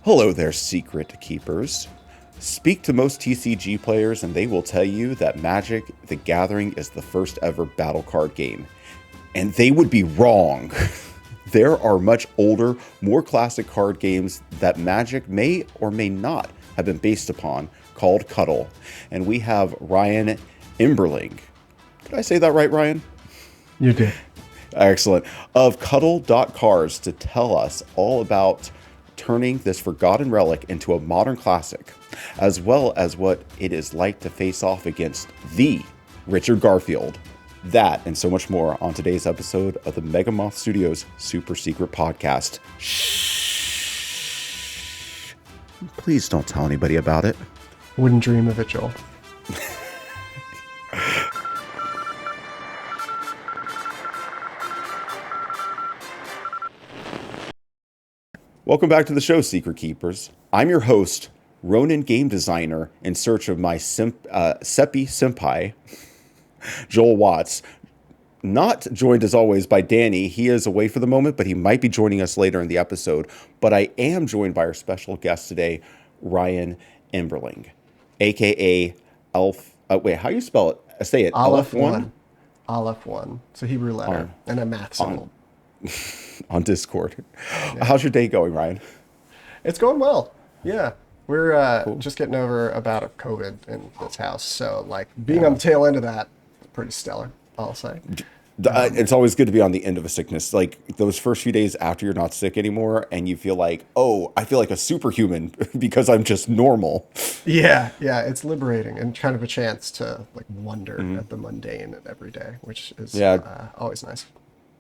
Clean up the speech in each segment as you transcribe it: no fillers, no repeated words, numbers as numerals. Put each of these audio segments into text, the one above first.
Hello there, secret keepers. Speak to most TCG players and they will tell you that Magic the Gathering is the first ever battle card game. And they would be wrong. There are much older, more classic card games that Magic may or may not have been based upon, called Cuddle. And we have Ryan Emberling. Did I say that right, Ryan? You did. Excellent. Of Cuddle.Cards to tell us all about turning this forgotten relic into a modern classic, as well as what it is like to face off against the Richard Garfield. That and so much more on today's episode of the Megamoth Studios Super Secret Podcast. Shh. Please don't tell anybody about it. Wouldn't dream of it, Joel. Welcome back to the show, Secret Keepers. I'm your host, Ronin game designer in search of my Seppi Senpai, Joel Watts. Not joined as always by Danny. He is away for the moment, but he might be joining us later in the episode. But I am joined by our special guest today, Ryan Emberling, aka Elf. Wait, how do you spell it? Say it. Aleph one. Aleph one. It's a Hebrew letter and a math symbol. On Discord. Yeah. How's your day going, Ryan? It's going well. Yeah. We're cool. Just getting over a bout of COVID in this house. So, like, being on the tail end of that, pretty stellar, I'll say. It's always good to be on the end of a sickness. Like, those first few days after you're not sick anymore and you feel like, oh, I feel like a superhuman because I'm just normal. Yeah. It's liberating and kind of a chance to, like, wonder at the mundane and everyday, which is always nice.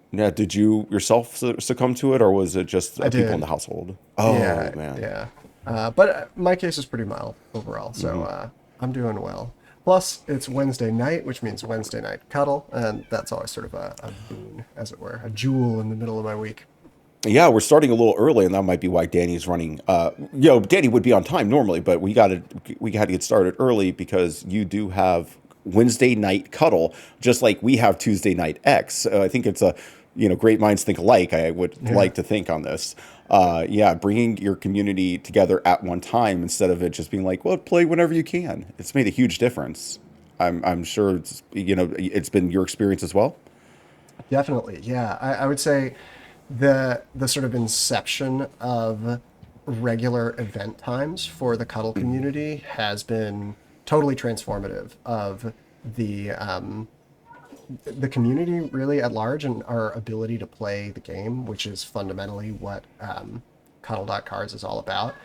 Yeah, did you yourself succumb to it, or was it just people in the household? Oh, yeah, man. Yeah. But my case is pretty mild overall, so I'm doing well. Plus, it's Wednesday night, which means Wednesday night cuddle, and that's always sort of a boon, as it were, a jewel in the middle of my week. Yeah, we're starting a little early, and that might be why Danny's running. Danny would be on time normally, but we had to get started early because you do have Wednesday night cuddle, just like we have Tuesday night X. I think it's a great minds think alike. I would like to think on this. Bringing your community together at one time instead of it just being like, well, play whenever you can. It's made a huge difference. I'm sure it's been your experience as well. Definitely, yeah. I would say the sort of inception of regular event times for the cuddle community has been totally transformative of the community really at large and our ability to play the game, which is fundamentally what Cuddle.Cards is all about.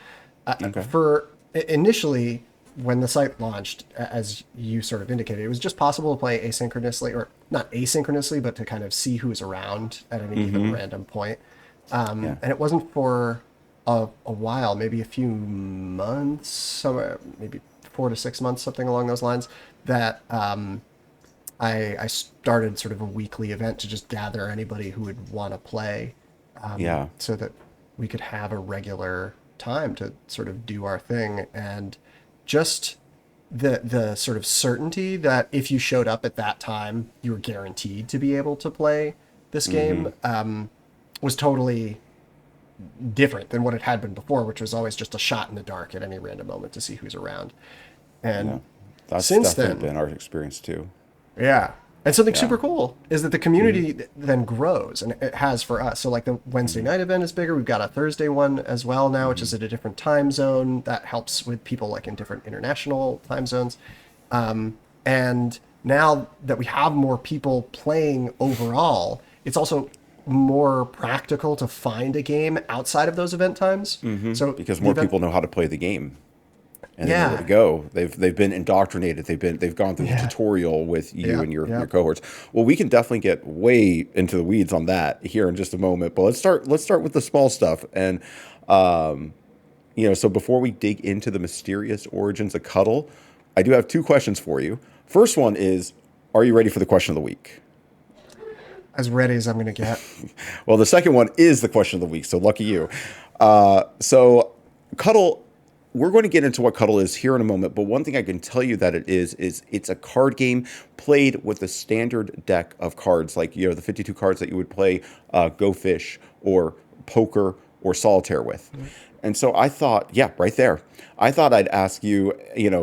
For initially, when the site launched, as you sort of indicated, it was just possible to play asynchronously, or not asynchronously, but to kind of see who's around at any given random point. And it wasn't for a while, maybe a few months, somewhere, maybe 4 to 6 months, something along those lines, that I started sort of a weekly event to just gather anybody who would want to play, so that we could have a regular time to sort of do our thing. And just the sort of certainty that if you showed up at that time, you were guaranteed to be able to play this game was totally different than what it had been before, which was always just a shot in the dark at any random moment to see who's around. And that's since definitely then, been our experience too. Yeah. And something super cool is that the community then grows, and it has for us. So like the Wednesday night event is bigger. We've got a Thursday one as well now, which is at a different time zone. That helps with people like in different international time zones. And now that we have more people playing overall, it's also more practical to find a game outside of those event times. So because more people know how to play the game. And they know where to go. They've been indoctrinated. They've gone through the tutorial with you and your cohorts. Well, we can definitely get way into the weeds on that here in just a moment. But let's start with the small stuff. And so before we dig into the mysterious origins of Cuddle, I do have 2 questions for you. First one is, are you ready for the question of the week? As ready as I'm going to get. Well, the second one is the question of the week. So lucky you. So Cuddle. We're going to get into what Cuddle is here in a moment, but one thing I can tell you that it is it's a card game played with a standard deck of cards, like the 52 cards that you would play Go Fish or Poker or Solitaire with. And so I thought, yeah, right there. I thought I'd ask you,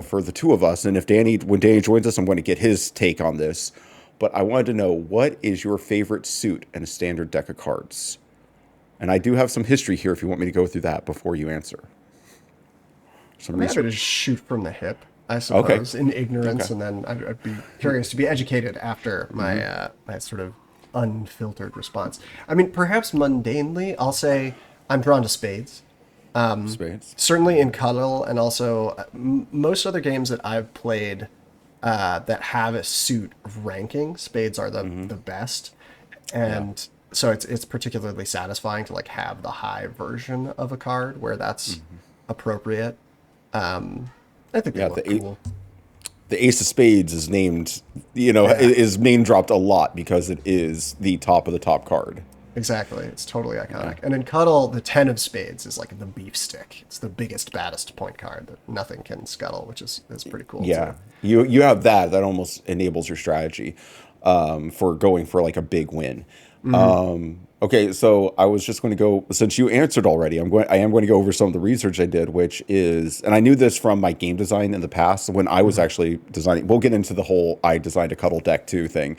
for the two of us, and when Danny joins us, I'm going to get his take on this. But I wanted to know, what is your favorite suit in a standard deck of cards? And I do have some history here if you want me to go through that before you answer. Some I'm happy to research. shoot from the hip, I Okay. suppose, in ignorance, Okay. and then I'd be curious to be educated after my sort of unfiltered response. I mean, perhaps mundanely, I'll say I'm drawn to spades. Spades. Certainly in Cuddle, and also most other games that I've played that have a suit ranking, spades are the best, Yeah. and so it's particularly satisfying to like have the high version of a card where that's appropriate. I think they Yeah. look cool. The Ace of Spades is named, Yeah, is name dropped a lot because it is the top of the top card. exactly. It's totally Yeah. iconic. And in Cuddle, the 10 of Spades is like the beef stick. It's the biggest, baddest point card that nothing can scuttle, which is pretty cool Yeah. too. You have that almost enables your strategy for going for like a big win. Okay, so I was just going to go, since you answered already, I am going to go over some of the research I did, which is, and I knew this from my game design in the past when I was actually designing. We'll get into the whole I designed a cuddle deck too thing,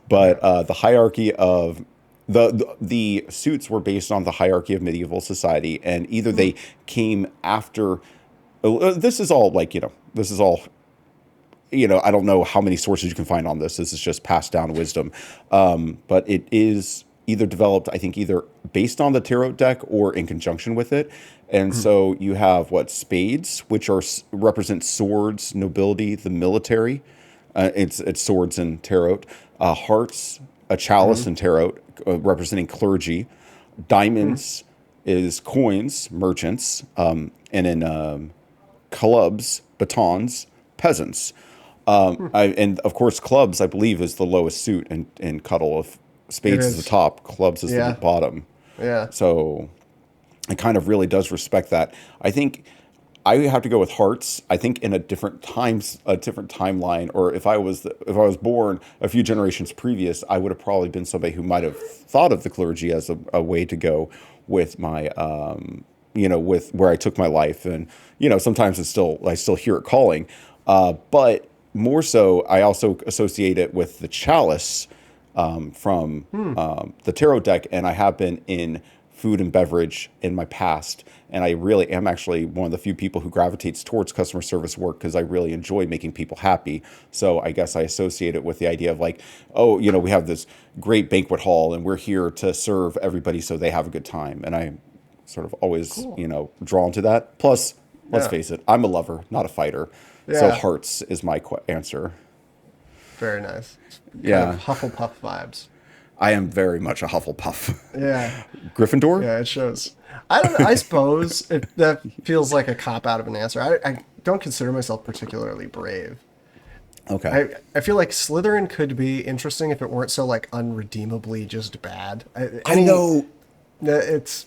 but the hierarchy of the suits were based on the hierarchy of medieval society, and either they came after. This is all like this is all I don't know how many sources you can find on this. This is just passed down wisdom. But it is either developed, I think, either based on the tarot deck or in conjunction with it. And so you have spades, which represent swords, nobility, the military. It's swords and tarot. Hearts, a chalice and tarot, representing clergy. Diamonds is coins, merchants, and then clubs, batons, peasants. And of course, clubs, I believe, is the lowest suit in Cuddle. If It spades is the is. top, clubs is the Yeah. bottom. Yeah. So it kind of really does respect that. I think I have to go with hearts. I think in a different timeline, or if I was born a few generations previous, I would have probably been somebody who might have thought of the clergy as a way to go with my with where I took my life. And sometimes I still hear it calling, but more so I also associate it with the chalice from the tarot deck, and I have been in food and beverage in my past, and I really am actually one of the few people who gravitates towards customer service work because I really enjoy making people happy. So I guess I associate it with the idea of like, oh, we have this great banquet hall and we're here to serve everybody so they have a good time, and I sort of always Cool. drawn to that. Plus, let's Yeah. face it, I'm a lover, not a fighter. So Yeah. hearts is my answer. Very nice. Kind Yeah, of Hufflepuff vibes. I am very much a Hufflepuff. Yeah. Gryffindor? Yeah, it shows. I don't know. I suppose that feels like a cop out of an answer. I don't consider myself particularly brave. Okay. I feel like Slytherin could be interesting if it weren't so like unredeemably just bad. I know. It's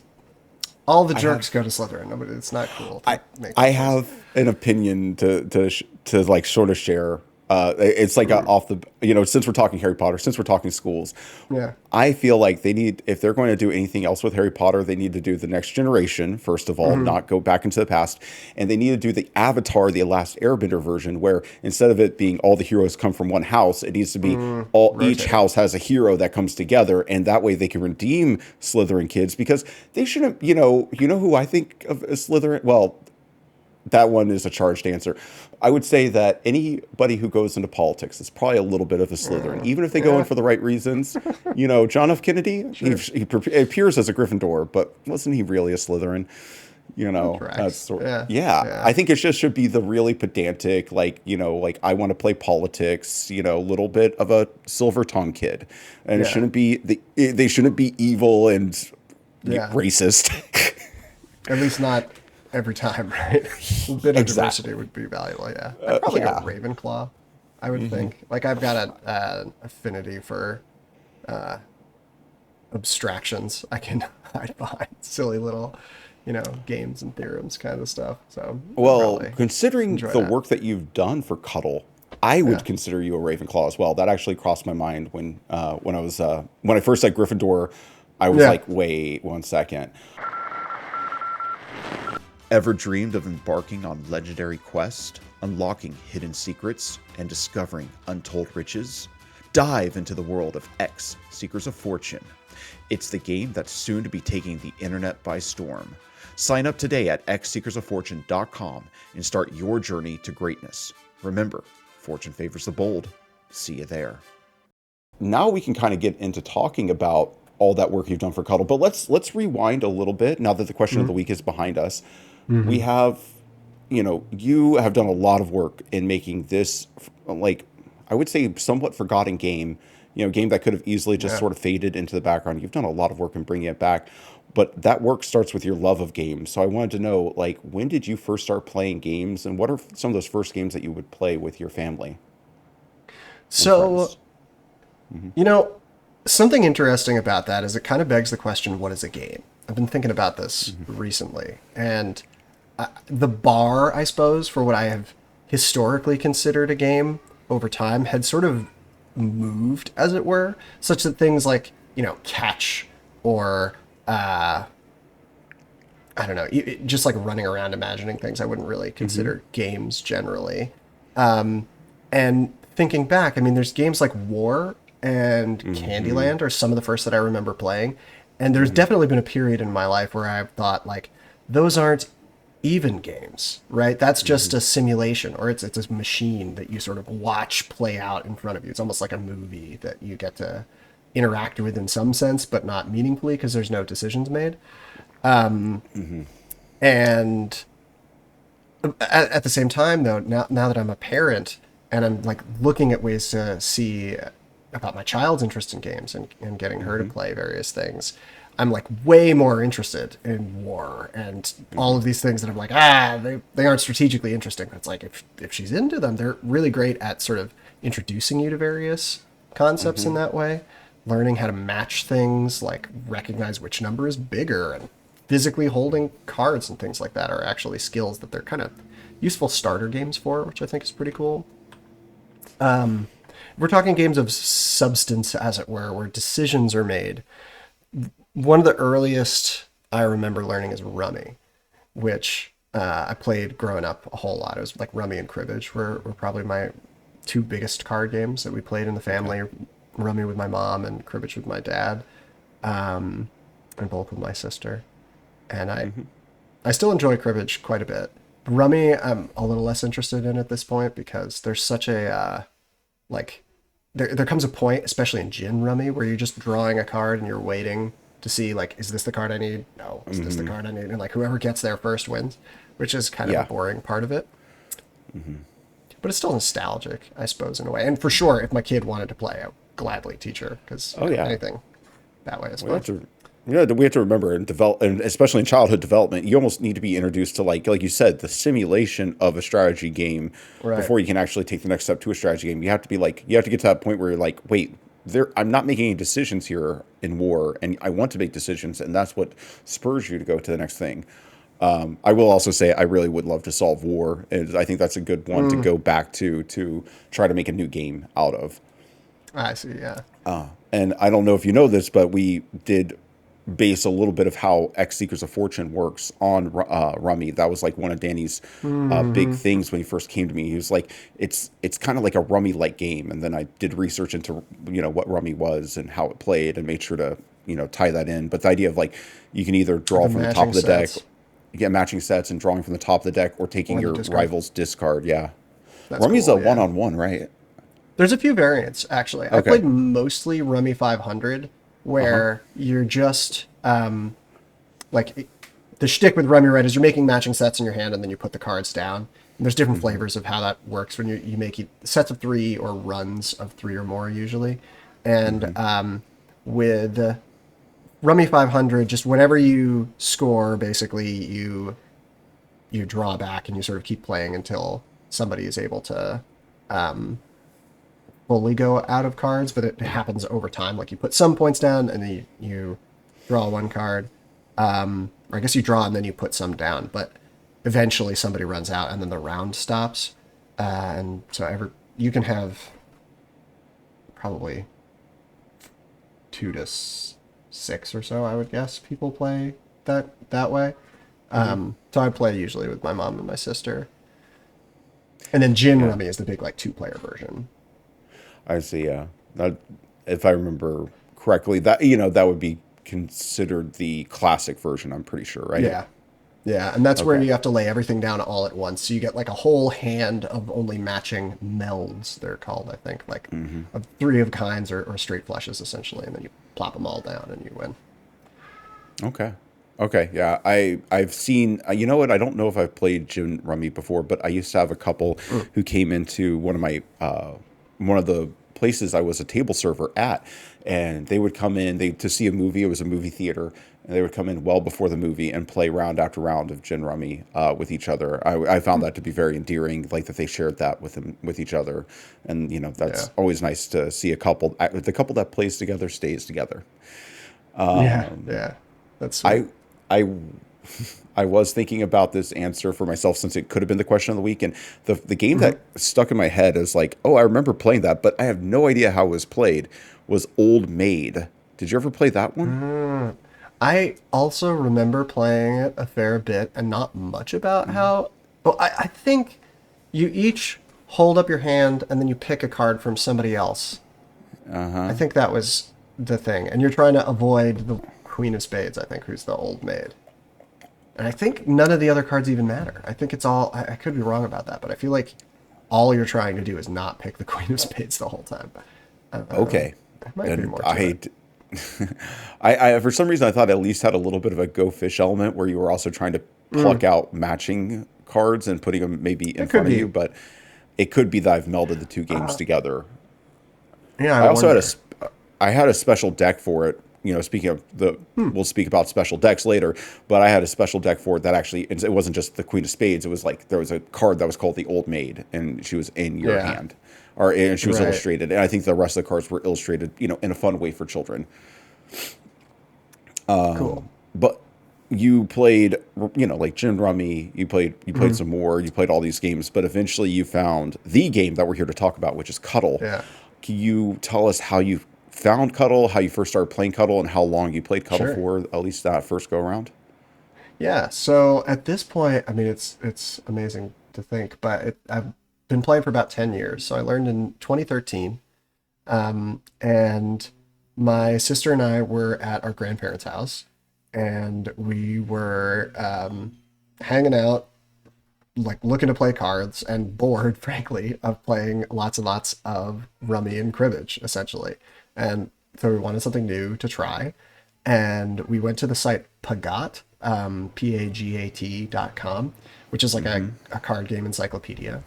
all the jerks go to Slytherin. No, but it's not cool. To make I that choice. have an opinion to like sort of share. It's like off the since we're talking Harry Potter, since we're talking schools, Yeah. I feel like if they're going to do anything else with Harry Potter, they need to do the next generation first of all, not go back into the past, and they need to do the Avatar, the Last Airbender version, where instead of it being all the heroes come from one house, it needs to be each Rotate. house has a hero that comes together, and that way they can redeem Slytherin kids because they shouldn't. Who I think of as Slytherin. Well, that one is a charged answer. I would say that anybody who goes into politics is probably a little bit of a Slytherin, even if they go in Yeah. for the right reasons. John F. Kennedy, he appears as a Gryffindor, but wasn't he really a Slytherin? Correct. That's sort. Yeah. Yeah, Yeah. I think it just should be the really pedantic, like like I want to play politics, little bit of a silver tongue kid, and it Yeah. shouldn't be they shouldn't be evil and Yeah. racist. At least not every time, right? A bit of Exactly. diversity would be valuable. Yeah. I'd probably yeah. go Ravenclaw. I would think. Like I've got an affinity for abstractions. I can hide behind silly little, games and theorems kind of stuff. So I'd Well, probably considering enjoy the that. work that you've done for Cuddle, I would Yeah. consider you a Ravenclaw as well. That actually crossed my mind when I first said Gryffindor. I was Yeah. like, wait 1 second. Ever dreamed of embarking on legendary quests, unlocking hidden secrets, and discovering untold riches? Dive into the world of X Seekers of Fortune. It's the game that's soon to be taking the internet by storm. Sign up today at xseekersoffortune.com and start your journey to greatness. Remember, fortune favors the bold. See you there. Now we can kind of get into talking about all that work you've done for Cuddle, but let's rewind a little bit now that the question of the week is behind us. We Mm-hmm. have, you have done a lot of work in making this, like, I would say, somewhat forgotten game, game that could have easily just Yeah. sort of faded into the background. You've done a lot of work in bringing it back, but that work starts with your love of games. So I wanted to know, like, when did you first start playing games, and what are some of those first games that you would play with your family and So, friends? you know, something interesting about that is it kind of begs the question, what is a game? I've been thinking about this recently, and the bar, I suppose, for what I have historically considered a game over time had sort of moved, as it were, such that things like, catch or I don't know, just like running around imagining things I wouldn't really Mm-hmm. consider games generally. And thinking back, I mean, there's games like War and Mm-hmm. Candyland are some of the first that I remember playing. And there's Mm-hmm. definitely been a period in my life where I've thought, like, those aren't even games, right? That's just Mm-hmm. a simulation, or it's a machine that you sort of watch play out in front of you. It's almost like a movie that you get to interact with in some sense, but not meaningfully because there's no decisions made. Mm-hmm. And at the same time, though, now that I'm a parent and I'm like looking at ways to see about my child's interest in games and getting her to Mm-hmm. play various things, I'm like way more interested in war and all Mm-hmm. of these things that I'm like, they aren't strategically interesting. But it's like if she's into them, they're really great at sort of introducing you to various concepts in Mm-hmm. that way, learning how to match things, like recognize which number is bigger and physically holding cards and things like that are actually skills that they're kind of useful starter games for, which I think is pretty cool. We're talking games of substance, as it were, where decisions are made. One of the earliest I remember learning is Rummy, which I played growing up a whole lot. It was like Rummy and Cribbage were probably my two biggest card games that we played in the Okay. family. Rummy with my mom and Cribbage with my dad, and both with my sister. And Mm-hmm. I still enjoy cribbage quite a bit. Rummy, I'm a little less interested in at this point because there's such a like there comes a point, especially in gin rummy, where you're just drawing a card and you're waiting to see, like, is this the card I need? No, is this the Mm-hmm. card I need? And like whoever gets there first wins, which is kind of a Yeah. boring part of it. But it's still nostalgic, I suppose, in a way. And for sure, if my kid wanted to play, I would gladly teach her because Oh yeah. anything that way is We have fun. to, we have to remember in develop, and especially in childhood development, you almost need to be introduced to, like you said, the simulation of a strategy game Right. before you can actually take the next step to a strategy game. You have to be like, you have to get to that point where you're like, wait, I'm not making any decisions here in war, and I want to make decisions, and that's what spurs you to go to the next thing. I will also say I really would love to solve war, and I think that's a good one to Mm, go back to try to make a new game out of. I see. Yeah. And I don't know if you know this, but we did base a little bit of how X Seekers of Fortune works on Rummy. That was like one of Danny's big Mm-hmm. things when he first came to me. He was like, it's kind of like a Rummy like game. And then I did research into what Rummy was and how it played, and made sure to tie that in. But the idea of, like, you can either draw The from the top matching of the deck, sets get matching sets, and drawing from the top of the deck, or taking or the your discard. rival's discard. Yeah, That's Rummy's a cool. Yeah. one-on-one, right? There's a few variants actually. I Okay. played mostly Rummy 500, Uh huh. where you're just like the shtick with Rummy, right, is you're making matching sets in your hand and then you put the cards down. And there's different Mm-hmm. flavors of how that works when you make sets of three or runs of three or more usually. And Mm-hmm. with Rummy 500, just whenever you score, basically you draw back and you sort of keep playing until somebody is able to fully go out of cards, but it happens over time. Like you put some points down and then you draw one card. Or I guess you draw and then you put some down, but eventually somebody runs out and then the round stops. And so you can have probably 2 to 6 or so, I would guess, people play that way. Hmm. So I play usually with my mom and my sister. And then Gin Yeah, Rummy is the big like two-player version. I see. Yeah, that, if I remember correctly, that that would be considered the classic version. I'm pretty sure, right? Yeah. Yeah, and that's where Okay. you have to lay everything down all at once. So you get like a whole hand of only matching melds, they're called, I think, like of three of kinds or straight flushes essentially, and then you plop them all down and you win. Okay. Okay. Yeah. I've seen. You know what? I don't know if I've played Gin Rummy before, but I used to have a couple Mm. who came into one of the places I was a table server at, and they would come in to see a movie. It was a movie theater, and they would come in well before the movie and play round after round of Gin Rummy with each other. I found that to be very endearing, like that they shared that with each other, and Yeah. that's always nice to see a couple. The couple that plays together stays together. Yeah. Yeah. That's sweet. I I I was thinking about this answer for myself since it could have been the question of the week, and the game Hmm. that stuck in my head is like, oh, I remember playing that, but I have no idea how it was played. Was Old Maid? Did you ever play that one? I also remember playing it a fair bit and not much about how. Well, I think you each hold up your hand and then you pick a card from somebody else. Uh I huh. think that was the thing. And you're trying to avoid the Queen of Spades, I think, who's the old maid. And I think none of the other cards even matter. I think it's all. I could be wrong about that, but I feel like all you're trying to do is not pick the Queen of Spades the whole time. Okay. There might be And more to it. I for some reason I thought it at least had a little bit of a go fish element where you were also trying to Mm, pluck out matching cards and putting them maybe in it could front of you, be. but it could be that I've melded the two games together. Yeah, I I also had wonder. I had a special deck for it. Speaking of Hmm. we'll speak about special decks later, but I had a special deck for it that actually, it wasn't just the Queen of Spades. It was like there was a card that was called the Old Maid, and she was in your Yeah. hand, and she was Right. illustrated. And I think the rest of the cards were illustrated, in a fun way for children. Cool. But you played, like Gin Rummy. You played Hmm. some more. You played all these games, but eventually you found the game that we're here to talk about, which is Cuddle. Yeah. Can you tell us how you found Cuddle, how you first started playing Cuddle, and how long you played Cuddle Sure. for, at least that first go around? Yeah. So at this point, I mean, it's amazing to think, but I've been playing for about 10 years. So I learned in 2013, and my sister and I were at our grandparents' house, and we were hanging out, like looking to play cards, and bored, frankly, of playing lots and lots of rummy and cribbage, essentially. And so we wanted something new to try. And we went to the site Pagat, PAGAT.com, which is like a card game encyclopedia,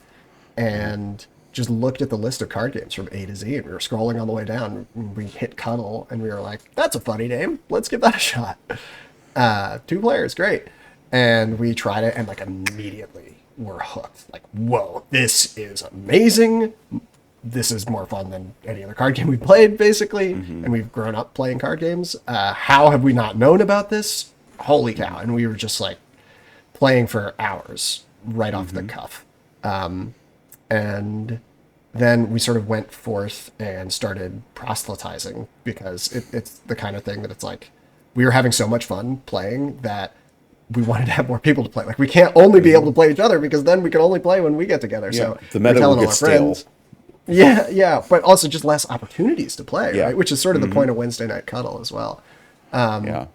and just looked at the list of card games from A to Z. And we were scrolling on the way down. And we hit Cuddle, and we were like, that's a funny name. Let's give that a shot. Two players, great. And we tried it, and like immediately were hooked. Like, whoa, this is amazing. This is more fun than any other card game we played, basically. And we've grown up playing card games. How have we not known about this? Holy cow. And we were just like playing for hours right off the cuff. And then we sort of went forth and started proselytizing because it's the kind of thing that it's like we were having so much fun playing that we wanted to have more people to play. Like we can't only be able to play each other because then we can only play when we get together. Yeah, So the we're meta will telling all get our stale. friends. Yeah, yeah, but also just less opportunities to play, Yeah. right? Which is sort of the point of Wednesday Night Cuddle as well. Yeah.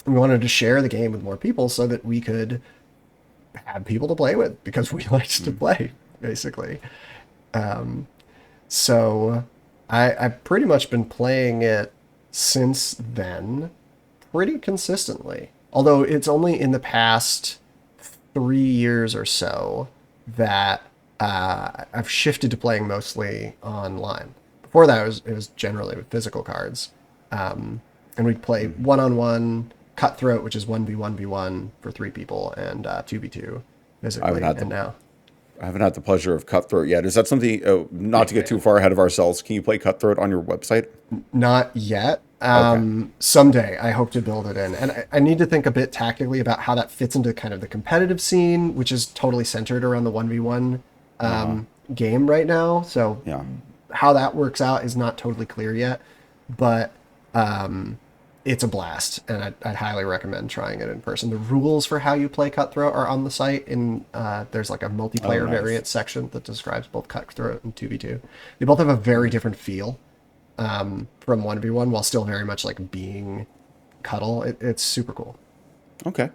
We wanted to share the game with more people so that we could have people to play with because we liked to play, basically. So I've pretty much been playing it since then, pretty consistently. Although it's only in the past 3 years or so that I've shifted to playing mostly online. Before that, it was generally with physical cards, and we'd play one on one, cutthroat, which is 1v1v1 for three people, and 2v2 I haven't physically. had And the now, I haven't had the pleasure of Cutthroat yet. Is that something? Not oh to get too man, far ahead of ourselves, can you play Cutthroat on your website? not yet. Okay. Someday I hope to build it in. And I need to think a bit tactically about how that fits into kind of the competitive scene, which is totally centered around the 1v1 game right now. So Yeah. how that works out is not totally clear yet. But it's a blast, and I'd highly recommend trying it in person. The rules for how you play Cutthroat are on the site. There's like a Oh, multiplayer nice. variant section that describes both Cutthroat and 2v2. They both have a very different feel from 1v1 while still very much like being Cuddle. It's super cool. Okay.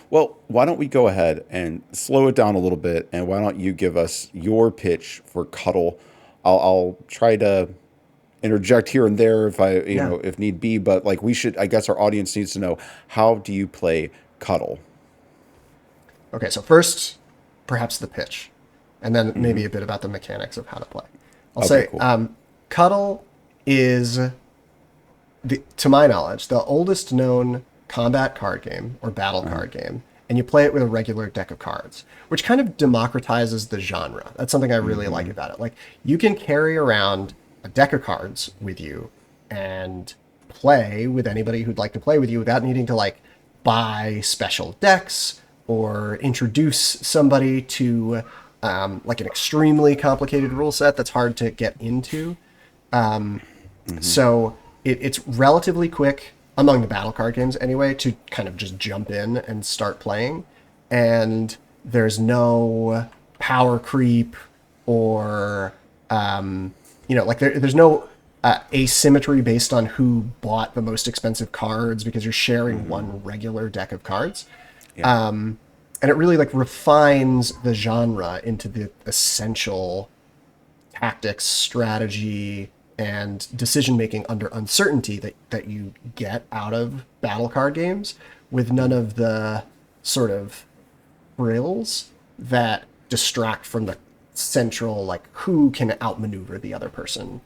Well, why don't we go ahead and slow it down a little bit, and why don't you give us your pitch for Cuddle? I'll try to interject here and there if Yeah. if need be, but like we should, I guess our audience needs to know, how do you play Cuddle? Okay, so first, perhaps the pitch, and then maybe a bit about the mechanics of how to play. I'll Okay, say cool. Cuddle is, to my knowledge, the oldest known combat card game or battle card game, and you play it with a regular deck of cards, which kind of democratizes the genre. That's something I really like about it. Like, you can carry around a deck of cards with you and play with anybody who'd like to play with you without needing to like buy special decks or introduce somebody to like an extremely complicated rule set that's hard to get into. So it's relatively quick among the battle card games anyway to kind of just jump in and start playing. And there's no power creep or, like there's no asymmetry based on who bought the most expensive cards because you're sharing one regular deck of cards. Yeah. And it really like refines the genre into the essential tactics, strategy, and decision making under uncertainty that you get out of battle card games, with none of the sort of frills that distract from the central, like, who can outmaneuver the other person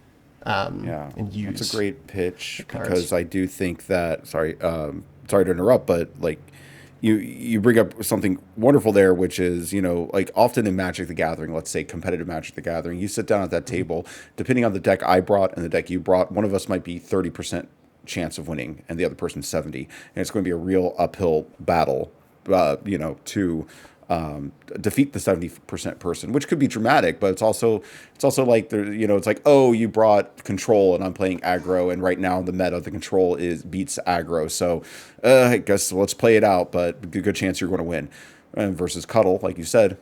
Yeah, and that's a use great pitch cards. because I do think that. Sorry to interrupt, but like you bring up something wonderful there, which is like often in Magic the Gathering, let's say competitive Magic the Gathering, you sit down at that table. Depending on the deck I brought and the deck you brought, one of us might be 30% chance of winning, and the other person 70, and it's going to be a real uphill battle. To defeat the 70% person, which could be dramatic, but it's also like there, it's like, oh, you brought control and I'm playing aggro, and right now the meta, the control is beats aggro, so I guess let's play it out, but good chance you're going to win. And versus Cuddle, like you said,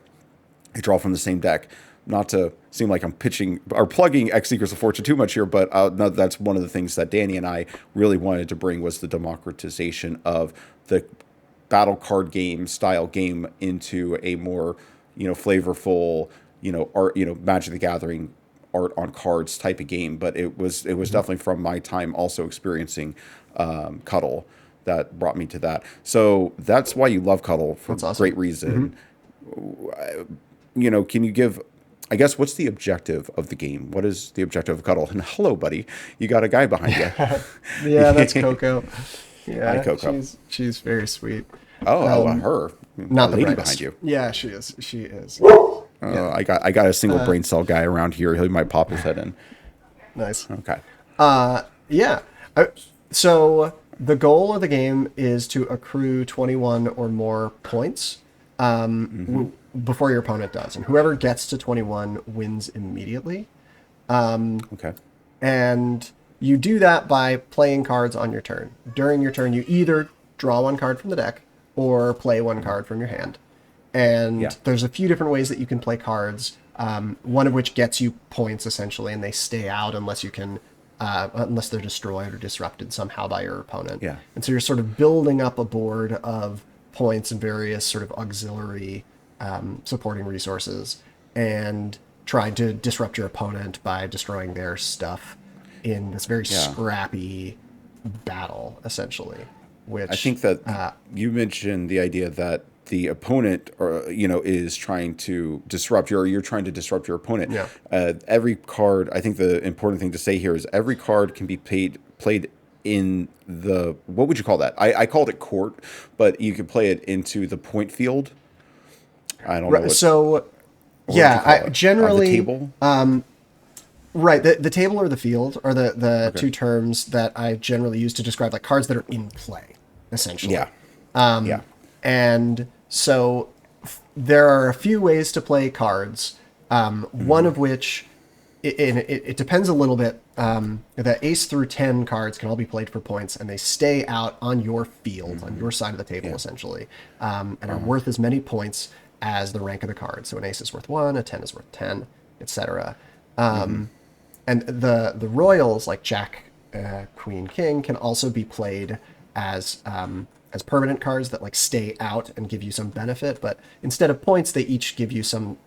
they draw from the same deck. Not to seem like I'm pitching or plugging X Secrets of Fortune too much here, but no, that's one of the things that Danny and I really wanted to bring was the democratization of the battle card game style game into a more flavorful art, Magic the Gathering art on cards type of game. But it was definitely from my time also experiencing Cuddle that brought me to that. So that's why you love Cuddle, for That's awesome. great reason. Can you give, I guess, what's the objective of the game? What is the objective of Cuddle? And hello, buddy, you got a guy behind Yeah, that's you. Coco. Hi, Yeah, Coco. she's very sweet. Her, a Not the lady behind brightest. you. Yeah, she is. She is. Yeah, I got a single brain cell guy around here. He might pop his head in. nice. Okay. Yeah. So the goal of the game is to accrue 21 or more points before your opponent does, and whoever gets to 21 wins immediately. Okay. And you do that by playing cards on your turn. During your turn, you either draw one card from the deck or play one card from your hand. Yeah. And there's a few different ways that you can play cards. One of which gets you points essentially, and they stay out unless they're destroyed or disrupted somehow by your opponent. Yeah. And so you're sort of building up a board of points and various sort of auxiliary supporting resources, and trying to disrupt your opponent by destroying their stuff in this very Yeah. scrappy battle, essentially. I Which think that you mentioned the idea that the opponent, or is trying to disrupt you, or you're trying to disrupt your opponent. Yeah. Every card. I think the important thing to say here is every card can be played in the, what would you call that? I called it court, but you could play it into the point field. I don't know So what would you yeah, call I it? The generally table. right. The table or the field are the Okay. two terms that I generally use to describe like cards that are in play, essentially. Yeah. Yeah. And so there are a few ways to play cards. One of which it depends a little bit. The ace through 10 cards can all be played for points, and they stay out on your field, on your side of the table, Yeah. essentially, and are worth as many points as the rank of the card. So an ace is worth 1, a 10 is worth 10, etc. And the royals, like Jack, Queen, King, can also be played as permanent cards that like stay out and give you some benefit. But instead of points, they each give you some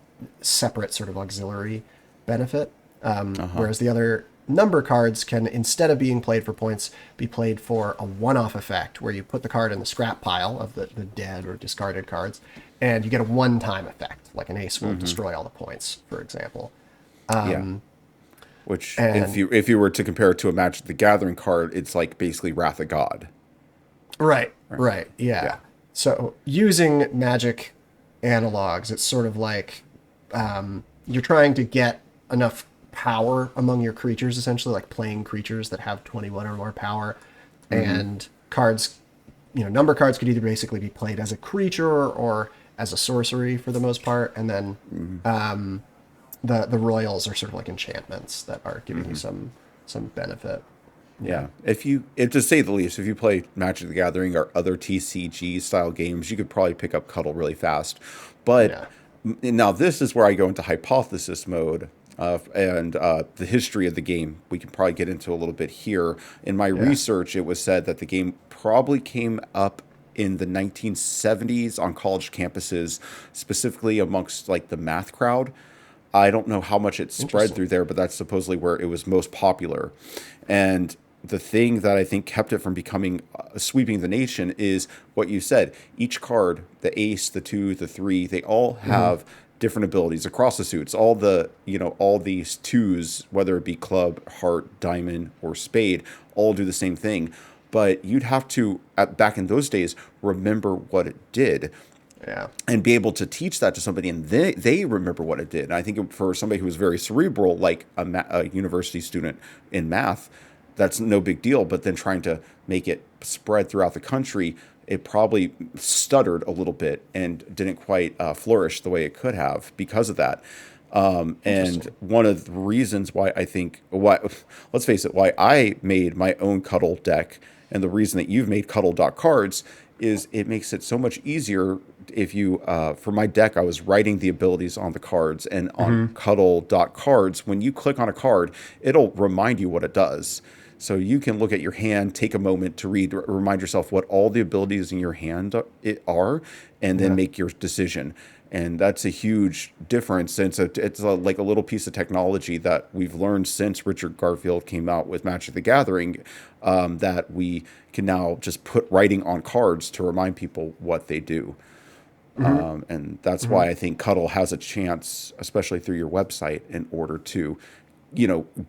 separate sort of auxiliary benefit. Whereas the other number cards can, instead of being played for points, be played for a one-off effect where you put the card in the scrap pile of the dead or discarded cards, and you get a one-time effect, like an ace will destroy all the points, for example. Yeah. Which, And if you were to compare it to a Magic the Gathering card, it's like basically Wrath of God. right, Right. right, yeah. Yeah. So using Magic analogs, it's sort of like you're trying to get enough power among your creatures, essentially, like playing creatures that have 21 or more power. And cards, number cards could either basically be played as a creature or as a sorcery for the most part. And then the royals are sort of like enchantments that are giving you some benefit. Yeah. Yeah, if to say the least, if you play Magic the Gathering or other TCG style games, you could probably pick up Cuddle really fast. But Yeah. now this is where I go into hypothesis mode, and the history of the game. We can probably get into a little bit here. In my Yeah. research, it was said that the game probably came up in the 1970s on college campuses, specifically amongst like the math crowd. I don't know how much it spread Interesting. through there, but that's supposedly where it was most popular. And the thing that I think kept it from becoming sweeping the nation is what you said. Each card, the ace, the two, the three, they all have different abilities across the suits. All these twos, whether it be club, heart, diamond, or spade, all do the same thing. But you'd have to, back in those days, remember what it did Yeah. and be able to teach that to somebody, and they remember what it did. And I think for somebody who was very cerebral, like a university student in math, that's no big deal. But then trying to make it spread throughout the country, it probably stuttered a little bit and didn't quite flourish the way it could have because of that. And Interesting. one of the reasons why I think, why, let's face it, why I made my own Cuddle deck, and the reason that you've made Cuddle.cards is it makes it so much easier if you, for my deck, I was writing the abilities on the cards, and on Cuddle.cards, when you click on a card, it'll remind you what it does. So you can look at your hand, take a moment to remind yourself what all the abilities in your hand are, and then Yeah. make your decision. And that's a huge difference. And so like a little piece of technology that we've learned since Richard Garfield came out with Magic the Gathering, that we can now just put writing on cards to remind people what they do. And that's why I think Cuddle has a chance, especially through your website, in order to,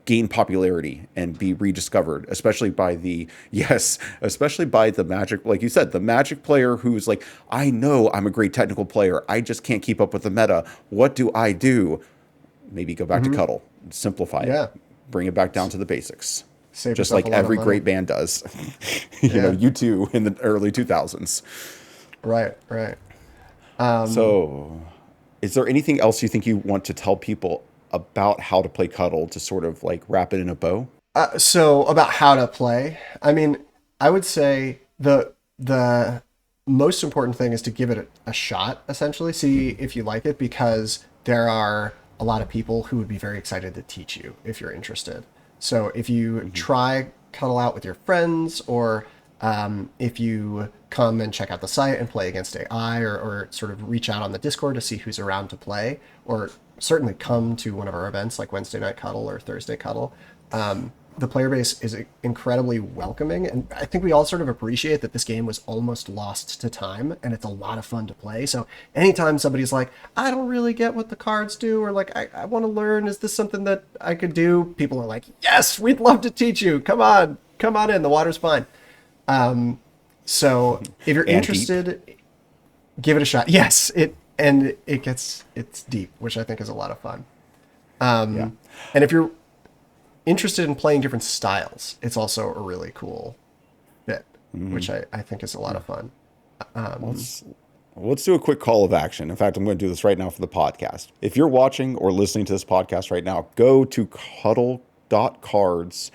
gain popularity and be rediscovered, especially by especially by the Magic, like you said, the Magic player who's like, I know I'm a great technical player, I just can't keep up with the meta. What do I do? Maybe go back to Cuddle, simplify it, Yeah. bring it back down to the basics, Save just yourself like a lot of every money. great band does. Yeah. You too in the early 2000s. Right. Right. So, is there anything else you think you want to tell people about how to play Cuddle to sort of like wrap it in a bow? So about how to play, I mean, I would say the most important thing is to give it a shot. Essentially, see if you like it, because there are a lot of people who would be very excited to teach you if you're interested. So if you try Cuddle out with your friends, or if you come and check out the site and play against AI, or sort of reach out on the Discord to see who's around to play, or certainly come to one of our events like Wednesday Night Cuddle or Thursday Cuddle. The player base is incredibly welcoming, and I think we all sort of appreciate that this game was almost lost to time, and it's a lot of fun to play. So anytime somebody's like, I don't really get what the cards do, or like, I want to learn, is this something that I could do? People are like, yes, we'd love to teach you. Come on in. The water's fine. So if you're And deep. interested, give it a shot. It's deep, which I think is a lot of fun. Yeah. And if you're interested in playing different styles, it's also a really cool bit, which I think is a lot of fun. Let's Well, let's do a quick call of action. In fact, I'm going to do this right now for the podcast. If you're watching or listening to this podcast right now, go to cuddle.cards.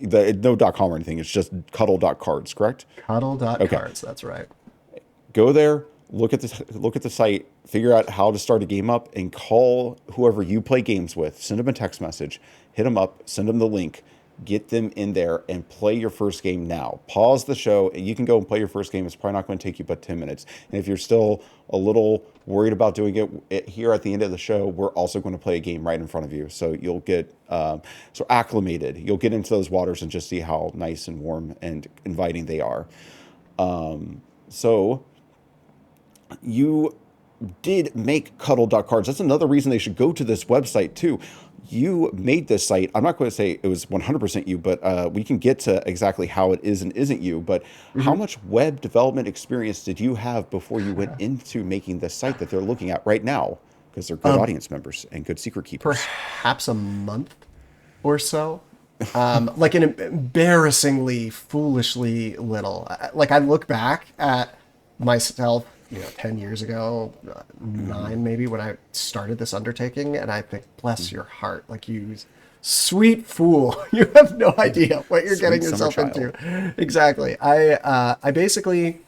No .com or anything. It's just cuddle.cards, correct? Okay. Cuddle.cards, that's right. Go there, look at the site, figure out how to start a game up, and call whoever you play games with. Send them a text message, hit them up, send them the link, get them in there, and play your first game now. Pause the show, and you can go and play your first game. It's probably not going to take you but 10 minutes. And if you're still a little worried about doing it here at the end of the show, we're also going to play a game right in front of you, so you'll get so acclimated. You'll get into those waters and just see how nice and warm and inviting they are. So you did make cuddle.cards. That's another reason they should go to this website too. You made this site. I'm not going to say it was 100% you, but we can get to exactly how it is and isn't you. But how much web development experience did you have before you went into making this site that they're looking at right now? Because they're good audience members and good secret keepers. Perhaps a month or so. Like an embarrassingly, foolishly little. Like I look back at myself, 10 years ago, 9 maybe, when I started this undertaking, and I think, bless your heart, like you sweet fool, you have no idea what you're getting yourself into. Exactly. I basically,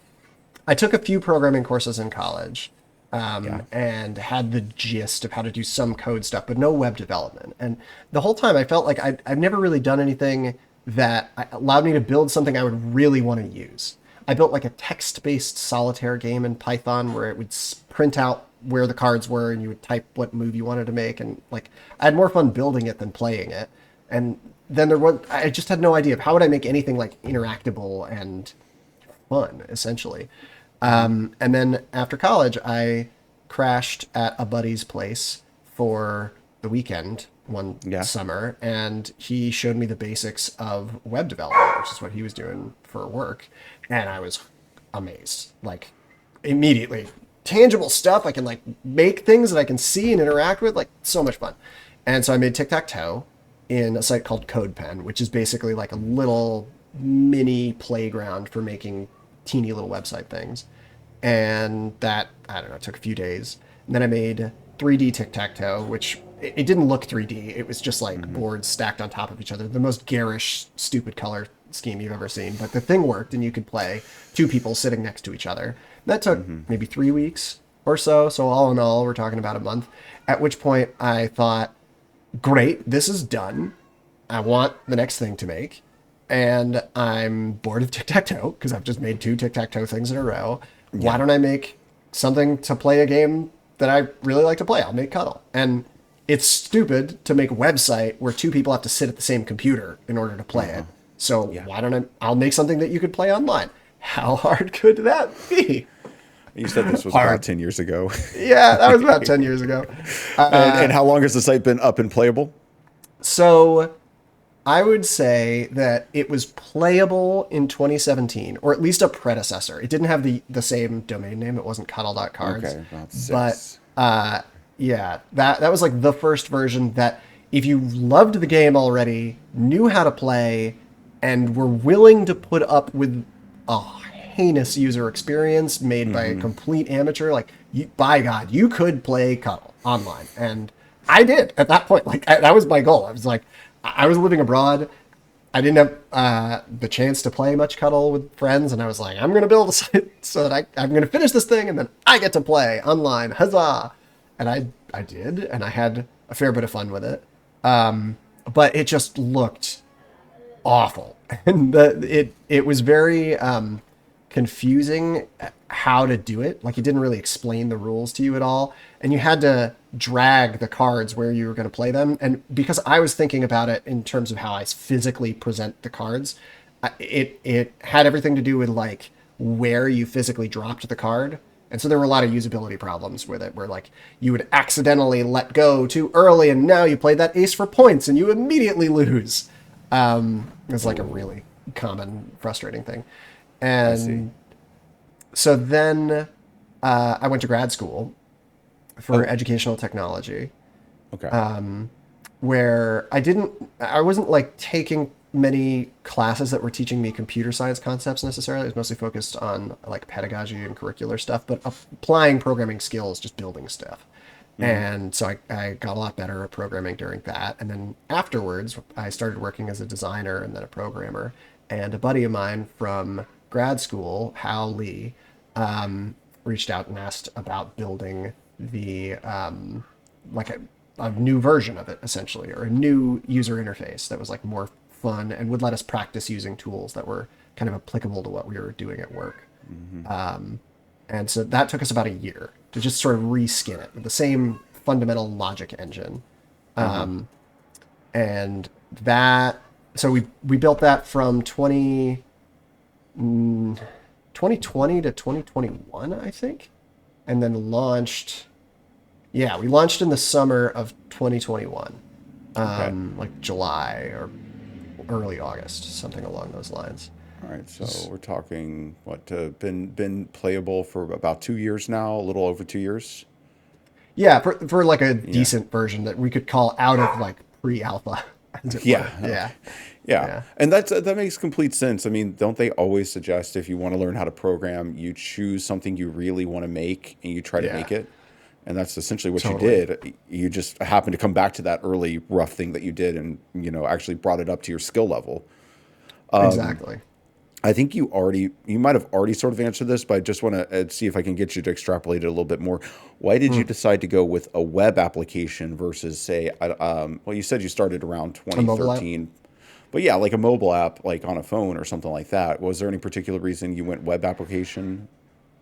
I took a few programming courses in college, and had the gist of how to do some code stuff, but no web development. And the whole time I felt like I've never really done anything that allowed me to build something I would really want to use. I built like a text-based solitaire game in Python where it would print out where the cards were and you would type what move you wanted to make. And like, I had more fun building it than playing it. And then I just had no idea of how would I make anything like interactable and fun, essentially. And then after college, I crashed at a buddy's place for the weekend one summer, and he showed me the basics of web development, which is what he was doing for work. And I was amazed, like immediately. Tangible stuff. I can like make things that I can see and interact with, like so much fun. And so I made tic-tac-toe in a site called CodePen, which is basically like a little mini playground for making teeny little website things. And that, I don't know, took a few days. And then I made 3D tic-tac-toe, which it didn't look 3D. It was just like boards stacked on top of each other. The most garish, stupid color scheme you've ever seen. But the thing worked, and you could play 2 people sitting next to each other. That took maybe 3 weeks or so. So all in all, we're talking about a month. At which point I thought, great, this is done. I want the next thing to make. And I'm bored of tic-tac-toe because I've just made 2 tic-tac-toe things in a row. Why don't I make something to play a game that I really like to play? I'll make Cuddle. And it's stupid to make a website where 2 people have to sit at the same computer in order to play it. So why don't I'll make something that you could play online. How hard could that be? You said this was about 10 years ago. Yeah, that was about 10 years ago. And how long has the site been up and playable? So I would say that it was playable in 2017, or at least a predecessor. It didn't have the same domain name. It wasn't cuddle.cards. Okay, about 6. But yeah, that was like the first version that if you loved the game already, knew how to play, and were willing to put up with a heinous user experience made by a complete amateur, like, by God, you could play Cuddle online. And I did at that point. Like, that was my goal. I was like, I was living abroad. I didn't have the chance to play much Cuddle with friends, and I was like, I'm going to build a site so that I'm going to finish this thing, and then I get to play online. Huzzah! And I did, and I had a fair bit of fun with it. But it just looked awful. And it was very confusing how to do it. Like, it didn't really explain the rules to you at all. And you had to drag the cards where you were going to play them. And because I was thinking about it in terms of how I physically present the cards, it had everything to do with like where you physically dropped the card. And so there were a lot of usability problems with it, where like you would accidentally let go too early, and now you played that ace for points and you immediately lose. It's like a really common frustrating thing. And so then I went to grad school for educational technology. Okay. Where I wasn't like taking many classes that were teaching me computer science concepts necessarily. It was mostly focused on like pedagogy and curricular stuff, but applying programming skills, just building stuff. Hmm. And so I got a lot better at programming during that. And then afterwards, I started working as a designer and then a programmer. And a buddy of mine from grad school, Hal Lee, reached out and asked about building the like a new version of it essentially, or a new user interface that was like more fun and would let us practice using tools that were kind of applicable to what we were doing at work. Hmm. And so that took us about a year to just sort of reskin it with the same fundamental logic engine. Uh-huh. And that, so we built that from 2020 to 2021, I think, and then launched. Yeah, we launched in the summer of 2021, Okay. like July or early August, something along those lines. All right. So we're talking what been playable for about 2 years now, a little over 2 years. Yeah, for like a Yeah. decent version that we could call out of like pre-alpha, as it Yeah. were. Yeah, Yeah. yeah, And that makes complete sense. I mean, don't they always suggest if you want to learn how to program, you choose something you really want to make and you try to yeah, make it? And that's essentially what you totally, did. You just happened to come back to that early rough thing that you did and, actually brought it up to your skill level. exactly. I think you might have already sort of answered this, but I just want to see if I can get you to extrapolate it a little bit more. Why did you Mm. decide to go with a web application versus, say, well, you said you started around A mobile app. 2013, but yeah, like a mobile app, like on a phone or something like that. Was there any particular reason you went web application?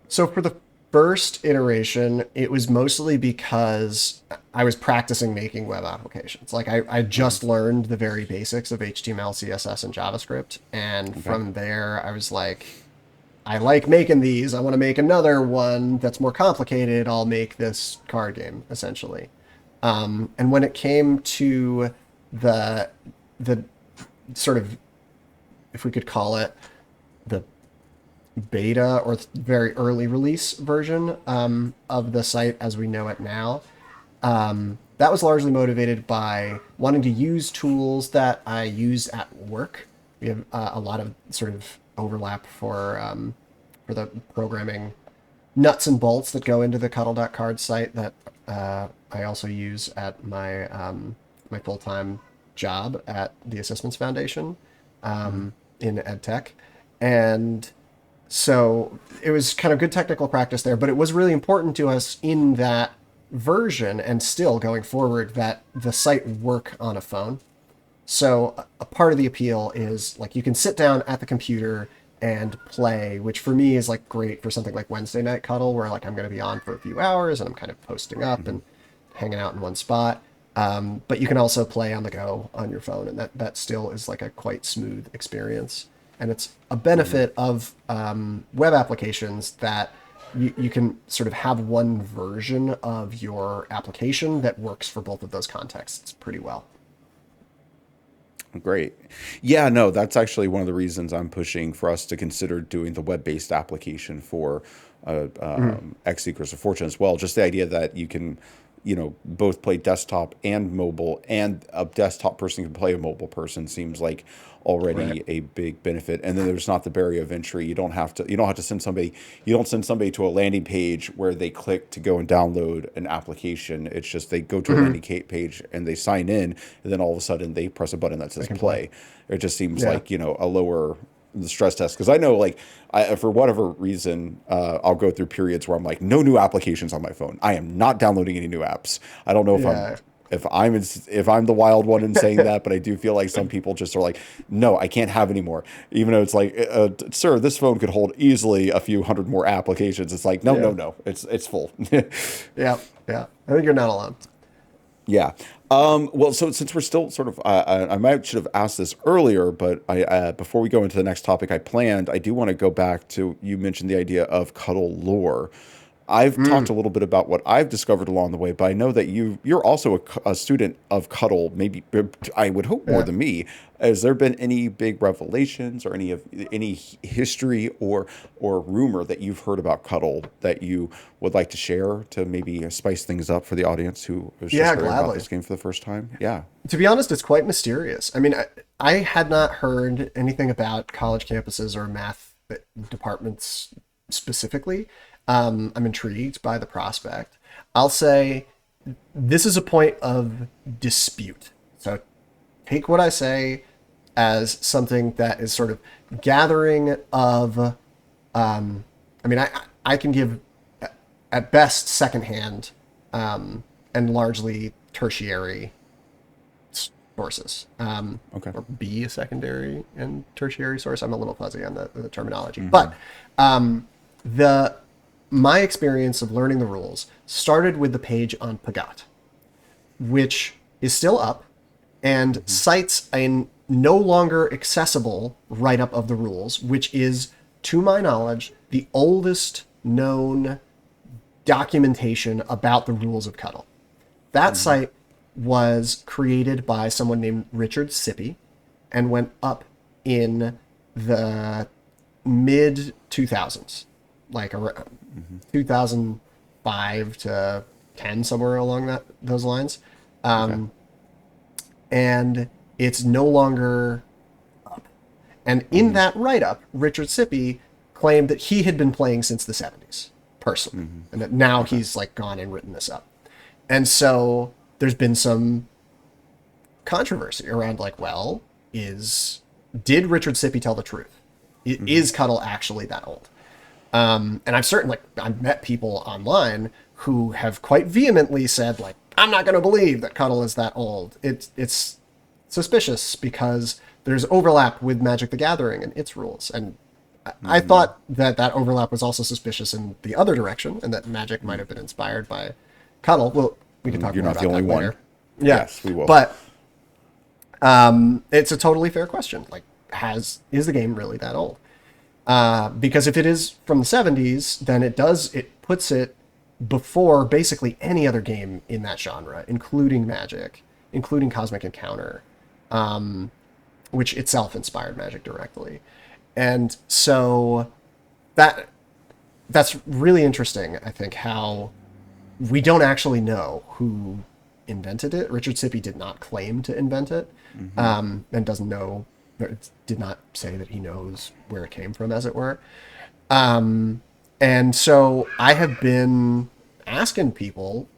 So for the first iteration, it was mostly because I was practicing making web applications. Like I Uh-huh. just learned the very basics of HTML, CSS, and JavaScript. And Okay. from there, I was like, I like making these. I want to make another one that's more complicated. I'll make this card game, essentially. And when it came to the the sort of, if we could call it, the beta or very early release version of the site as we know it now. That was largely motivated by wanting to use tools that I use at work. We have a lot of sort of overlap for the programming nuts and bolts that go into the Cuddle.card site that I also use at my full time job at the Assessments Foundation Hmm. in EdTech. And so it was kind of good technical practice there, but it was really important to us in that version and still going forward that the site work on a phone. So a part of the appeal is like you can sit down at the computer and play, which for me is like great for something like Wednesday Night Cuddle, where like I'm going to be on for a few hours and I'm kind of posting up Hmm. and hanging out in one spot. But you can also play on the go on your phone, and that still is like a quite smooth experience. And it's a Hmm. benefit of web applications that you can sort of have one version of your application that works for both of those contexts pretty well. Great. Yeah, no, that's actually one of the reasons I'm pushing for us to consider doing the web-based application for Mhm. X Secrets of Fortune as well. Just the idea that you can, both play desktop and mobile, and a desktop person can play a mobile person seems like Right. already a big benefit. And then there's not the barrier of entry. You don't have to send somebody. You don't send somebody to a landing page where they click to go and download an application. It's just they go to a Mhm. landing page and they sign in, and then all of a sudden they press a button that They says can play. play. It just seems Yeah. like a lower the stress test, because I know, like, for whatever reason, I'll go through periods where I'm like, no new applications on my phone. I am not downloading any new apps. I don't know Yeah. if I'm the wild one in saying that, but I do feel like some people just are like, no, I can't have any more. Even though it's like, sir, this phone could hold easily a few hundred more applications. It's like, no, no, Yeah. no, it's full. Yeah. Yeah. I think you're not alone. Yeah. Well, so since we're still sort of, I might should have asked this earlier, but before we go into the next topic I planned, I do want to go back to, you mentioned the idea of cuddle lore. I've talked Mm. a little bit about what I've discovered along the way, but I know that you're also a student of cuddle. Maybe I would hope more Yeah. than me. Has there been any big revelations or any history or rumor that you've heard about cuddle that you would like to share to maybe spice things up for the audience who is Yeah, just learning about gladly. this game for the first time? Yeah. To be honest, it's quite mysterious. I mean, I had not heard anything about college campuses or math departments specifically. I'm intrigued by the prospect. I'll say this is a point of dispute. So take what I say as something that is sort of gathering of. I mean, I can give at best secondhand and largely tertiary sources. Okay. Or be a secondary and tertiary source. I'm a little fuzzy on the terminology, but the my experience of learning the rules started with the page on Pagat, which is still up and cites a no longer accessible write-up of the rules, which is, to my knowledge, the oldest known documentation about the rules of Cuddle. That site was created by someone named Richard Sippy and went up in the mid 2000s, like around 2005 to 10, somewhere along those lines. And it's no longer up. And in that write-up, Richard Sippy claimed that he had been playing since the 70s, personally, and that now he's like gone and written this up. And so there's been some controversy around like, well, did Richard Sippy tell the truth? Is Cuddle actually that old? And I've met people online who have quite vehemently said like, I'm not going to believe that Cuddle is that old. It's suspicious because there's overlap with Magic the Gathering and its rules. And I thought that overlap was also suspicious in the other direction, and that Magic might have been inspired by Cuddle. Well, we can talk more about that later. You're not the only one. Yeah. Yes, we will. But it's a totally fair question. Like, is the game really that old? Because if it is from the 70s, then it puts it before basically any other game in that genre, including Magic, including Cosmic Encounter, which itself inspired Magic directly. And so that's really interesting, I think, how we don't actually know who invented it. Richard Sippy did not claim to invent it, and doesn't know, did not say that he knows where it came from, as it were. And so I have been asking people,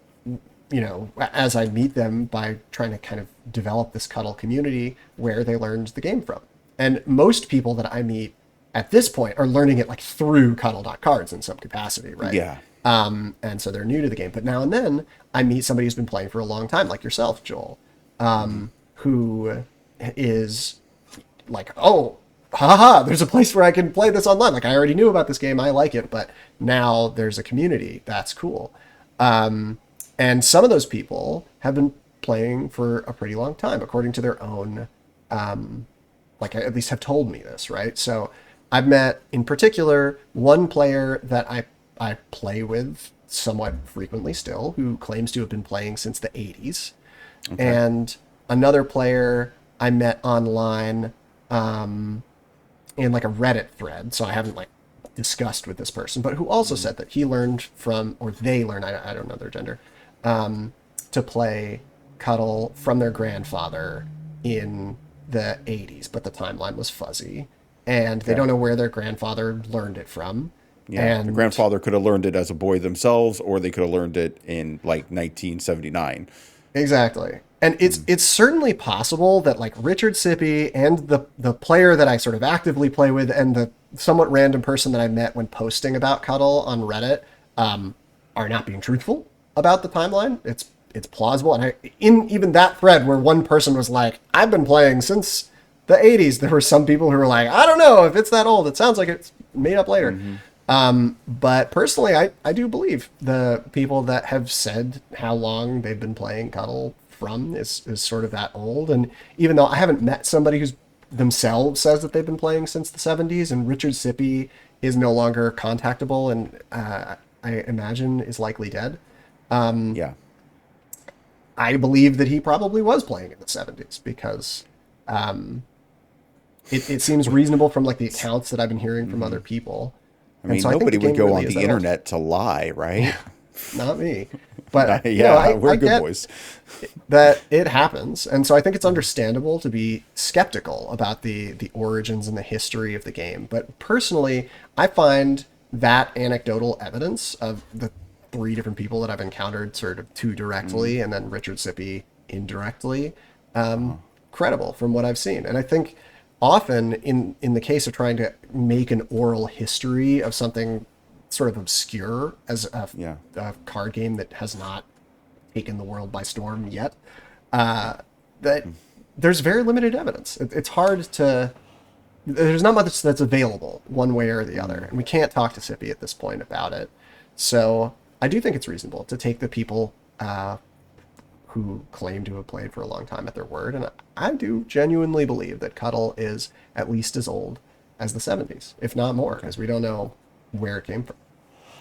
as I meet them, by trying to kind of develop this Cuddle community, where they learned the game from. And most people that I meet at this point are learning it like through Cuddle.cards in some capacity, right? Yeah. And so they're new to the game. But now and then I meet somebody who's been playing for a long time, like yourself, Joel, who is like, oh, haha, there's a place where I can play this online. Like, I already knew about this game. I like it. But now there's a community. That's cool. And some of those people have been playing for a pretty long time, according to their own, like, at least have told me this, right? So I've met, in particular, one player that I play with somewhat frequently still, who claims to have been playing since the 80s. Okay. And another player I met online in like a Reddit thread, so I haven't like discussed with this person, but who also said that he learned from, or they learned, I don't know their gender, to play Cuddle from their grandfather in the 80s, but the timeline was fuzzy, and they don't know where their grandfather learned it from. Yeah, and the grandfather could have learned it as a boy themselves, or they could have learned it in like 1979. Exactly. And it's certainly possible that like Richard Sippy and the player that I sort of actively play with, and the somewhat random person that I met when posting about Cuddle on Reddit, are not being truthful about the timeline. It's plausible. And in even that thread where one person was like, I've been playing since the 80s, there were some people who were like, I don't know if it's that old. It sounds like it's made up later. But personally, I do believe the people that have said how long they've been playing Cuddle from is sort of that old. And even though I haven't met somebody who's themselves says that they've been playing since the 70s, and Richard Sippy is no longer contactable and I imagine is likely dead. Yeah. I believe that he probably was playing in the 70s because it seems reasonable from like the accounts that I've been hearing from other people. I mean, so nobody would go on the internet to lie, right? Not me. But Yeah, I we're good get boys. that it happens, and so I think it's understandable to be skeptical about the origins and the history of the game. But personally, I find that anecdotal evidence of the three different people that I've encountered, sort of two directly, and then Richard Sippy indirectly, credible from what I've seen. And I think often in the case of trying to make an oral history of something sort of obscure as Yeah. a card game that has not taken the world by storm yet, that there's very limited evidence. It's hard to. There's not much that's available one way or the other, and we can't talk to Sippy at this point about it. So I do think it's reasonable to take the people who claim to have played for a long time at their word, and I do genuinely believe that Cuddle is at least as old as the 70s, if not more, because we don't know where it came from.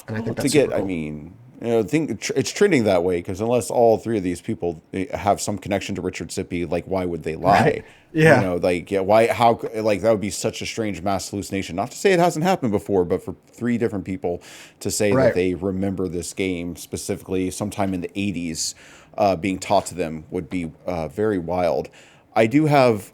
And I think To that's get, super I cool. mean, it's trending that way because unless all three of these people have some connection to Richard Sippy, like why would they Right? lie? Yeah. Like why? How? Like that would be such a strange mass hallucination. Not to say it hasn't happened before, but for three different people to say that Right. they remember this game specifically sometime in the '80s being taught to them would be very wild. I do have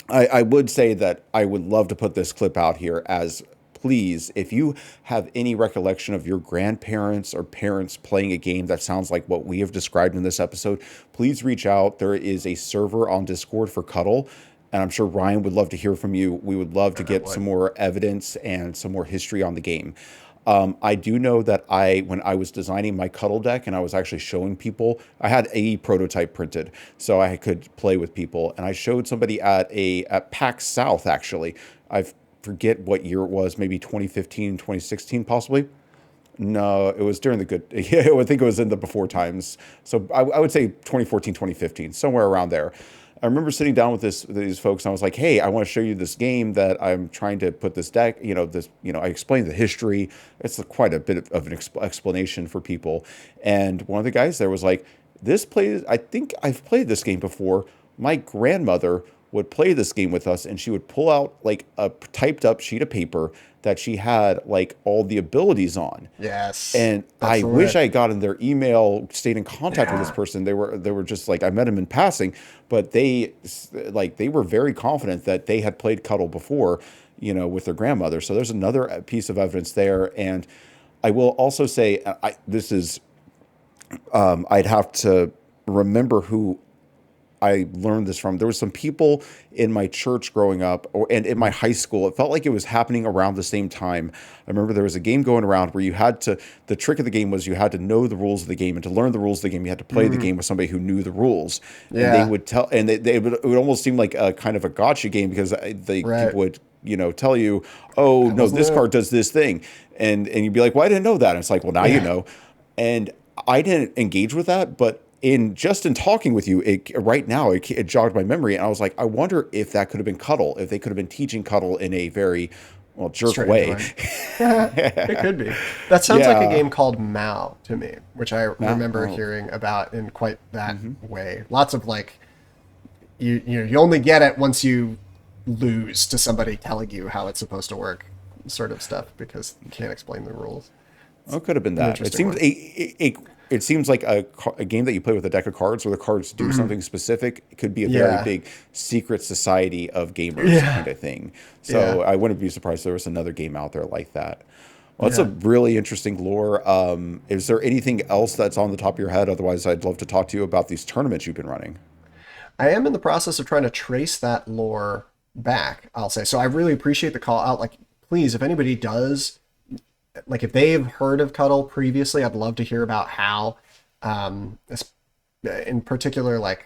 I would say that I would love to put this clip out here as please, if you have any recollection of your grandparents or parents playing a game that sounds like what we have described in this episode, please reach out. There is a server on Discord for Cuddle, and I'm sure Ryan would love to hear from you. We would love to And I get some would. more evidence and some more history on the game. I do know that when I was designing my Cuddle deck and I was actually showing people, I had a prototype printed so I could play with people. And I showed somebody at PAX South, actually. I forget what year it was, maybe 2015, 2016, possibly. No, it was during the good, yeah, I think it was in the before times. So I would say 2014, 2015, somewhere around there. I remember sitting down with these folks and I was like, hey, I want to show you this game that I'm trying to put this deck, I explained the history. It's quite a bit of an explanation for people. And one of the guys there was like, I think I've played this game before. My grandmother would play this game with us and she would pull out like a typed up sheet of paper that she had like all the abilities on. Yes. And That's I the wish way. I had gotten their email, stayed in contact with this Yeah. person. They were just like I met them in passing, but they were very confident that they had played Cuddle before, with their grandmother. So there's another piece of evidence there. And I will also say I'd have to remember who I learned this from. There was some people in my church growing up and in my high school. It felt like it was happening around the same time. I remember there was a game going around where the trick of the game was you had to know the rules of the game. And to learn the rules of the game, you had to play the game with somebody who knew the rules. And they Yeah. would tell, and it would almost seem like a kind of a gotcha game because Right. people would, tell you, oh, That no, wasn't this it. card does this thing. And you'd be like, well, I didn't know that. And it's like, well, now you Yeah. know. And I didn't engage with that, but in talking with you, right now it jogged my memory, and I was like, I wonder if that could have been Cuddle, if they could have been teaching Cuddle in a very jerk Strange way. way. It could be. That sounds like a Yeah, game called Mao to me, which I no, remember oh, hearing about in quite that way. Lots of like you only get it once you lose to somebody telling you how it's supposed to work, sort of stuff, because you can't explain the rules. it could have been An that. It interesting seems one. it seems like a game that you play with a deck of cards where the cards do something specific. It could be a very Yeah. big secret society of gamers Yeah. kind of thing. Yeah. So I wouldn't be surprised if there was another game out there like that. Well, that's a Yeah. really interesting lore. Is there anything else that's on the top of your head? Otherwise, I'd love to talk to you about these tournaments you've been running. I am in the process of trying to trace that lore back, I'll say. So I really appreciate the call out. Like, please, if anybody does, like, if they've heard of Cuddle previously, I'd love to hear about how, in particular, like,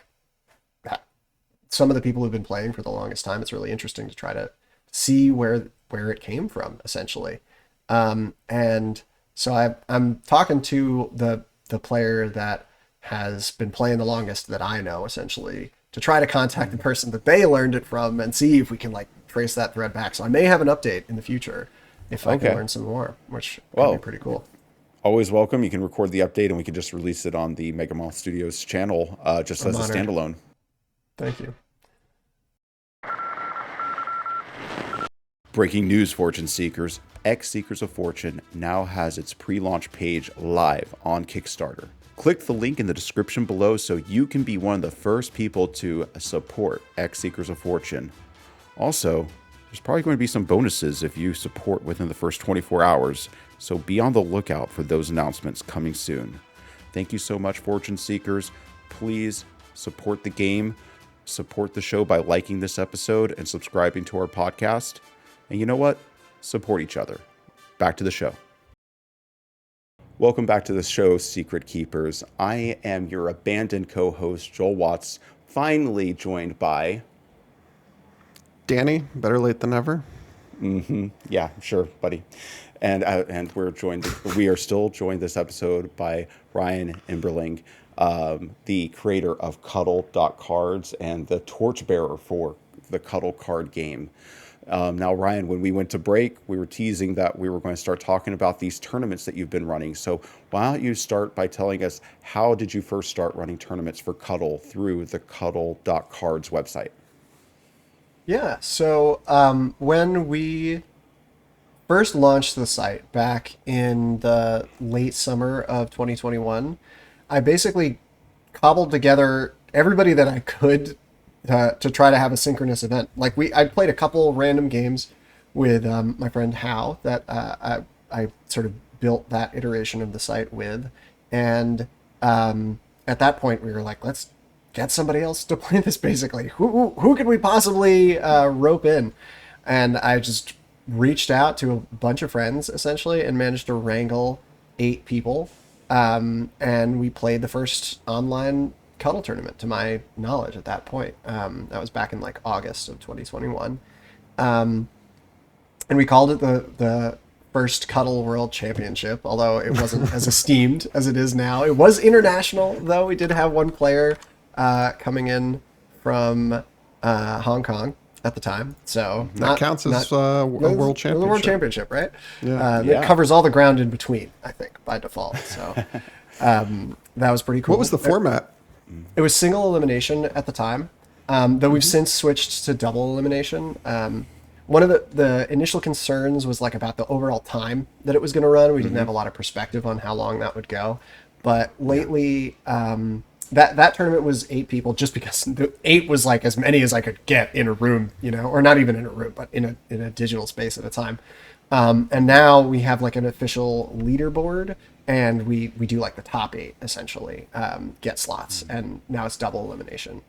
some of the people who've been playing for the longest time. It's really interesting to try to see where it came from, essentially. And so I'm talking to the player that has been playing the longest that I know, essentially, to try to contact the person that they learned it from and see if we can like trace that thread back. So I may have an update in the future if I can Okay. learn some more, which could be Well, pretty cool. always welcome. You can record the update and we can just release it on the Megamoth Studios channel just I'm as a honored. standalone. Thank you. Breaking news, Fortune Seekers. X Seekers of Fortune now has its pre-launch page live on Kickstarter. Click the link in the description below so you can be one of the first people to support X Seekers of Fortune. Also, there's probably going to be some bonuses if you support within the first 24 hours, so be on the lookout for those announcements coming soon. Thank you so much, Fortune Seekers. Please support the game, support the show by liking this episode and subscribing to our podcast. And you know what? Support each other. Back to the show. Welcome back to the show, Secret Keepers. I am your abandoned co-host, Joel Watts, finally joined by... Danny, better late than never. Yeah, sure, buddy. And we are still joined this episode by Ryan Emberling, the creator of Cuddle.cards and the torchbearer for the Cuddle card game. Now, Ryan, when we went to break, we were teasing that we were going to start talking about these tournaments that you've been running. So why don't you start by telling us, how did you first start running tournaments for Cuddle through the Cuddle.cards website? Yeah, so when we first launched the site back in the late summer of 2021, I basically cobbled together everybody that I could to try to have a synchronous event. Like I played a couple random games with my friend Hal that I sort of built that iteration of the site with, and at that point we were like, let's get somebody else to play this. Basically, who could we possibly rope in? And I just reached out to a bunch of friends essentially and managed to wrangle 8 people, and we played the first online Cuddle tournament to my knowledge at that point. That was back in like August of 2021, and we called it the first Cuddle World Championship, although it wasn't as esteemed as it is now. It was international, though. We did have one player coming in from Hong Kong at the time, so that counts as a world championship. The world championship, right? Yeah. It covers all the ground in between, I think, by default. So that was pretty cool. What was the format? It was single elimination at the time, though we've since switched to double elimination. One of the initial concerns was like about the overall time that it was going to run. We didn't have a lot of perspective on how long that would go, but lately that tournament was 8 people, just because the 8 was like as many as I could get in a room, or not even in a room, but in a digital space at a time. And now we have like an official leaderboard, and we do like the top 8 essentially get slots, and now it's double elimination.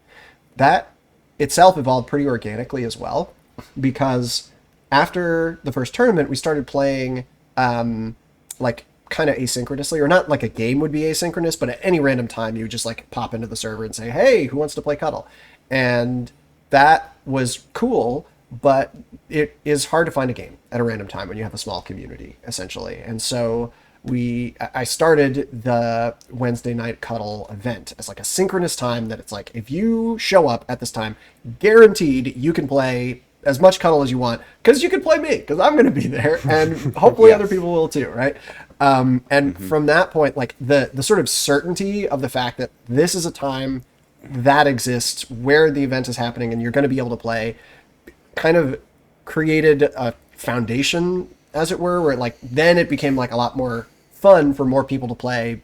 That itself evolved pretty organically as well, because after the first tournament we started playing like kind of asynchronously, or not like a game would be asynchronous, but at any random time you would just like pop into the server and say, hey, who wants to play Cuddle? And that was cool, but it is hard to find a game at a random time when you have a small community essentially. And so I started the Wednesday night Cuddle event as like a synchronous time that it's like, if you show up at this time, guaranteed you can play as much Cuddle as you want, because you can play me, because I'm going to be there, and hopefully other people will too, right? And from that point, like the sort of certainty of the fact that this is a time that exists where the event is happening and you're going to be able to play, kind of created a foundation, as it were, where like then it became like a lot more fun for more people to play,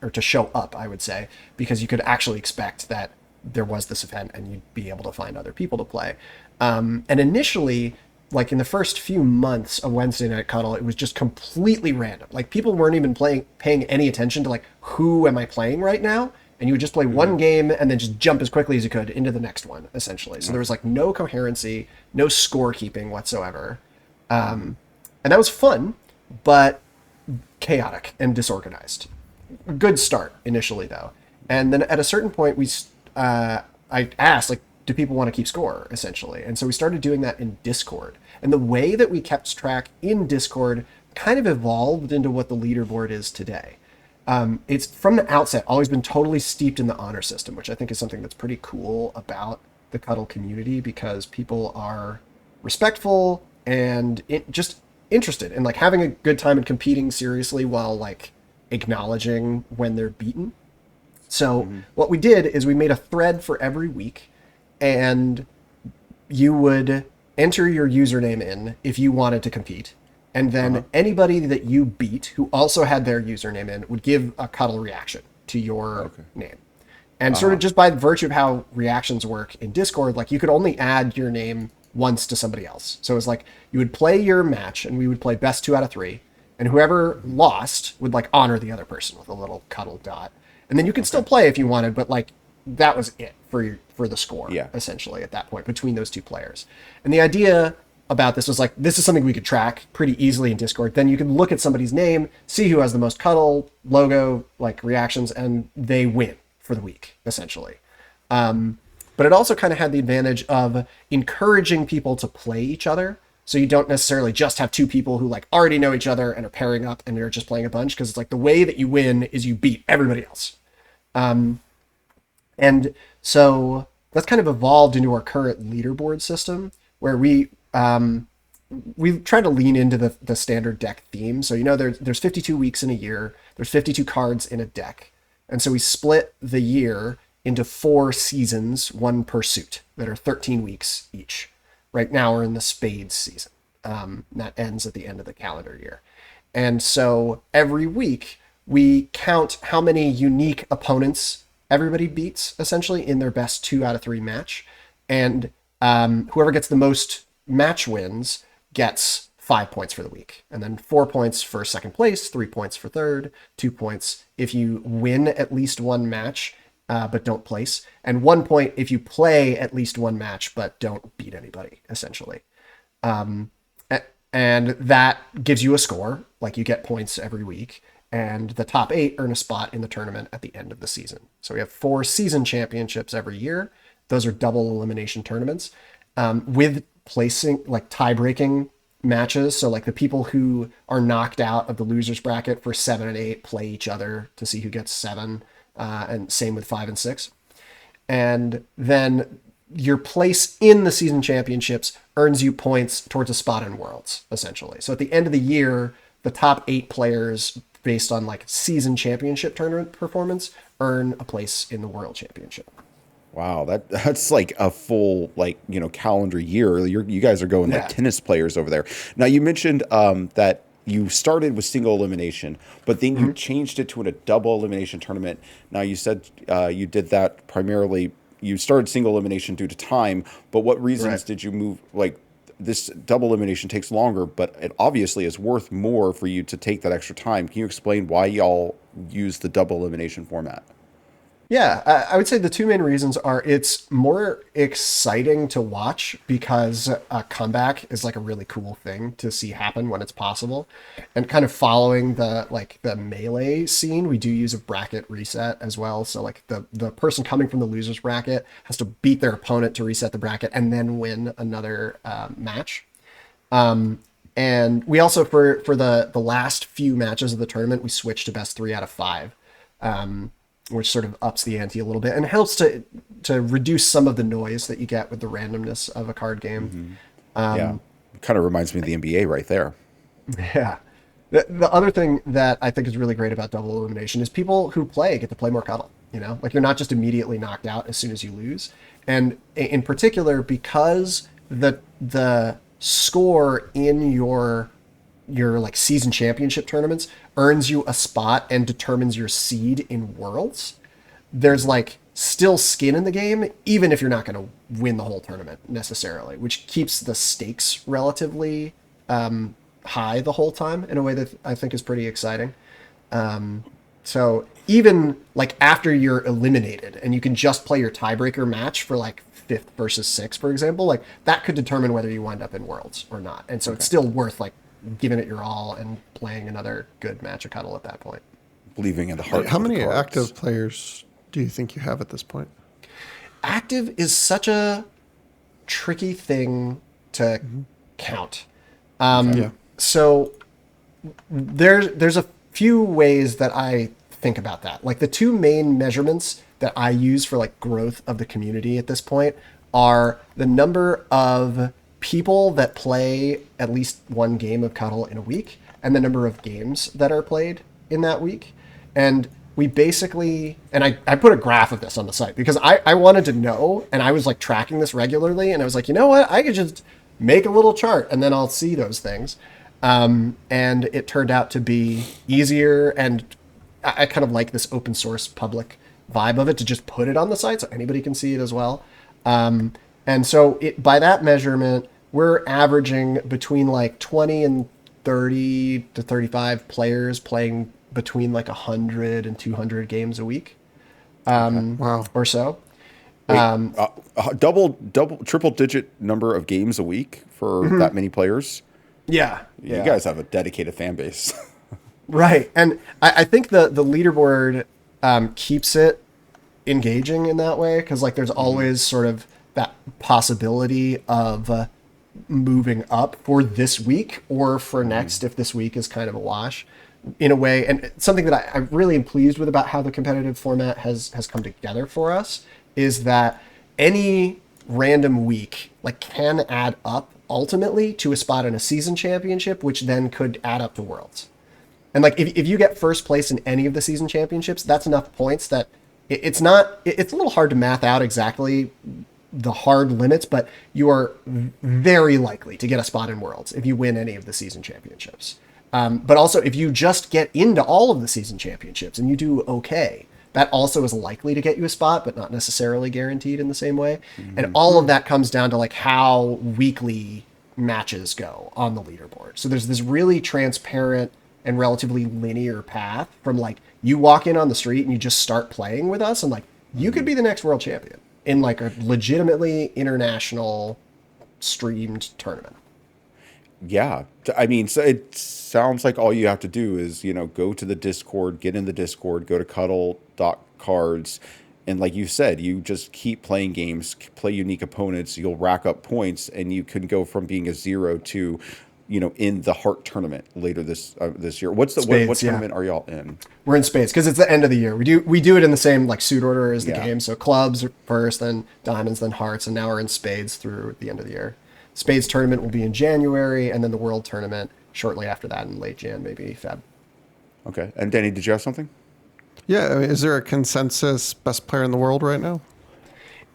or to show up, I would say, because you could actually expect that there was this event and you'd be able to find other people to play. And initially, like in the first few months of Wednesday Night Cuddle, it was just completely random. Like people weren't even paying any attention to like, who am I playing right now? And you would just play one game and then just jump as quickly as you could into the next one, essentially. So there was like no coherency, no scorekeeping whatsoever. And that was fun, but chaotic and disorganized. Good start initially, though. And then at a certain point, I asked, like, do people want to keep score, essentially? And so we started doing that in Discord. And the way that we kept track in Discord kind of evolved into what the leaderboard is today. It's from the outset always been totally steeped in the honor system, which I think is something that's pretty cool about the Cuddle community, because people are respectful and just interested in like having a good time and competing seriously while like acknowledging when they're beaten. So what we did is we made a thread for every week, and you would enter your username in if you wanted to compete. And then anybody that you beat who also had their username in would give a Cuddle reaction to your name. And sort of just by virtue of how reactions work in Discord, like you could only add your name once to somebody else. So it was like you would play your match and we would play best 2 out of 3. And whoever lost would like honor the other person with a little cuddle dot. And then you could still play if you wanted, but like that was it for the score, essentially, at that point between those 2 players. And the idea about this was like, this is something we could track pretty easily in Discord. Then you can look at somebody's name, see who has the most cuddle, logo, like reactions, and they win for the week, essentially. But it also kind of had the advantage of encouraging people to play each other. So you don't necessarily just have 2 people who like already know each other and are pairing up and they're just playing a bunch, because it's like the way that you win is you beat everybody else. And so that's kind of evolved into our current leaderboard system, where we try to lean into the standard deck theme. So, there's 52 weeks in a year, there's 52 cards in a deck. And so we split the year into 4 seasons, 1 per suit, that are 13 weeks each. Right now we're in the spades season. That ends at the end of the calendar year. And so every week we count how many unique opponents everybody beats, essentially, in their best 2 out of 3 match. And whoever gets the most match wins gets 5 points for the week. And then 4 points for second place, 3 points for third, 2 points if you win at least 1 match but don't place, and 1 point if you play at least 1 match but don't beat anybody, essentially. And that gives you a score, like you get points every week, and the top 8 earn a spot in the tournament at the end of the season. So we have 4 season championships every year. Those are double elimination tournaments, with placing like tie-breaking matches. So like the people who are knocked out of the losers bracket for 7 and 8 play each other to see who gets 7, and same with 5 and 6. And then your place in the season championships earns you points towards a spot in Worlds, essentially. So at the end of the year, the top 8 players, based on like season championship tournament performance, earn a place in the World Championship. Wow, that's like a full calendar year. You guys are going like tennis players over there. Now you mentioned that you started with single elimination, but then you changed it to a double elimination tournament. Now you said you did that primarily. You started single elimination due to time, but what reasons did you move? Like, this double elimination takes longer, but it obviously is worth more for you to take that extra time. Can you explain why y'all use the double elimination format? Yeah, I would say the 2 main reasons are it's more exciting to watch because a comeback is like a really cool thing to see happen when it's possible. And kind of following the melee scene, we do use a bracket reset as well. So like the person coming from the losers bracket has to beat their opponent to reset the bracket and then win another match. And we also, for the last few matches of the tournament, we switched to best 3 out of 5. Which sort of ups the ante a little bit and helps to reduce some of the noise that you get with the randomness of a card game. Yeah, kind of reminds me of the NBA right there. Yeah. The other thing that I think is really great about double elimination is people who play get to play more cuddle. Like you're not just immediately knocked out as soon as you lose. And in particular, because the score in your like season championship tournaments earns you a spot and determines your seed in Worlds, there's like still skin in the game, even if you're not going to win the whole tournament necessarily, which keeps the stakes relatively high the whole time in a way that I think is pretty exciting. So even like after you're eliminated and you can just play your tiebreaker match for like 5th versus 6th, for example, like that could determine whether you wind up in Worlds or not. And so it's still worth like giving it your all and playing another good match of cuddle at that point. Believing in the heart. How many active players do you think you have at this point? Active is such a tricky thing to count. So there's a few ways that I think about that. Like the 2 main measurements that I use for like growth of the community at this point are the number of people that play at least 1 game of cuddle in a week and the number of games that are played in that week. And we basically, and I put a graph of this on the site because I wanted to know, and I was like tracking this regularly, and I was like, you know what, I could just make a little chart and then I'll see those things. And it turned out to be easier and I kind of like this open source public vibe of it to just put it on the site so anybody can see it as well. And so by that measurement, we're averaging between like 20 and 30 to 35 players playing between like 100 and 200 games a week Wow. or so. Wait, double, triple digit number of games a week for that many players. Yeah. You guys have a dedicated fan base. Right. And I think the leaderboard keeps it engaging in that way because like there's always sort of that possibility of moving up for this week or for next if this week is kind of a wash in a way. And something that I really am pleased with about how the competitive format has come together for us is that any random week like can add up ultimately to a spot in a season championship, which then could add up to Worlds. And like if you get first place in any of the season championships, that's enough points that it's a little hard to math out exactly the hard limits, but you are very likely to get a spot in Worlds if you win any of the season championships. But also if you just get into all of the season championships and you do okay, that also is likely to get you a spot, but not necessarily guaranteed in the same way. And all of that comes down to like how weekly matches go on the leaderboard. So there's this really transparent and relatively linear path from like you walk in on the street and you just start playing with us and like you could be the next world champion in like a legitimately international streamed tournament. Yeah. I mean, so it sounds like all you have to do is, go to the Discord, get in the Discord, go to cuddle.cards. And like you said, you just keep playing games, play unique opponents, you'll rack up points, and you can go from being a 0 to, in the Heart tournament later this year. What's the Spades, what tournament are y'all in? We're in Spades because it's the end of the year. We do it in the same like suit order as the Yeah. game. So clubs first, then diamonds, then hearts, and now we're in Spades through the end of the year. Spades tournament will be in January, and then the World tournament shortly after that in late Jan, maybe Feb. Okay. And Danny, did you have something? Yeah, I mean, is there a consensus best player in the world right now?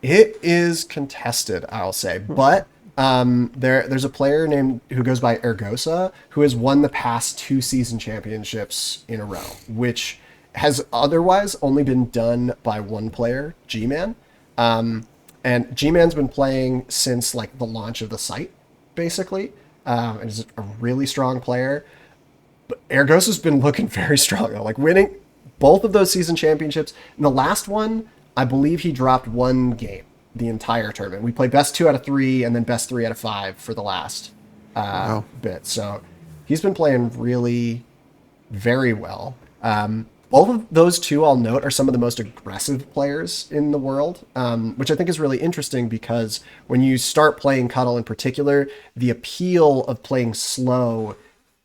It is contested, I'll say, but there's a player named who goes by Ergosa who has won the past 2 season championships in a row, which has otherwise only been done by one player, G-Man. And G-Man's been playing since like the launch of the site, basically, and is a really strong player. But Ergosa's been looking very strong, like winning both of those season championships. In the last one, I believe he dropped one game the entire tournament. We played best 2 out of 3 and then best 3 out of 5 for the last bit. So he's been playing really very well. Both of those two, I'll note, are some of the most aggressive players in the world, which I think is really interesting because when you start playing Cuddle in particular, the appeal of playing slow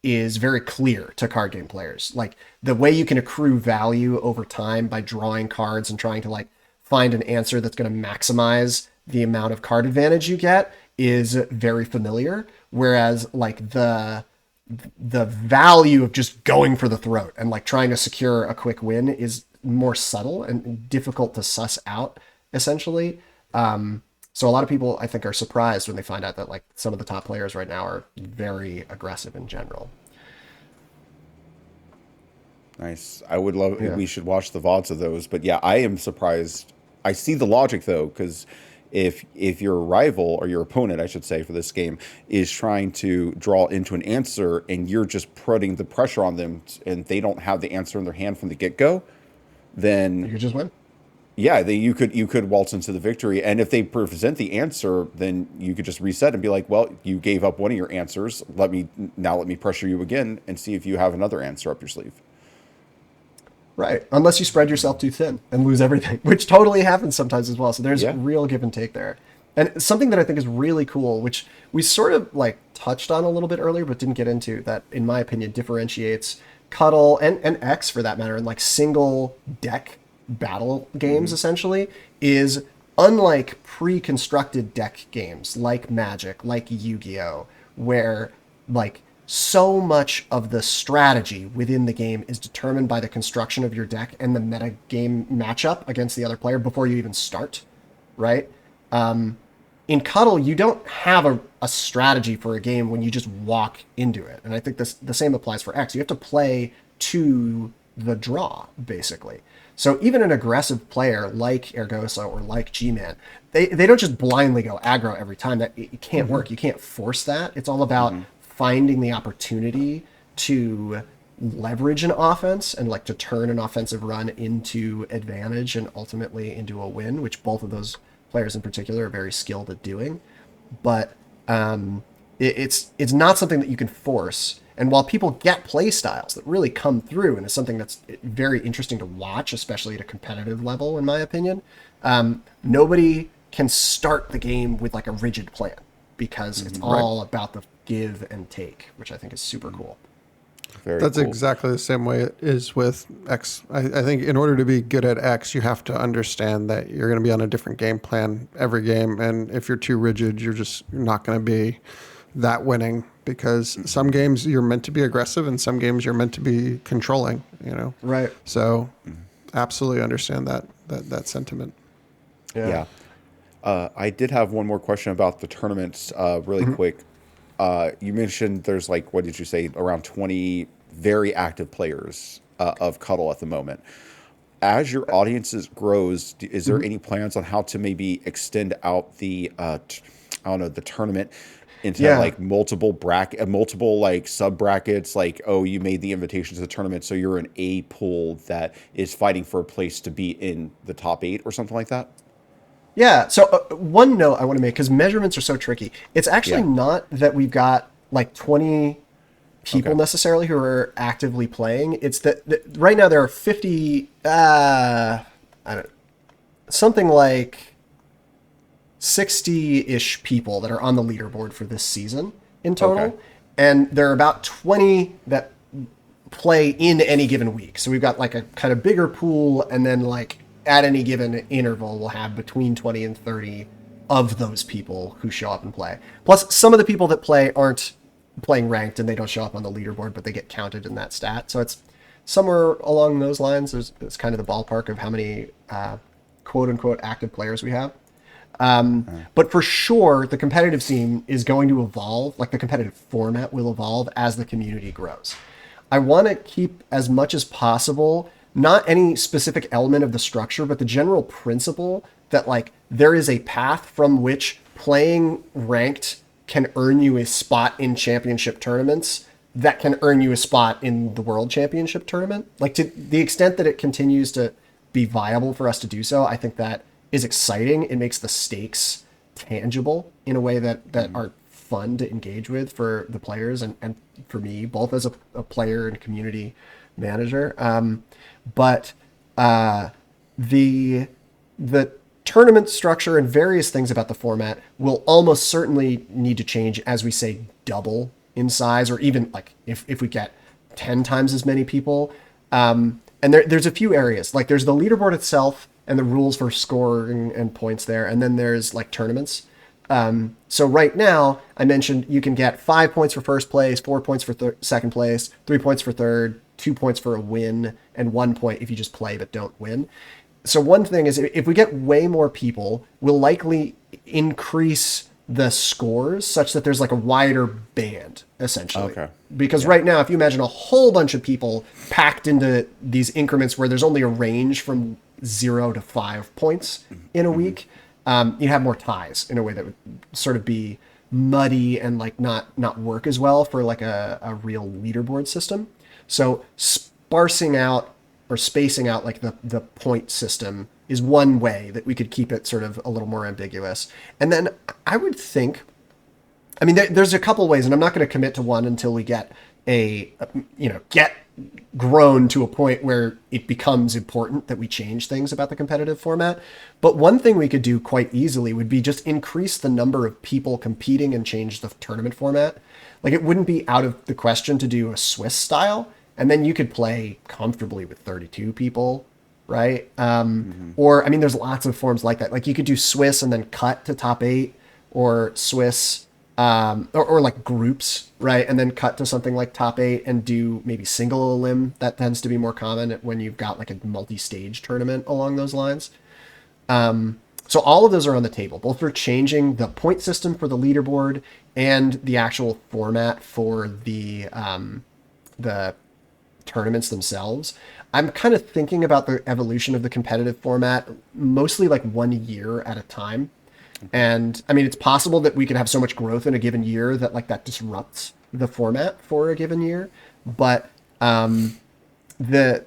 is very clear to card game players. Like the way you can accrue value over time by drawing cards and trying to like find an answer that's going to maximize the amount of card advantage you get is very familiar. Whereas like the value of just going for the throat and like trying to secure a quick win is more subtle and difficult to suss out essentially. So a lot of people I think are surprised when they find out that like some of the top players right now are very aggressive in general. Nice. I would love. Yeah. We should watch the VODs of those. But yeah, I am surprised. I see the logic though, because if your rival or your opponent, I should say, for this game is trying to draw into an answer, and you're just putting the pressure on them, and they don't have the answer in their hand from the get go, then You could just win. yeah, you could waltz into the victory. And if they present the answer, then you could just reset and be like, well, you gave up one of your answers. Let me pressure you again and see if you have another answer up your sleeve. Right. Unless you spread yourself too thin and lose everything, which totally happens sometimes as well. So there's real give and take there. And something that I think is really cool, which we sort of like touched on a little bit earlier, but didn't get into, that in my opinion differentiates Cuddle and X for that matter, and like single deck battle games essentially, is unlike pre-constructed deck games like Magic, like Yu-Gi-Oh, where like so much of the strategy within the game is determined by the construction of your deck and the meta game matchup against the other player before you even start, right? In Cuddle, you don't have a strategy for a game when you just walk into it. And I think the same applies for X. You have to play to the draw, basically. So even an aggressive player like Ergosa or like G-Man, they don't just blindly go aggro every time. That it can't work. You can't force that. It's all about finding the opportunity to leverage an offense and like to turn an offensive run into advantage and ultimately into a win, which both of those players in particular are very skilled at doing. But it's not something that you can force. And while people get play styles that really come through, and it's something that's very interesting to watch, especially at a competitive level, in my opinion, nobody can start the game with like a rigid plan because it's all about the give and take, which I think is super cool. That's cool. exactly the same way it is with X. I think in order to be good at X, you have to understand that you're going to be on a different game plan every game. And if you're too rigid, you're not going to be that winning, because some games you're meant to be aggressive and some games you're meant to be controlling, Right. So absolutely understand that sentiment. Yeah. I did have one more question about the tournaments, really quick. You mentioned there's like, what did you say, around 20 very active players of Cuddle at the moment. As your audiences grows, is there any plans on how to maybe extend out the, I don't know, the tournament into like multiple like sub brackets? Like, oh, you made the invitation to the tournament, so you're an A pool that is fighting for a place to be in the top 8 or something like that. Yeah. So one note I want to make, because measurements are so tricky. It's actually not that we've got like 20 people necessarily who are actively playing. It's that right now there are 50, I don't, something like 60-ish people that are on the leaderboard for this season in total. Okay. And there are about 20 that play in any given week. So we've got like a kind of bigger pool, and then like at any given interval, we'll have between 20 and 30 of those people who show up and play. Plus, some of the people that play aren't playing ranked and they don't show up on the leaderboard, but they get counted in that stat. So it's somewhere along those lines. It's kind of the ballpark of how many quote unquote active players we have. But for sure, the competitive scene is going to evolve. Like the competitive format will evolve as the community grows. I want to keep as much as possible, not any specific element of the structure, but the general principle that like there is a path from which playing ranked can earn you a spot in championship tournaments that can earn you a spot in the world championship tournament. Like to the extent that it continues to be viable for us to do so, I think that is exciting. It makes the stakes tangible in a way that are fun to engage with for the players and for me, both as a player and community manager. But the tournament structure and various things about the format will almost certainly need to change as we say double in size, or even like if we get 10 times as many people. And there's a few areas, like there's the leaderboard itself and the rules for scoring and points there. And then there's like tournaments. So right now I mentioned you can get 5 points for first place, 4 points for second place, 3 points for third, 2 points for a win, and 1 point if you just play but don't win. So one thing is if we get way more people, we'll likely increase the scores such that there's like a wider band, essentially. Okay. Because right now, if you imagine a whole bunch of people packed into these increments where there's only a range from 0 to 5 points in a week, you have more ties in a way that would sort of be muddy and like not work as well for like a real leaderboard system. So sparsing out or spacing out like the point system is one way that we could keep it sort of a little more ambiguous. And then I would think, I mean, there's a couple ways, and I'm not going to commit to one until we get get grown to a point where it becomes important that we change things about the competitive format. But one thing we could do quite easily would be just increase the number of people competing and change the tournament format. Like it wouldn't be out of the question to do a Swiss style, and then you could play comfortably with 32 people, right? Or, I mean, there's lots of forms like that. Like you could do Swiss and then cut to top 8, or Swiss, or like groups, right? And then cut to something like top 8 and do maybe single elim. That tends to be more common when you've got like a multi-stage tournament along those lines. So all of those are on the table, both for changing the point system for the leaderboard and the actual format for the tournaments themselves. I'm kind of thinking about the evolution of the competitive format mostly like 1 year at a time. And I mean, it's possible that we could have so much growth in a given year that like that disrupts the format for a given year. But the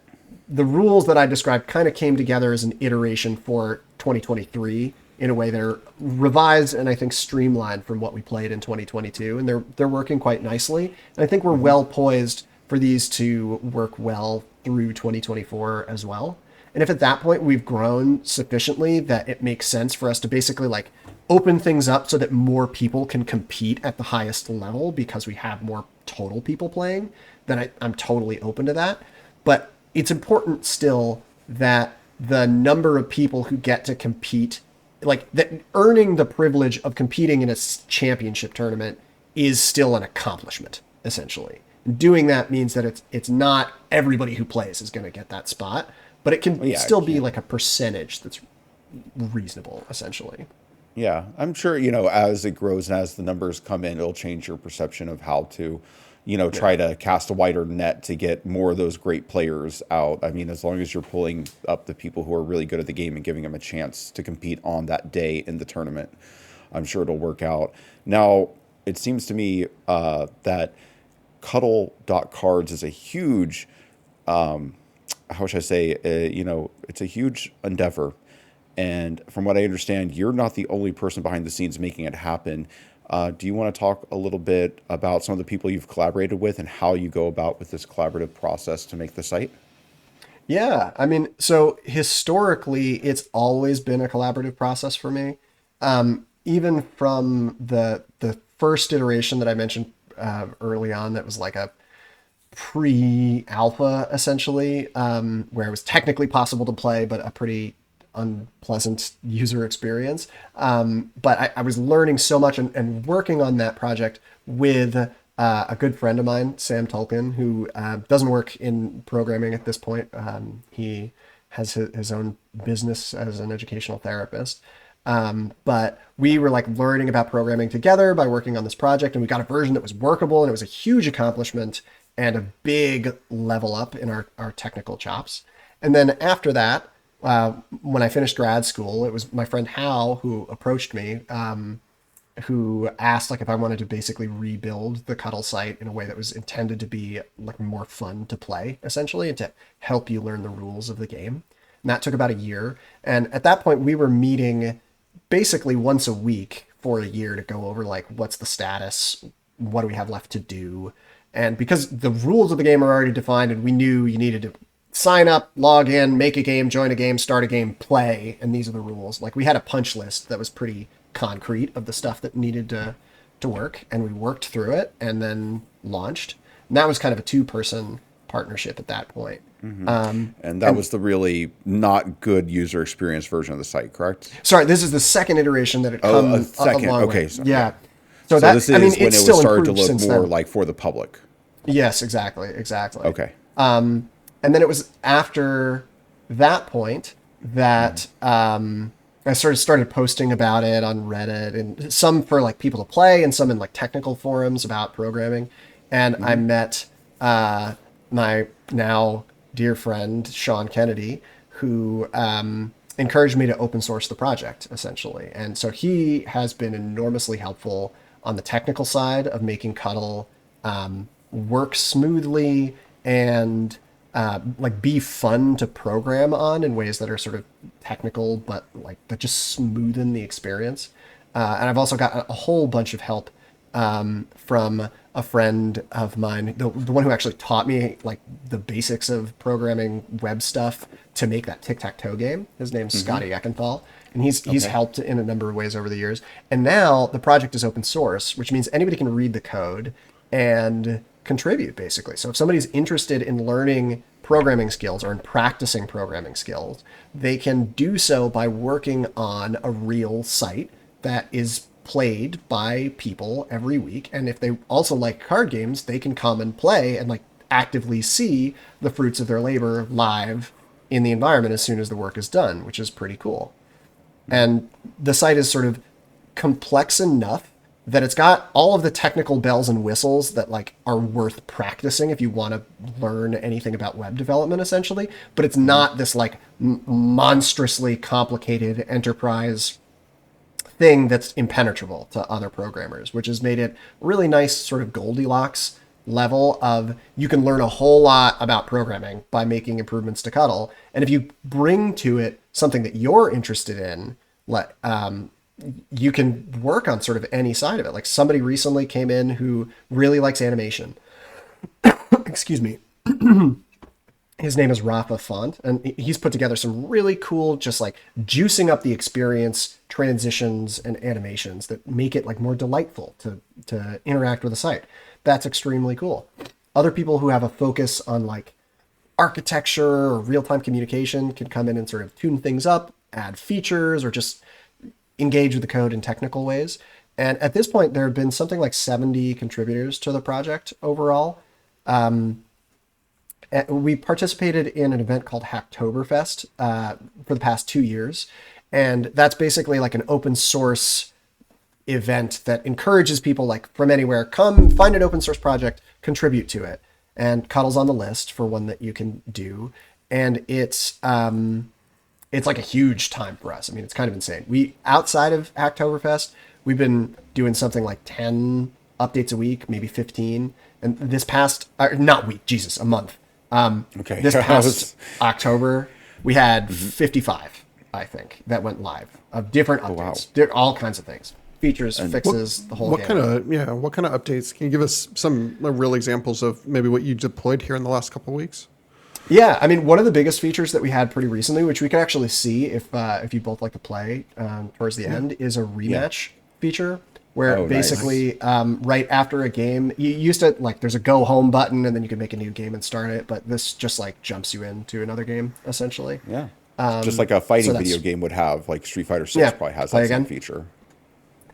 the rules that I described kind of came together as an iteration for 2023 in a way that are revised and I think streamlined from what we played in 2022, and they're working quite nicely. And I think we're well poised for these to work well through 2024 as well. And if at that point we've grown sufficiently that it makes sense for us to basically like open things up so that more people can compete at the highest level because we have more total people playing, then I'm totally open to that. But it's important still that the number of people who get to compete, like that earning the privilege of competing in a championship tournament is still an accomplishment, essentially. And doing that means that it's not everybody who plays is going to get that spot, but it can still be like a percentage that's reasonable, essentially. Yeah, I'm sure, as it grows and as the numbers come in, it'll change your perception of how to, try to cast a wider net to get more of those great players out. I mean, as long as you're pulling up the people who are really good at the game and giving them a chance to compete on that day in the tournament, I'm sure it'll work out. Now, it seems to me that Cuddle.cards is a huge, how should I say, it's a huge endeavor. And from what I understand, you're not the only person behind the scenes making it happen. Do you want to talk a little bit about some of the people you've collaborated with and how you go about with this collaborative process to make the site? Yeah, I mean, so historically, it's always been a collaborative process for me. Even from the first iteration that I mentioned early on, that was like a pre-alpha essentially, where it was technically possible to play, but a pretty unpleasant user experience. But I was learning so much and working on that project with a good friend of mine, Sam Tolkien, who doesn't work in programming at this point. He has his own business as an educational therapist. But we were like learning about programming together by working on this project, and we got a version that was workable, and it was a huge accomplishment and a big level up in our technical chops. And then after that, when I finished grad school, it was my friend Hal who approached me, who asked like if I wanted to basically rebuild the Cuddle site in a way that was intended to be like more fun to play, essentially, and to help you learn the rules of the game. And that took about a year. And at that point, we were meeting basically once a week for a year to go over like what's the status, what do we have left to do. And because the rules of the game are already defined and we knew you needed to sign up, log in, make a game, join a game, start a game, play, and these are the rules. Like we had a punch list that was pretty concrete of the stuff that needed to work, and we worked through it and then launched. And that was kind of a two-person partnership at that point. And that was the really not good user experience version of the site, correct? Sorry, this is the second iteration that had come a second. a long Okay, way. so, Yeah. So that, this is I mean, when it's it still was started to improved look since more then. like for the public. Yes, exactly. Okay. And then it was after that point that I started posting about it on Reddit, and some for like people to play and some in like technical forums about programming. And I met my now dear friend, Sean Kennedy, who encouraged me to open source the project, essentially. And so he has been enormously helpful on the technical side of making Cuddle work smoothly and like be fun to program on in ways that are sort of technical, but like that just smoothen the experience. And I've also got a whole bunch of help from a friend of mine, the one who actually taught me like the basics of programming web stuff to make that tic-tac-toe game. His name's Scotty Eckenthal, and he's helped in a number of ways over the years. And now the project is open source, which means anybody can read the code and contribute, basically. So if somebody's interested in learning programming skills or in practicing programming skills, they can do so by working on a real site that is played by people every week. And if they also like card games, they can come and play and like actively see the fruits of their labor live in the environment as soon as the work is done, which is pretty cool. And the site is sort of complex enough that it's got all of the technical bells and whistles that like are worth practicing if you want to learn anything about web development, essentially. But it's not this like monstrously complicated enterprise thing that's impenetrable to other programmers, which has made it really nice sort of Goldilocks level of you can learn a whole lot about programming by making improvements to Cuddle. And if you bring to it something that you're interested in, you can work on sort of any side of it. Like somebody recently came in who really likes animation. Excuse me. His name is Rafa Font, and he's put together some really cool, just like juicing up the experience, transitions, and animations that make it like more delightful to interact with the site. That's extremely cool. Other people who have a focus on like architecture or real-time communication can come in and sort of tune things up, add features, or just engage with the code in technical ways. And at this point, there have been something like 70 contributors to the project overall. We participated in an event called Hacktoberfest for the past 2 years. And that's basically like an open source event that encourages people like from anywhere, come find an open source project, contribute to it. And Cuddle's on the list for one that you can do. And it's like a huge time for us. I mean, it's kind of insane. We, outside of Hacktoberfest, we've been doing something like 10 updates a week, maybe 15. And this past, not week, Jesus, a month. Okay. This past October, we had 55, I think, that went live of different updates. Wow. All kinds of things. Features, fixes, the whole what game. What kind of updates? Can you give us some real examples of maybe what you deployed here in the last couple of weeks? Yeah, I mean, one of the biggest features that we had pretty recently, which we can actually see if you both like to play towards the end, is a rematch feature where basically right after a game, you used to like there's a go home button and then you can make a new game and start it, but this just like jumps you into another game essentially. Yeah, just like a fighting video game would have, like Street Fighter 6 probably has that same feature.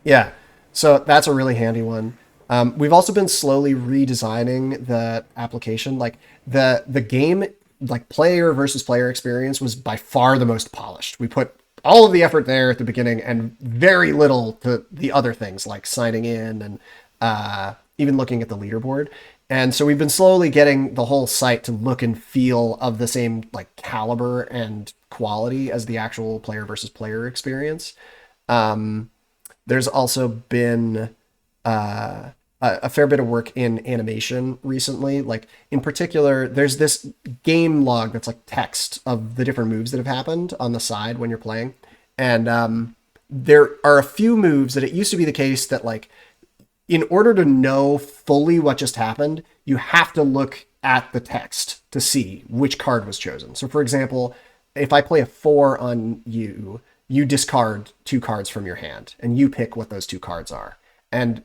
Yeah, so that's a really handy one. We've also been slowly redesigning the application. Like the game, like player versus player experience was by far the most polished. We put all of the effort there at the beginning and very little to the other things like signing in and even looking at the leaderboard. And so we've been slowly getting the whole site to look and feel of the same like caliber and quality as the actual player versus player experience. There's also been a fair bit of work in animation recently. Like in particular, there's this game log that's like text of the different moves that have happened on the side when you're playing. And there are a few moves that it used to be the case that like, in order to know fully what just happened, you have to look at the text to see which card was chosen. So for example, if I play a 4 on you, you discard 2 cards from your hand and you pick what those 2 cards are. And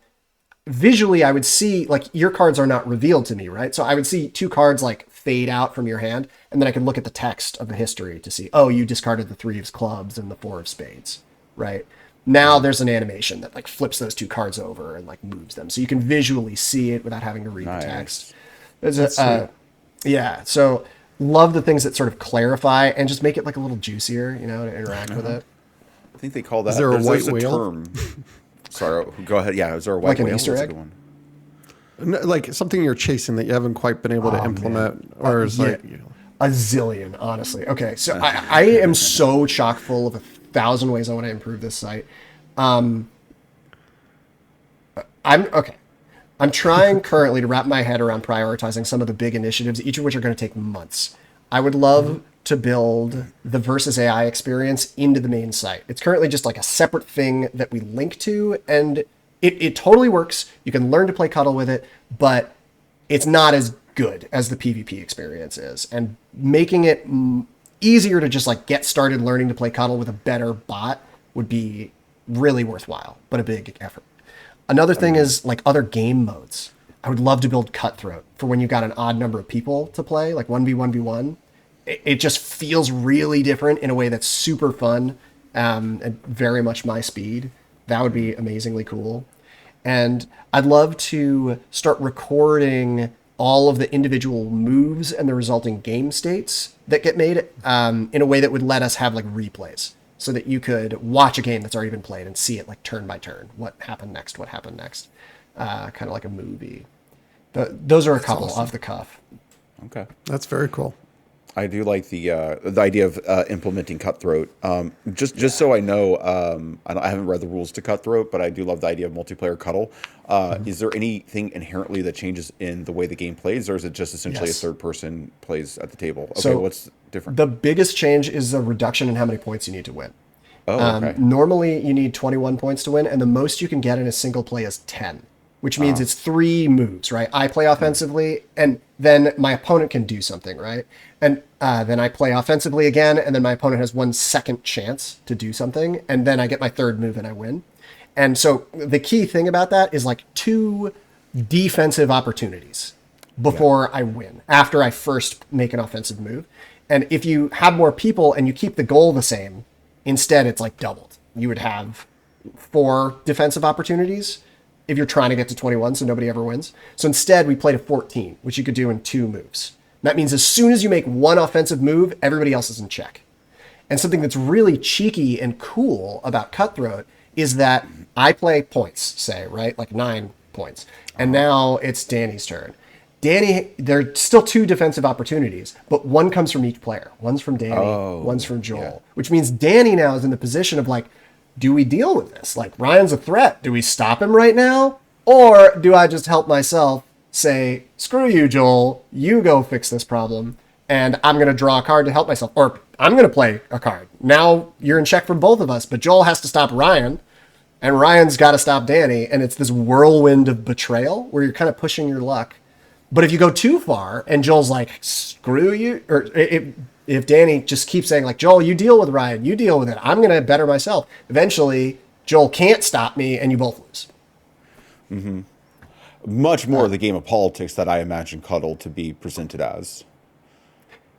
visually, I would see, like, your cards are not revealed to me, right? So I would see 2 cards, like, fade out from your hand, and then I can look at the text of the history to see, oh, you discarded the 3 of clubs and the 4 of spades, right? Now there's an animation that, like, flips those 2 cards over and, like, moves them. So you can visually see it without having to read the text. Yeah, so love the things that sort of clarify and just make it, like, a little juicier, you know, to interact with it. I think they call that... Is there a white whale? Term. Sorry, go ahead. Yeah, is there a white whale? Like an Easter egg? One? Like something you're chasing that you haven't quite been able to implement, or is like a zillion, honestly. Okay, so I am so chock full of 1,000 ways I want to improve this site. I'm trying currently to wrap my head around prioritizing some of the big initiatives, each of which are going to take months. I would love to build the Versus AI experience into the main site. It's currently just like a separate thing that we link to, and it totally works. You can learn to play Cuddle with it, but it's not as good as the PvP experience is. And making it easier to just like get started learning to play Cuddle with a better bot would be really worthwhile, but a big effort. Another thing is like other game modes. I would love to build Cutthroat for when you've got an odd number of people to play, like 1v1v1. It just feels really different in a way that's super fun and very much my speed. That would be amazingly cool. And I'd love to start recording all of the individual moves and the resulting game states that get made in a way that would let us have like replays. so that you could watch a game that's already been played and see it like turn by turn. What happened next? Kind of like a movie. Those are a couple awesome. off the cuff. Okay. That's very cool. I do like the idea of implementing Cutthroat. Just so I know, I haven't read the rules to Cutthroat, but I do love the idea of multiplayer cuddle. Is there anything inherently that changes in the way the game plays, or is it just essentially Yes. a third person plays at the table? Okay, So what's different? The biggest change is the reduction in how many points you need to win. Oh, okay. Normally, you need 21 points to win, and the most you can get in a single play is 10, which means it's 3 moves, right? I play offensively, and then my opponent can do something, right? And then I play offensively again, and then my opponent has 1 second chance to do something, and then I get my third move and I win. And so the key thing about that is like 2 defensive opportunities before I win, after I first make an offensive move. And if you have more people and you keep the goal the same, instead it's like doubled. You would have 4 defensive opportunities if you're trying to get to 21, so nobody ever wins. So instead we played a 14, which you could do in 2 moves. That means as soon as you make 1 offensive move, everybody else is in check. And something that's really cheeky and cool about Cutthroat is that I play points, say, right? Like 9 points. And now it's Danny's turn. Danny, there are still 2 defensive opportunities, but 1 comes from each player. One's from Danny, one's from Joel, which means Danny now is in the position of like, do we deal with this? Like, Ryan's a threat. Do we stop him right now? Or do I just help myself, say, screw you, Joel, you go fix this problem, and I'm going to draw a card to help myself. Or I'm going to play a card. Now you're in check for both of us, but Joel has to stop Ryan, and Ryan's got to stop Danny, and it's this whirlwind of betrayal where you're kind of pushing your luck. But if you go too far and Joel's like, screw you, or if Danny just keeps saying like, Joel, you deal with Ryan, you deal with it, I'm going to better myself. Eventually, Joel can't stop me and you both lose. Mm-hmm. Much more the game of politics that I imagine Cuddle to be presented as.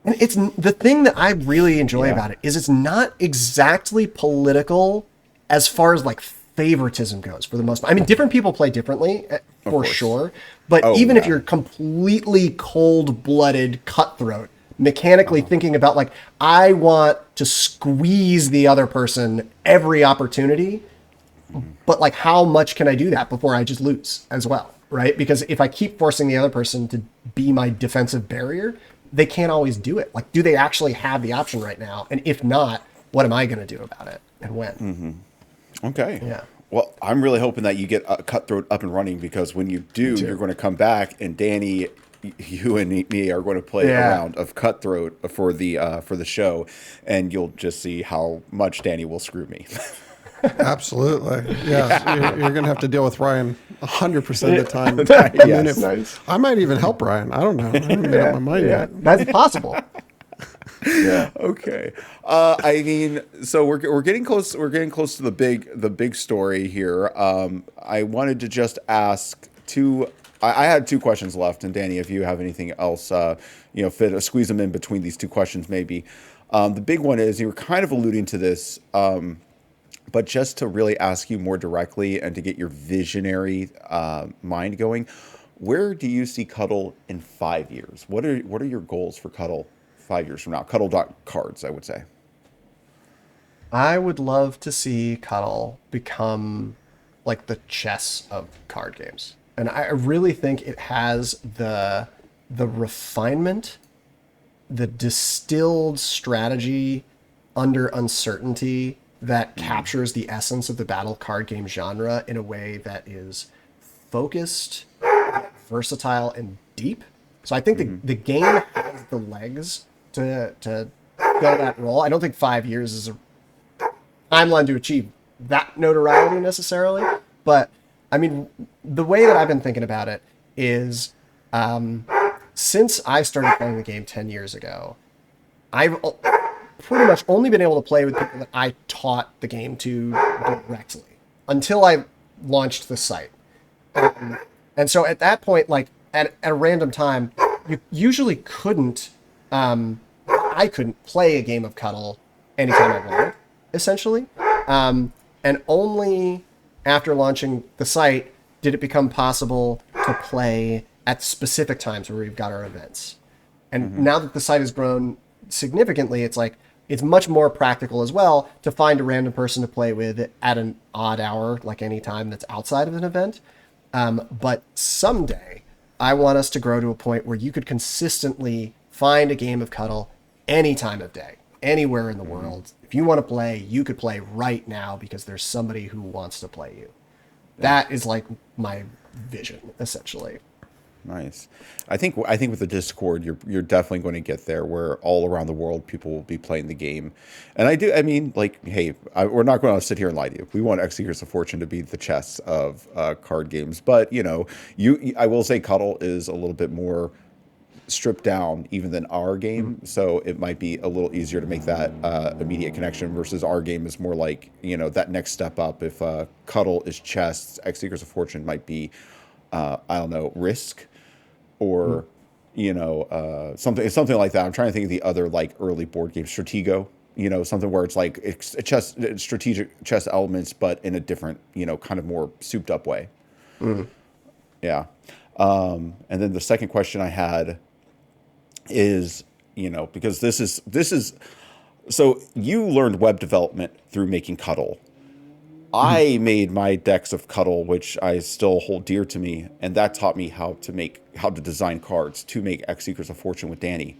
And it's the thing that I really enjoy about it is it's not exactly political as far as like favoritism goes for the most part. I mean, different people play differently for sure, but even if you're completely cold-blooded cutthroat, mechanically thinking about like, I want to squeeze the other person every opportunity, but like, how much can I do that before I just lose as well, right? Because if I keep forcing the other person to be my defensive barrier, they can't always do it. Like, do they actually have the option right now? And if not, what am I going to do about it and when? Mm-hmm. Okay. Yeah. Well, I'm really hoping that you get Cutthroat up and running, because when you do, you're going to come back, and Danny, you and me are going to play a round of Cutthroat for the show, and you'll just see how much Danny will screw me. Absolutely. Yeah. You're going to have to deal with Ryan 100% of the time. Nice. I might even help Ryan. I don't know. I haven't made up my mind yet. That's possible. Okay. I mean, so we're getting close. We're getting close to the big story here. I wanted to just ask two. I had 2 questions left, and Danny, if you have anything else, squeeze them in between these 2 questions, maybe. The big one is, you were kind of alluding to this, but just to really ask you more directly and to get your visionary mind going, where do you see Cuddle in 5 years? What are your goals for Cuddle 5 years from now? Cuddle.cards, I would say. I would love to see Cuddle become like the chess of card games. And I really think it has the refinement, the distilled strategy under uncertainty that captures the essence of the battle card game genre in a way that is focused, versatile, and deep. So I think the game has the legs to fill that role. I don't think 5 years is a timeline to achieve that notoriety necessarily, but I mean, the way that I've been thinking about it is, since I started playing the game 10 years ago, I've pretty much only been able to play with people that I taught the game to directly until I launched the site. And so at that point, like at a random time, you usually couldn't, I couldn't play a game of Cuddle anytime I wanted, essentially. And only after launching the site did it become possible to play at specific times where we've got our events. And now that the site has grown significantly, it's like, it's much more practical as well to find a random person to play with at an odd hour, like any time that's outside of an event. But someday, I want us to grow to a point where you could consistently find a game of Cuddle any time of day, anywhere in the world. If you want to play, you could play right now because there's somebody who wants to play you. That is like my vision, essentially. Nice. I think with the Discord, you're definitely going to get there where all around the world people will be playing the game, and I mean, like, hey, we're not going to sit here and lie to you. We want Executors of Fortune to be the chess of card games, but I will say Cuddle is a little bit more stripped down even than our game, so it might be a little easier to make that immediate connection versus our game is more like that next step up. If Cuddle is chess, Executors of Fortune might be I don't know, Risk or something like that. I'm trying to think of the other like early board games, Stratego. Something where it's like it's chess, strategic chess elements, but in a different, kind of more souped up way. Yeah. And then the second question I had is, because this is so you learned web development through making Cuddle. I made my decks of Cuddle, which I still hold dear to me, and that taught me how to design cards to make X Seekers of Fortune with Danny.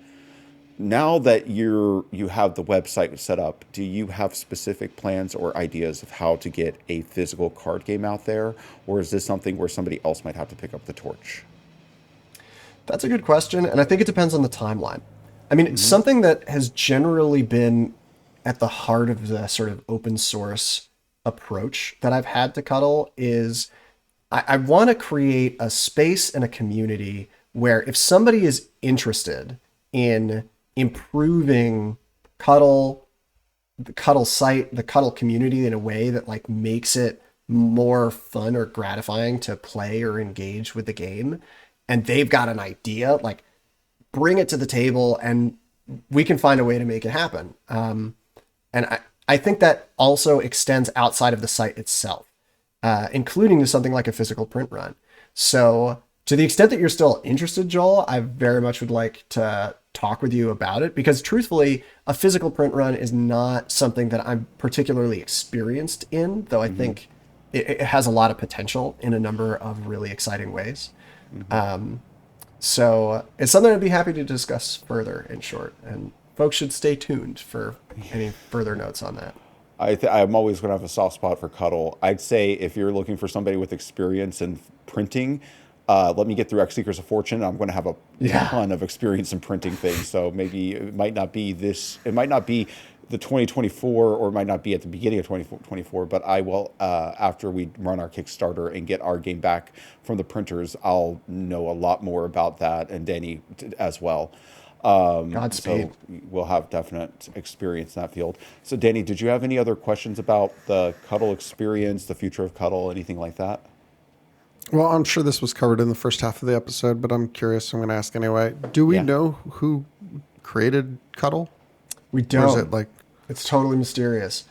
Now that you have the website set up, do you have specific plans or ideas of how to get a physical card game out there, or is this something where somebody else might have to pick up the torch? That's a good question, and I think it depends on the timeline. I mean, something that has generally been at the heart of the sort of open source approach that I've had to Cuddle is I want to create a space and a community where if somebody is interested in improving Cuddle, the Cuddle site, the Cuddle community in a way that like makes it more fun or gratifying to play or engage with the game, and they've got an idea, like bring it to the table and we can find a way to make it happen. And I think that also extends outside of the site itself, including to something like a physical print run. So to the extent that you're still interested, Joel, I very much would like to talk with you about it because truthfully, a physical print run is not something that I'm particularly experienced in, though I think it has a lot of potential in a number of really exciting ways. So it's something I'd be happy to discuss further in short, and folks should stay tuned for any further notes on that. I'm always going to have a soft spot for Cuddle. I'd say if you're looking for somebody with experience in printing, let me get through X Seekers of Fortune. I'm going to have a ton of experience in printing things. So maybe it might not be the 2024, or it might not be at the beginning of 2024, but I will, after we run our Kickstarter and get our game back from the printers, I'll know a lot more about that, and Danny as well. Godspeed. So we'll have definite experience in that field. So Danny, did you have any other questions about the Cuddle experience, the future of Cuddle, anything like that? Well, I'm sure this was covered in the first half of the episode, but I'm curious. I'm going to ask anyway. Do we know who created Cuddle? We don't. Or is it like it's totally mysterious.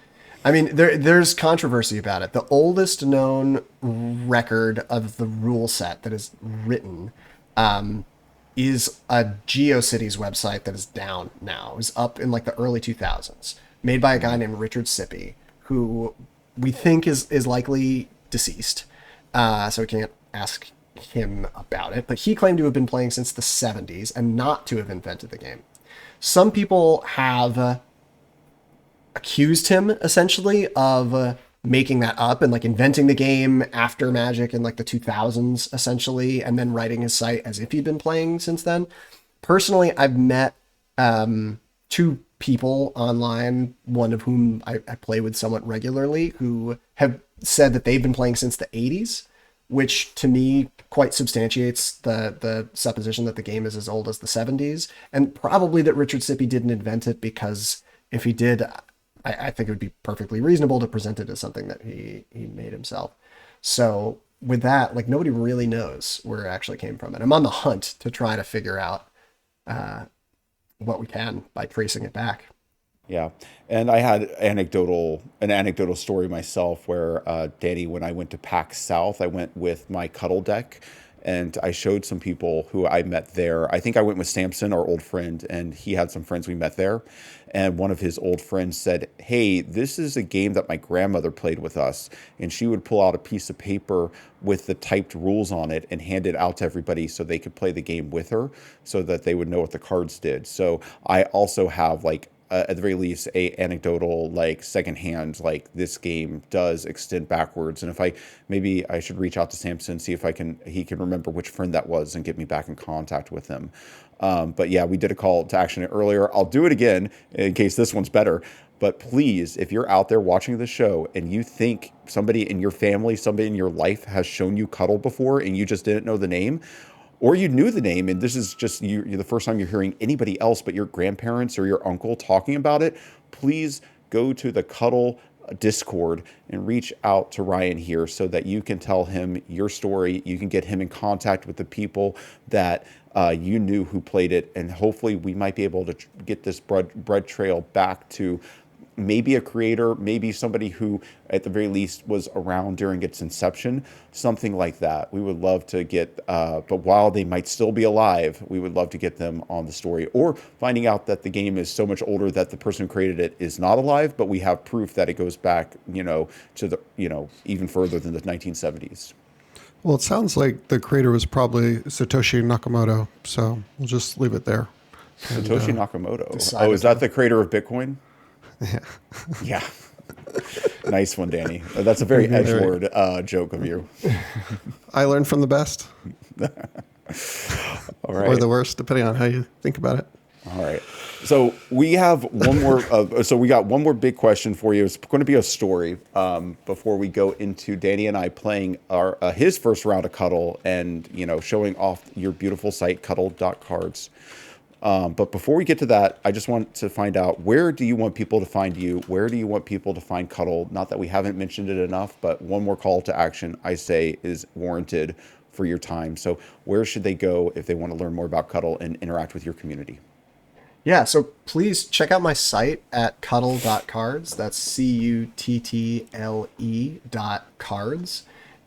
I mean, there's controversy about it. The oldest known record of the rule set that is written is a GeoCities website that is down now. It was up in like the early 2000s, made by a guy named Richard Sippy, who we think is likely deceased. So we can't ask him about it. But he claimed to have been playing since the 70s and not to have invented the game. Some people have accused him essentially of making that up and like inventing the game after Magic in like the 2000s essentially, and then writing his site as if he'd been playing since then. Personally, I've met two people online, one of whom I play with somewhat regularly, who have said that they've been playing since the 80s, which to me quite substantiates the supposition that the game is as old as the 70s, and probably that Richard Sippy didn't invent it, because if he did, I think it would be perfectly reasonable to present it as something that he made himself. So with that, like, nobody really knows where it actually came from. And I'm on the hunt to try to figure out what we can by tracing it back. Yeah. And I had an anecdotal story myself where, Danny, when I went to PAX South, I went with my Cuddle deck, and I showed some people who I met there. I think I went with Samson, our old friend, and he had some friends we met there. And one of his old friends said, "Hey, this is a game that my grandmother played with us." And she would pull out a piece of paper with the typed rules on it and hand it out to everybody so they could play the game with her, so that they would know what the cards did. So I also have, like, at the very least, a anecdotal, like, secondhand, like, this game does extend backwards. And if I maybe I should reach out to Samson, see if he can remember which friend that was and get me back in contact with him. But yeah, we did a call to action earlier. I'll do it again in case this one's better. But please, if you're out there watching the show and you think somebody in your family, somebody in your life has shown you Cuddle before and you just didn't know the name, or you knew the name and this is just you're the first time you're hearing anybody else but your grandparents or your uncle talking about it, please go to the Cuddle Discord and reach out to Ryan here so that you can tell him your story. You can get him in contact with the people that you knew who played it, and hopefully we might be able to get this bread trail back to maybe a creator, maybe somebody who at the very least was around during its inception, something like that. We would love to get, but while they might still be alive, we would love to get them on the story, or finding out that the game is so much older that the person who created it is not alive, but we have proof that it goes back, to the, even further than the 1970s. Well, it sounds like the creator was probably Satoshi Nakamoto, so we'll just leave it there. Satoshi Nakamoto. Oh, is that the creator of Bitcoin? Yeah. Yeah. Nice one, Danny. That's a very edgelord joke of you. I learned from the best. All right. Or the worst, depending on how you think about it. All right. So we have one more. So we got one more big question for you. It's going to be a story before we go into Danny and I playing his first round of Cuddle and showing off your beautiful site cuddle.cards. But before we get to that, I just want to find out, where do you want people to find you? Where do you want people to find Cuddle? Not that we haven't mentioned it enough, but one more call to action, I say, is warranted for your time. So where should they go if they want to learn more about Cuddle and interact with your community? Yeah, so please check out my site at cuddle.cards. That's CUTTLE.cards.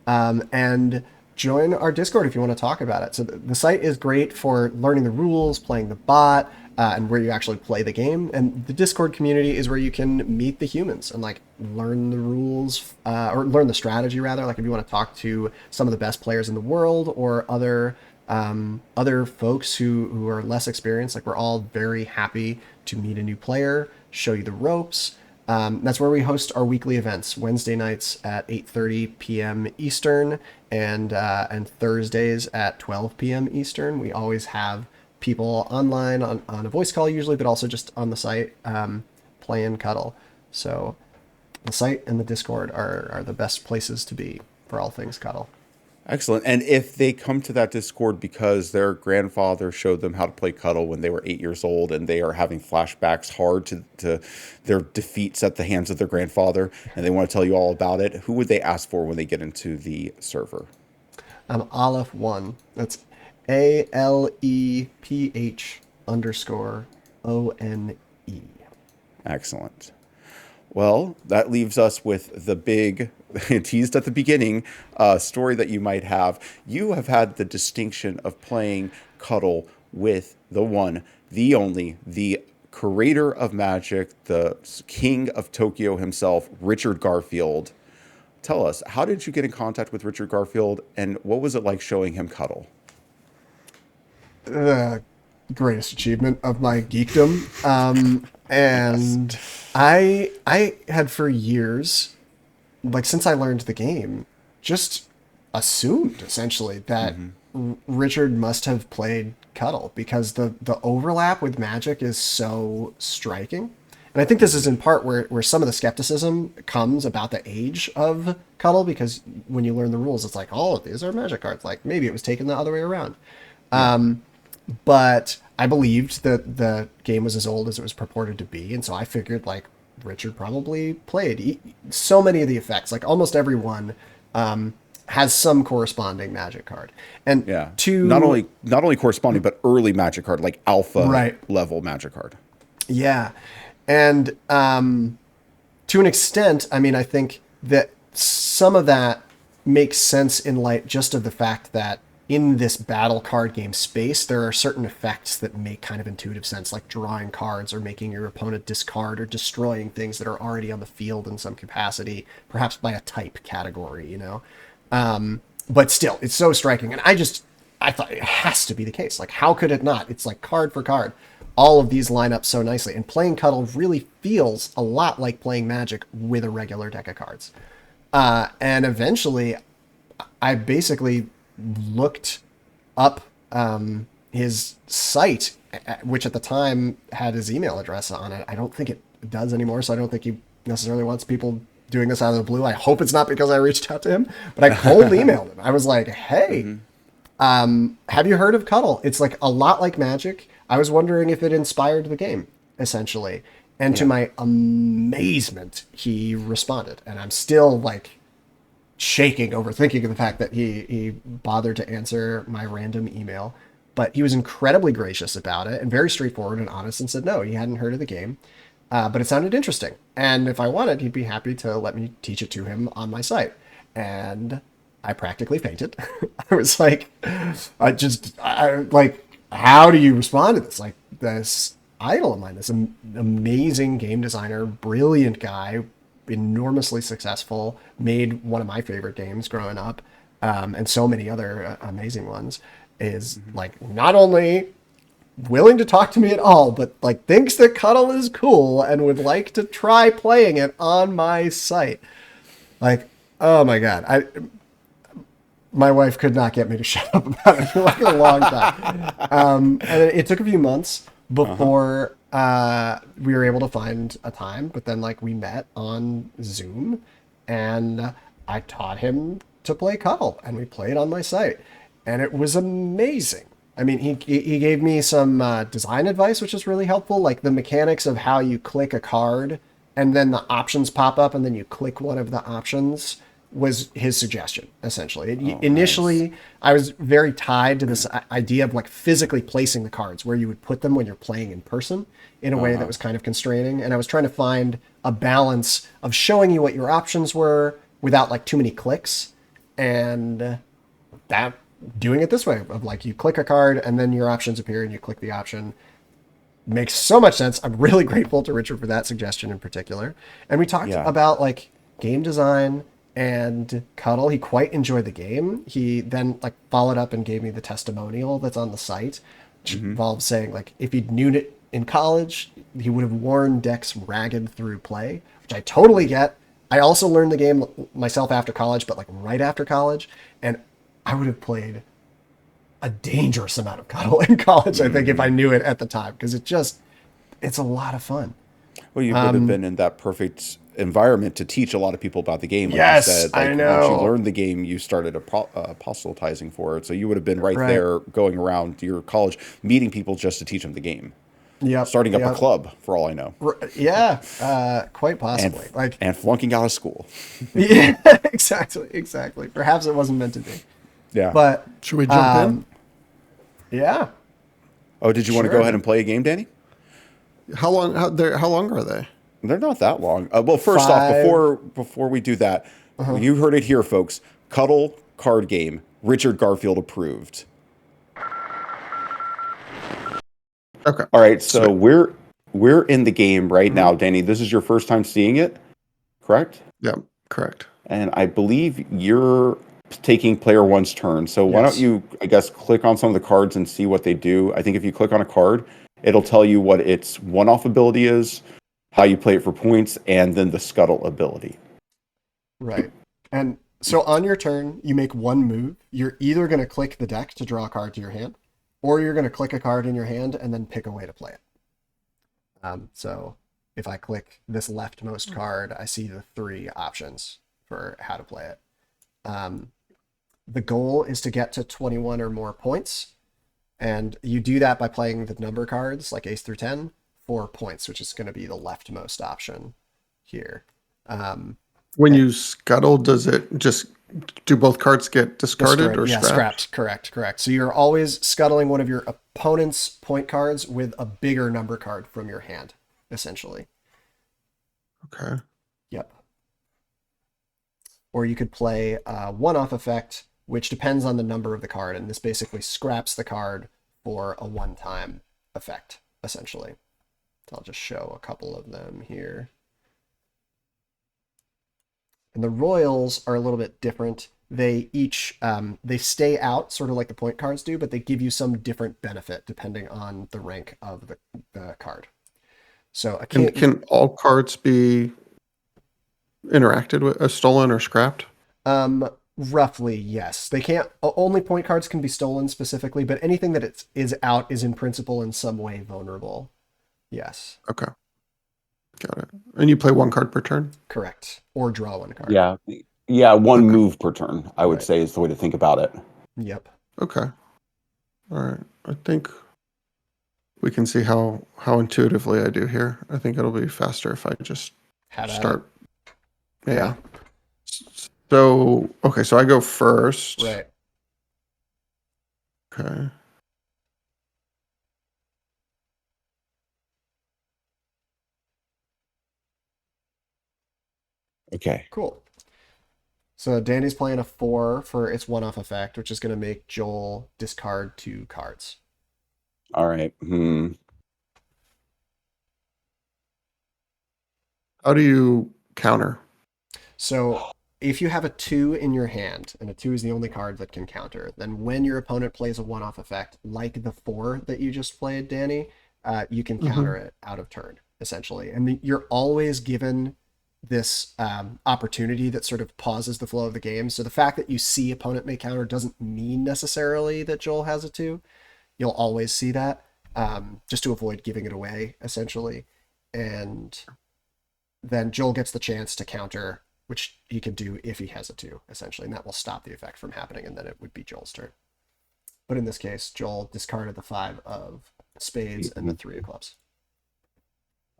And join our Discord if you want to talk about it. So the site is great for learning the rules, playing the bot, and where you actually play the game. And the Discord community is where you can meet the humans and learn the rules, or learn the strategy rather. Like if you want to talk to some of the best players in the world or other folks who are less experienced, we're all very happy to meet a new player, show you the ropes. That's where we host our weekly events, Wednesday nights at 8:30 p.m. Eastern and Thursdays at 12 p.m. Eastern. We always have people online on a voice call usually, but also just on the site playing Cuddle. So the site and the Discord are the best places to be for all things Cuddle. Excellent. And if they come to that Discord because their grandfather showed them how to play Cuddle when they were 8 years old and they are having flashbacks hard to their defeats at the hands of their grandfather and they want to tell you all about it, who would they ask for when they get into the server? Aleph1. That's ALEPH_ONE. Excellent. Well, that leaves us with the big, teased at the beginning, story that you might have. You have had the distinction of playing Cuddle with the one, the only, the creator of Magic, the king of Tokyo himself, Richard Garfield. Tell us, how did you get in contact with Richard Garfield, and what was it like showing him Cuddle? The greatest achievement of my geekdom. And I had for years, since I learned the game, just assumed essentially that Richard must have played Cuddle because the overlap with Magic is so striking. And I think this is in part where some of the skepticism comes about the age of Cuddle, because when you learn the rules, it's all of these are Magic cards. Maybe it was taken the other way around. But I believed that the game was as old as it was purported to be, and so I figured Richard probably played. So many of the effects, almost everyone, has some corresponding Magic card. And not only corresponding, but early Magic card, alpha level Magic card. Yeah, and to an extent, I think that some of that makes sense in light just of the fact that in this battle card game space, there are certain effects that make kind of intuitive sense, like drawing cards or making your opponent discard or destroying things that are already on the field in some capacity, perhaps by a type category, you know? But still, it's so striking. And I thought it has to be the case. Like, how could it not? It's like card for card. All of these line up so nicely. And playing Cuddle really feels a lot like playing Magic with a regular deck of cards. And eventually, I basically looked up his site, which at the time had his email address on it. I don't think it does anymore, so I don't think he necessarily wants people doing this out of the blue. I hope it's not because I reached out to him, but I cold emailed him. I was like, hey, have you heard of Cuddle? It's like a lot like Magic. I was wondering if it inspired the game, essentially. And to my amazement, he responded. And I'm still like shaking over thinking of the fact that he bothered to answer my random email. But he was incredibly gracious about it and very straightforward and honest, and said no, he hadn't heard of the game. But it sounded interesting. And if I wanted, he'd be happy to let me teach it to him on my site. And I practically fainted. I was like, how do you respond to this? Like, this idol of mine, this amazing game designer, brilliant guy, enormously successful, made one of my favorite games growing up, and so many other amazing ones, is like not only willing to talk to me at all, but like thinks that Cuddle is cool and would like to try playing it on my site. Like, oh my God. My wife could not get me to shut up about it for like a long time. And it took a few months before we were able to find a time, but then like we met on Zoom and I taught him to play Cuddle and we played on my site and it was amazing. I mean, he gave me some design advice, which is really helpful, like the mechanics of how you click a card and then the options pop up and then you click one of the options was his suggestion, essentially. Initially, nice. I was very tied to this idea of like physically placing the cards where you would put them when you're playing in person in a way that was kind of constraining. And I was trying to find a balance of showing you what your options were without like too many clicks. And that doing it this way of like you click a card and then your options appear and you click the option makes so much sense. I'm really grateful to Richard for that suggestion in particular. And we talked about like game design and Cuddle. He quite enjoyed the game. He then like followed up and gave me the testimonial that's on the site, which involves saying like if he'd knew it in college, he would have worn decks ragged through play, which I totally get. I also learned the game myself after college, but like right after college, and I would have played a dangerous amount of Cuddle in college, I think, if I knew it at the time, because it's a lot of fun. Well, you would have been in that perfect environment to teach a lot of people about the game. Like yes, you said, like, I know. Once you learned the game, you started proselytizing for it. So you would have been right there going around to your college, meeting people just to teach them the game. Yeah, starting up a club, for all I know. Yeah, quite possibly. And flunking out of school. Yeah, exactly. Perhaps it wasn't meant to be. Yeah. But should we jump in? Yeah. Oh, did you want to go ahead and play a game, Danny? How long are they? They're not that long. Well, first off, before we do that, you heard it here, folks. Cuddle card game, Richard Garfield approved. Okay. All right, so we're in the game right now, Danny. This is your first time seeing it, correct? Yeah, correct. And I believe you're taking player one's turn. So why don't you, I guess, click on some of the cards and see what they do. I think if you click on a card, it'll tell you what its one-off ability is, how you play it for points, and then the scuttle ability. Right. And so on your turn, you make one move. You're either going to click the deck to draw a card to your hand, or you're going to click a card in your hand and then pick a way to play it. So if I click this leftmost card, I see the 3 options for how to play it. The goal is to get to 21 or more points. And you do that by playing the number cards, like ace through 10, for points, which is going to be the leftmost option here. When you scuttle, does it just... Do both cards get discarded or scrapped? Correct. So you're always scuttling one of your opponent's point cards with a bigger number card from your hand, essentially. Okay. Yep. Or you could play a one-off effect which depends on the number of the card, and this basically scraps the card for a one-time effect, essentially. So I'll just show a couple of them here. And the royals are a little bit different. They each they stay out sort of like the point cards do, but they give you some different benefit depending on the rank of the card. So a king. And can all cards be interacted with, stolen or scrapped? Roughly, yes. They can't. Only point cards can be stolen specifically, but anything that is out is in principle in some way vulnerable. Yes. Okay, got it. And you play one card per turn? Correct. Or draw one card. Yeah. Yeah, one Okay. move per turn, I would Right. say is the way to think about it. Yep. Okay. All right. I think we can see how intuitively I do here. I think it'll be faster if I just Had at start. it. Yeah. So, okay, so I go first. Right. Okay. Okay. Cool. So Danny's playing a 4 for its one-off effect, which is going to make Joel discard 2 cards. All right. How do you counter? So if you have a 2 in your hand, and a 2 is the only card that can counter, then when your opponent plays a one-off effect, like the 4 that you just played, Danny, you can counter it out of turn, essentially. And you're always given this opportunity that sort of pauses the flow of the game. So the fact that you see opponent may counter doesn't mean necessarily that Joel has a 2. You'll always see that, just to avoid giving it away, essentially. And then Joel gets the chance to counter, which he can do if he has a 2, essentially, and that will stop the effect from happening, and then it would be Joel's turn. But in this case, Joel discarded the 5 of spades and the 3 of clubs.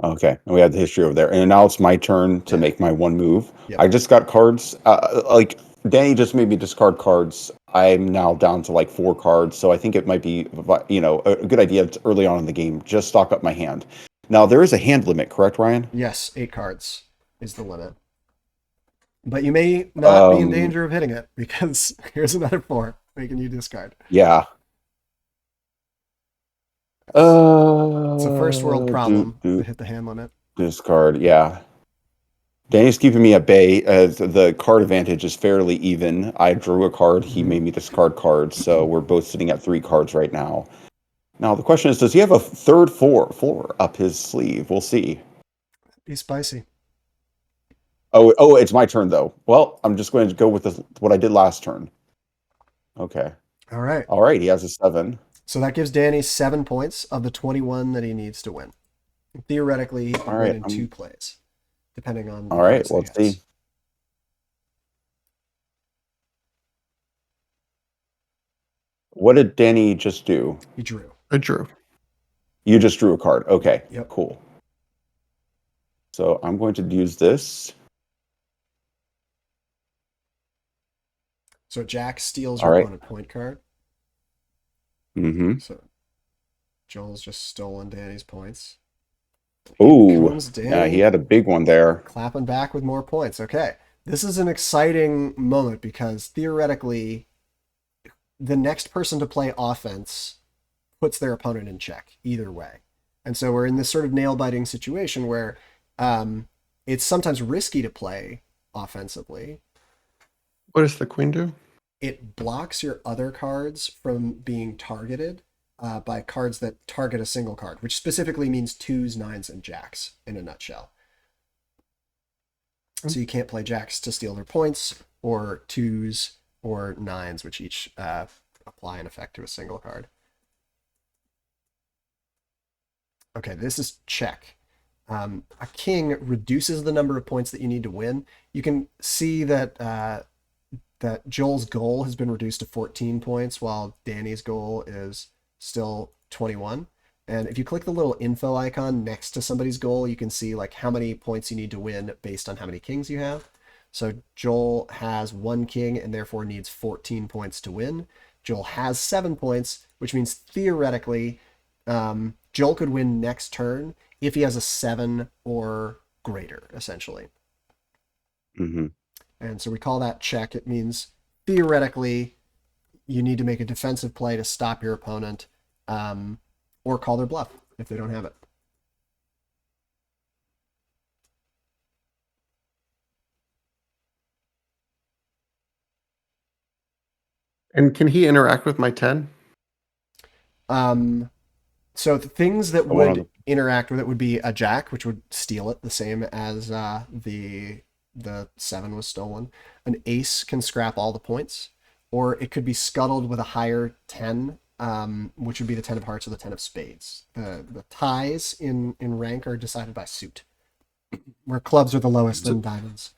Okay, and we have the history over there, and now it's my turn to make my one move. Yep. I just got cards. Like Danny just made me discard cards. I'm now down to like 4 cards, so I think it might be, a good idea early on in the game. Just stock up my hand. Now there is a hand limit, correct, Ryan? Yes, 8 cards is the limit. But you may not be in danger of hitting it, because here's another 4 making you discard. Yeah. It's a first world problem to hit the hand limit. Discard, yeah. Danny's keeping me at bay. The card advantage is fairly even. I drew a card. He made me discard cards, so we're both sitting at 3 cards right now. Now the question is, does he have a third four up his sleeve? We'll see. Be spicy. Oh, it's my turn though. Well, I'm just going to go with what I did last turn. Okay. All right. All right. He has a 7. So that gives Danny 7 points of the 21 that he needs to win. Theoretically, he can win in 2 plays, depending on. All right. Let's see. What did Danny just do? He drew. I drew. You just drew a card. Okay. Yep. Cool. So I'm going to use this. So Jack steals your opponent point card. Mm-hmm. So Joel's just stolen Danny's points. Ooh, yeah, he had a big one there. Clapping back with more points. Okay. This is an exciting moment because theoretically, the next person to play offense puts their opponent in check either way. And so we're in this sort of nail-biting situation where it's sometimes risky to play offensively. What does the queen do? It blocks your other cards from being targeted by cards that target a single card, which specifically means 2s, 9s, and jacks in a nutshell. So you can't play jacks to steal their points, or 2s or 9s, which each apply an effect to a single card. Okay, this is check. A king reduces the number of points that you need to win. You can see that that Joel's goal has been reduced to 14 points, while Danny's goal is still 21. And if you click the little info icon next to somebody's goal, you can see like how many points you need to win based on how many kings you have. So Joel has 1 king and therefore needs 14 points to win. Joel has 7 points, which means theoretically Joel could win next turn if he has a 7 or greater, essentially. Mm-hmm. And so we call that check. It means theoretically you need to make a defensive play to stop your opponent, or call their bluff if they don't have it. And can he interact with my 10? So the things that The one on would interact with it would be a jack, which would steal it, the same as the 7 was stolen. An ace can scrap all the points, or it could be scuttled with a higher 10, which would be the 10 of hearts or the 10 of spades. The ties in rank are decided by suit, where clubs are the lowest, then diamonds,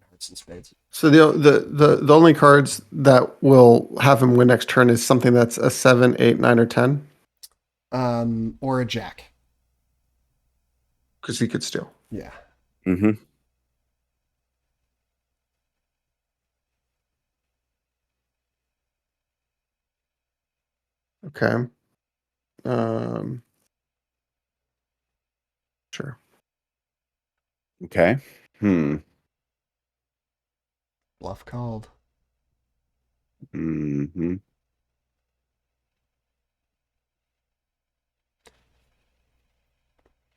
hearts, and spades. So the only cards that will have him win next turn is something that's a 7, 8, 9, or 10, Or a jack. because he could steal. Yeah. Mm-hmm. Okay. Sure. Okay. Hmm. Bluff called. Mm-hmm.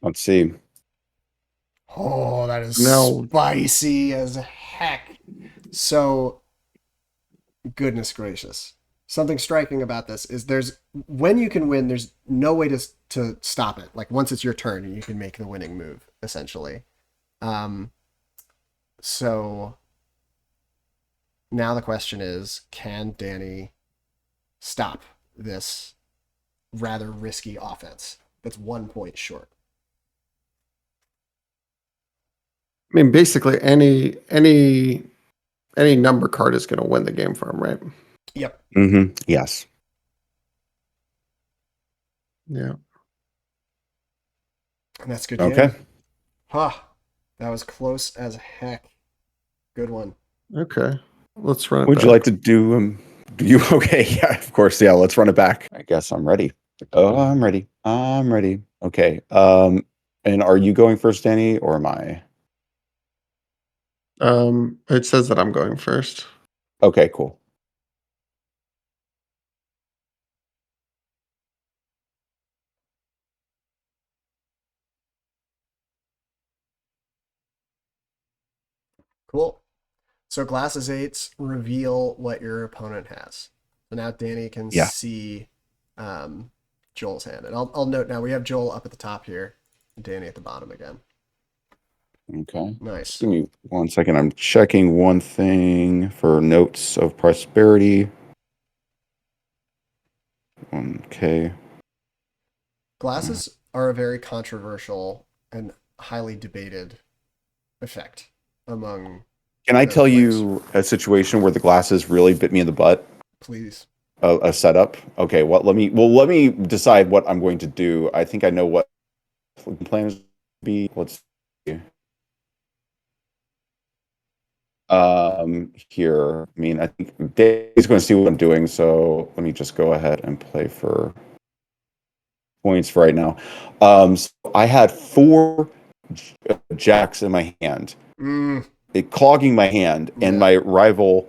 Let's see. Oh, that is No. spicy as heck. So, goodness gracious. Something striking about this is there's when you can win, there's no way to stop it. Like once it's your turn, you can make the winning move, essentially. So now the question is, can Danny stop this rather risky offense that's 1 point short? I mean, basically any number card is going to win the game for him, right? Yep. Mm-hmm. Yes. Yeah. And that's good Okay. game. Huh. That was close as heck. Good one. Okay. Let's run it Would back. you like to do you okay? Yeah, of course. Yeah, let's run it back. I guess I'm ready. Oh, I'm ready. I'm ready. Okay. And are you going first, Danny, or am I? It says that I'm going first. Okay, cool. Cool. So glasses eights reveal what your opponent has. So now Danny can Yeah. see Joel's hand. And I'll note now we have Joel up at the top here, and Danny at the bottom again. Okay. Nice. Just give me 1 second. I'm checking one thing for notes of prosperity. Okay. Glasses are a very controversial and highly debated effect among Can I the tell players. you a situation where the glasses really bit me in the butt? Please. A setup. Okay. Let me decide what I'm going to do. I think I know what the plan is. Be. Let's see. Here. I mean, I think Dave's going to see what I'm doing. So let me just go ahead and play for points for right now. So I had 4 jacks in my hand, it clogging my hand, and Yeah. my rival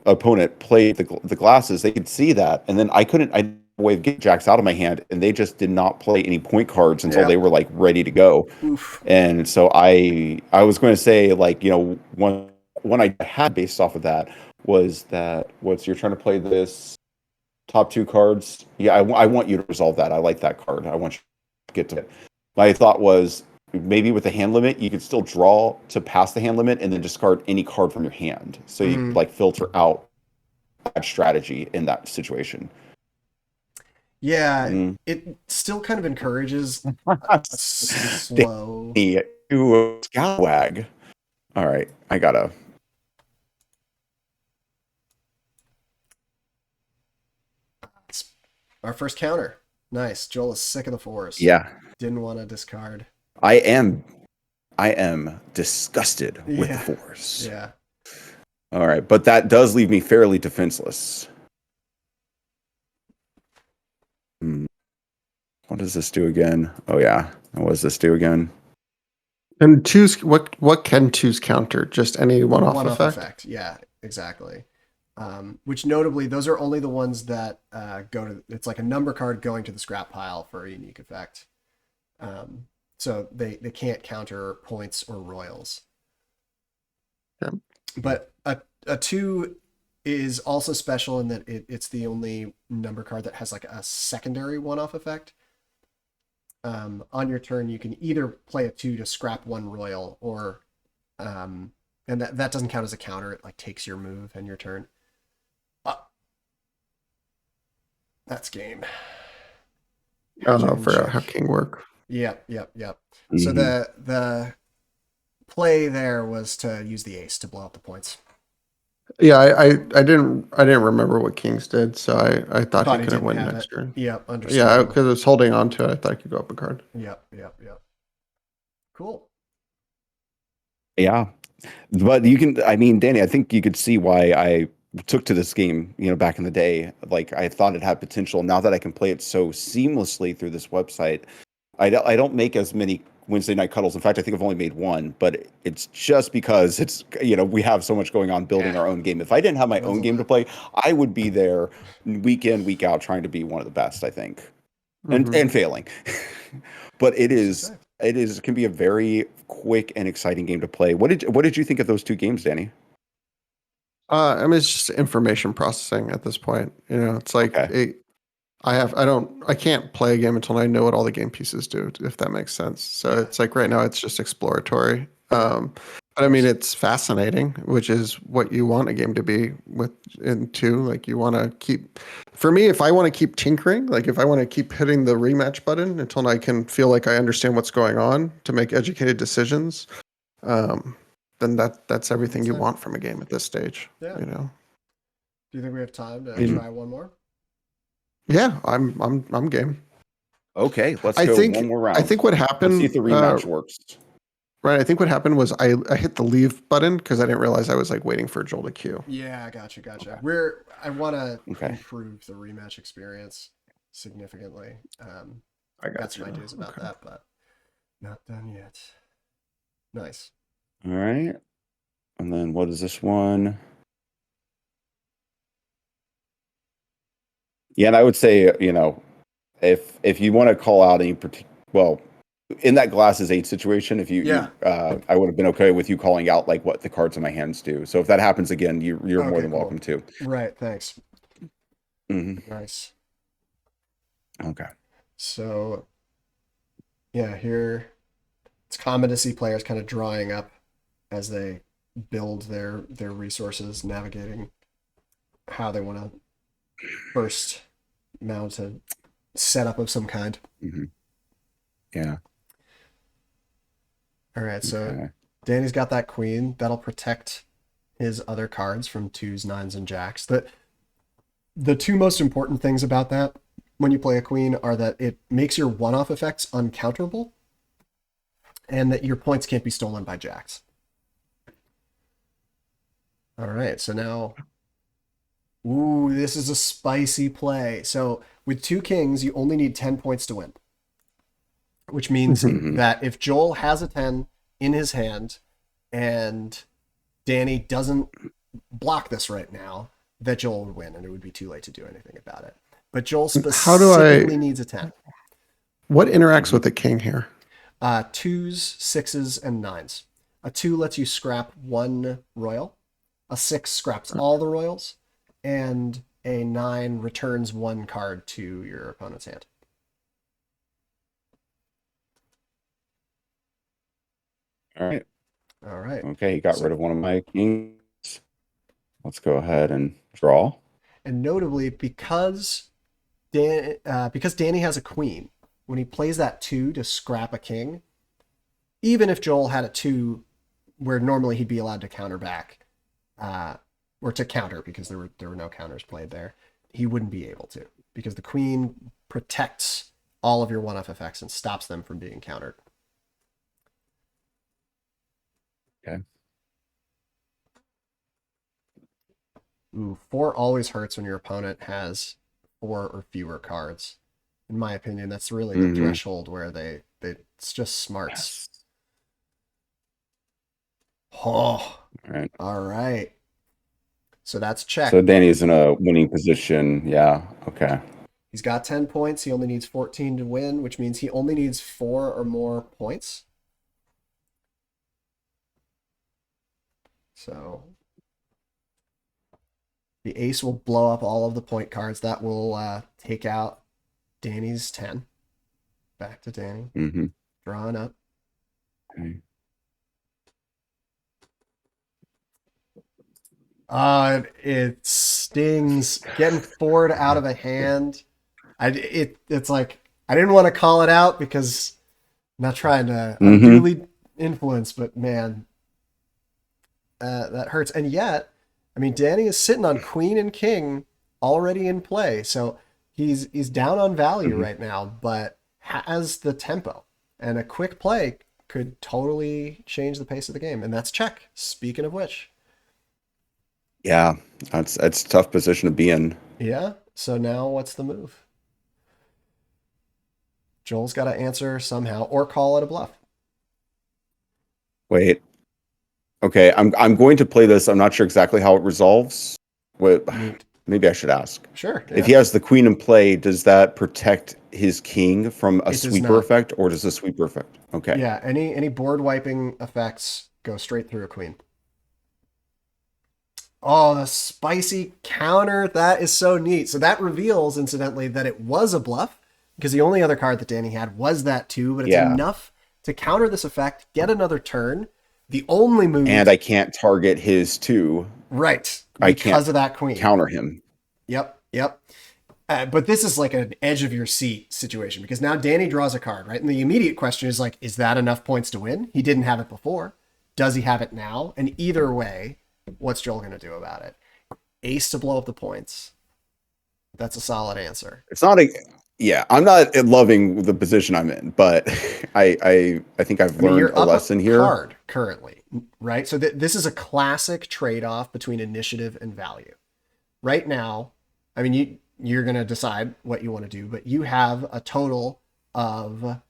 opponent played the glasses. They could see that, and then I had a way of getting jacks out of my hand, and they just did not play any point cards until Yeah. they were like ready to go. Oof. And so I was going to say, like, you know, one I had based off of that was that what's you're trying to play this top 2 cards. Yeah, I want you to resolve that. I like that card. I want you to get to it. My thought was maybe with the hand limit, you could still draw to pass the hand limit and then discard any card from your hand. So you could like filter out bad strategy in that situation. Yeah. It still kind of encourages a slow. You scalawag. All right, I gotta. Our first counter. Nice. Joel is sick of the 4s. Yeah, Didn't want to discard. I am. I am disgusted with the Yeah. 4s. Yeah. All right, but that does leave me fairly defenseless. What does this do again? Oh yeah, what does this do again? And two's what can two's counter? Just any one-off effect? Yeah, exactly. which notably those are only the ones that go to. It's like a number card going to the scrap pile for a unique effect. Um, so they can't counter points or royals. Yeah. But a two is also special in that it's the only number card that has like a secondary one-off effect. On your turn, you can either play a two to scrap one royal, or and that doesn't count as a counter. It like takes your move and your turn. Uh, that's game. I Engine forgot how check. king work. Yep, yep, yep. So Hmm. the play there was to use the ace to blow up the points. Yeah, I didn't remember what kings did, so I thought he Thought he couldn't didn't win have next it. turn. Yep, Yeah, understandable. because it's holding on to it. I thought he could go up a card. Yep, yep, yep. Cool. Yeah. But you can, I mean, Danny, I think you could see why I took to this game, back in the day. Like, I thought it had potential. Now that I can play it so seamlessly through this website, I don't make as many Wednesday night cuddles. In fact, I think I've only made one, but it's just because we have so much going on building Yeah, our own game. If I didn't have my was own a game to lot. play, I would be there week in, week out trying to be one of the best, I think. And Hmm. and failing. But it Who's to is say? it can be a very quick and exciting game to play. What did you think of those two games, Danny? I mean, it's just information processing at this point. It's like Okay. I can't play a game until I know what all the game pieces do, if that makes sense. So Yeah, it's like right now it's just exploratory. yeah, of But I mean, course. it's fascinating, which is what you want a game to be with in two. Like you want to keep, for me, if I want to keep tinkering, like if I want to keep hitting the rematch button until I can feel like I understand what's going on to make educated decisions, um, then that's everything That's you fair. want from a game at this stage, Yeah. you know? Do you think we have time to And try one more? Yeah, I'm game. okay, let's I go think one more I round. think what Let's see if happened, the rematch works. right? I think what happened was I hit the leave button because I didn't realize I was like waiting for Joel to queue. Yeah, gotcha, gotcha. Okay. I want to Okay. improve the rematch experience significantly. I Got got some you. ideas about Okay. that, but not done yet. Nice. All right. And then what is this one? Yeah, and I would say, if you want to call out any particular, well, in that glasses eight situation, if Yeah. I would have been okay with you calling out like what the cards in my hands do. So if that happens again, you're more Okay, than welcome cool. to. Right. Thanks. Hmm. Nice. Okay. So yeah, here it's common to see players kind of drawing up as they build their resources, navigating how they want to first mount a setup of some kind. Hmm. Yeah. All right, so Okay. Danny's got that queen that'll protect his other cards from twos, nines, and jacks. The two most important things about that when you play a queen are that it makes your one-off effects uncounterable, and that your points can't be stolen by jacks. All right, so now, ooh, this is a spicy play. So with two kings, you only need 10 points to win, which means Hmm. Hmm. that if Joel has a 10 in his hand and Danny doesn't block this right now, that Joel would win, and it would be too late to do anything about it. But Joel How do I? specifically needs a 10. What interacts Hmm. with the king here? Twos, sixes, and nines. A two lets you scrap one royal. A six scraps all the royals, and a nine returns one card to your opponent's hand. All right. All right. Okay. You got So, rid of one of my kings. Let's go ahead and draw. and notably, because Danny has a queen, when he plays that two to scrap a king, even if Joel had a two where normally he'd be allowed to counter back, uh, or to counter because there were no counters played there, he wouldn't be able to because the queen protects all of your one-off effects and stops them from being countered. Okay. Ooh, four always hurts when your opponent has four or fewer cards. In my opinion, that's really the Hmm. threshold where it's just smarts. Yes. Oh, All right. all right. So that's So check. Danny's in a winning position. Yeah. Okay. He's got 10 points. He only needs 14 to win, which means he only needs 4 or more points. So the ace will blow up all of the point cards. That will take out Danny's 10. Back to Danny. Mm-hmm. Drawing up. Okay. It stings. Getting forward out of a hand. It's like I didn't want to call it out because I'm not trying to Mm-hmm. unduly influence, but man, that hurts. And yet, I mean, Danny is sitting on queen and king already in play, so he's down on value Mm-hmm. right now, but has the tempo, and a quick play could totally change the pace of the game, and that's check. Speaking of which, Yeah, that's a tough position to be in. yeah. So now what's the move? Joel's got to answer somehow or call it a bluff. Wait. Okay, I'm going to play this. I'm not sure exactly how it resolves. What, Neat. maybe I should ask. Sure. If Yeah. he has the queen in play, does that protect his king from a It does sweeper not. effect, or does the sweeper effect? Okay. Yeah. Any board wiping effects go straight through a queen. Oh, the spicy counter. That is so neat. So that reveals, incidentally, that it was a bluff because the only other card that Danny had was that too, but it's Yeah. enough to counter this effect, get another turn. The only And move, I can't target his two. right, I can't because of that queen. counter him. Yep, yep. But this is like an edge of your seat situation because now Danny draws a card, right? And the immediate question is like, is that enough points to win? He didn't have it before. Does he have it now? And either way, what's Joel going to do about it? Ace to blow up the points. That's a solid answer. It's not a yeah, I'm not loving the position I'm in, but I think I've I mean, learned you're a up a lesson here. card currently, right? So this is a classic trade-off between initiative and value. Right now, I mean, you're going to decide what you want to do, but you have a total of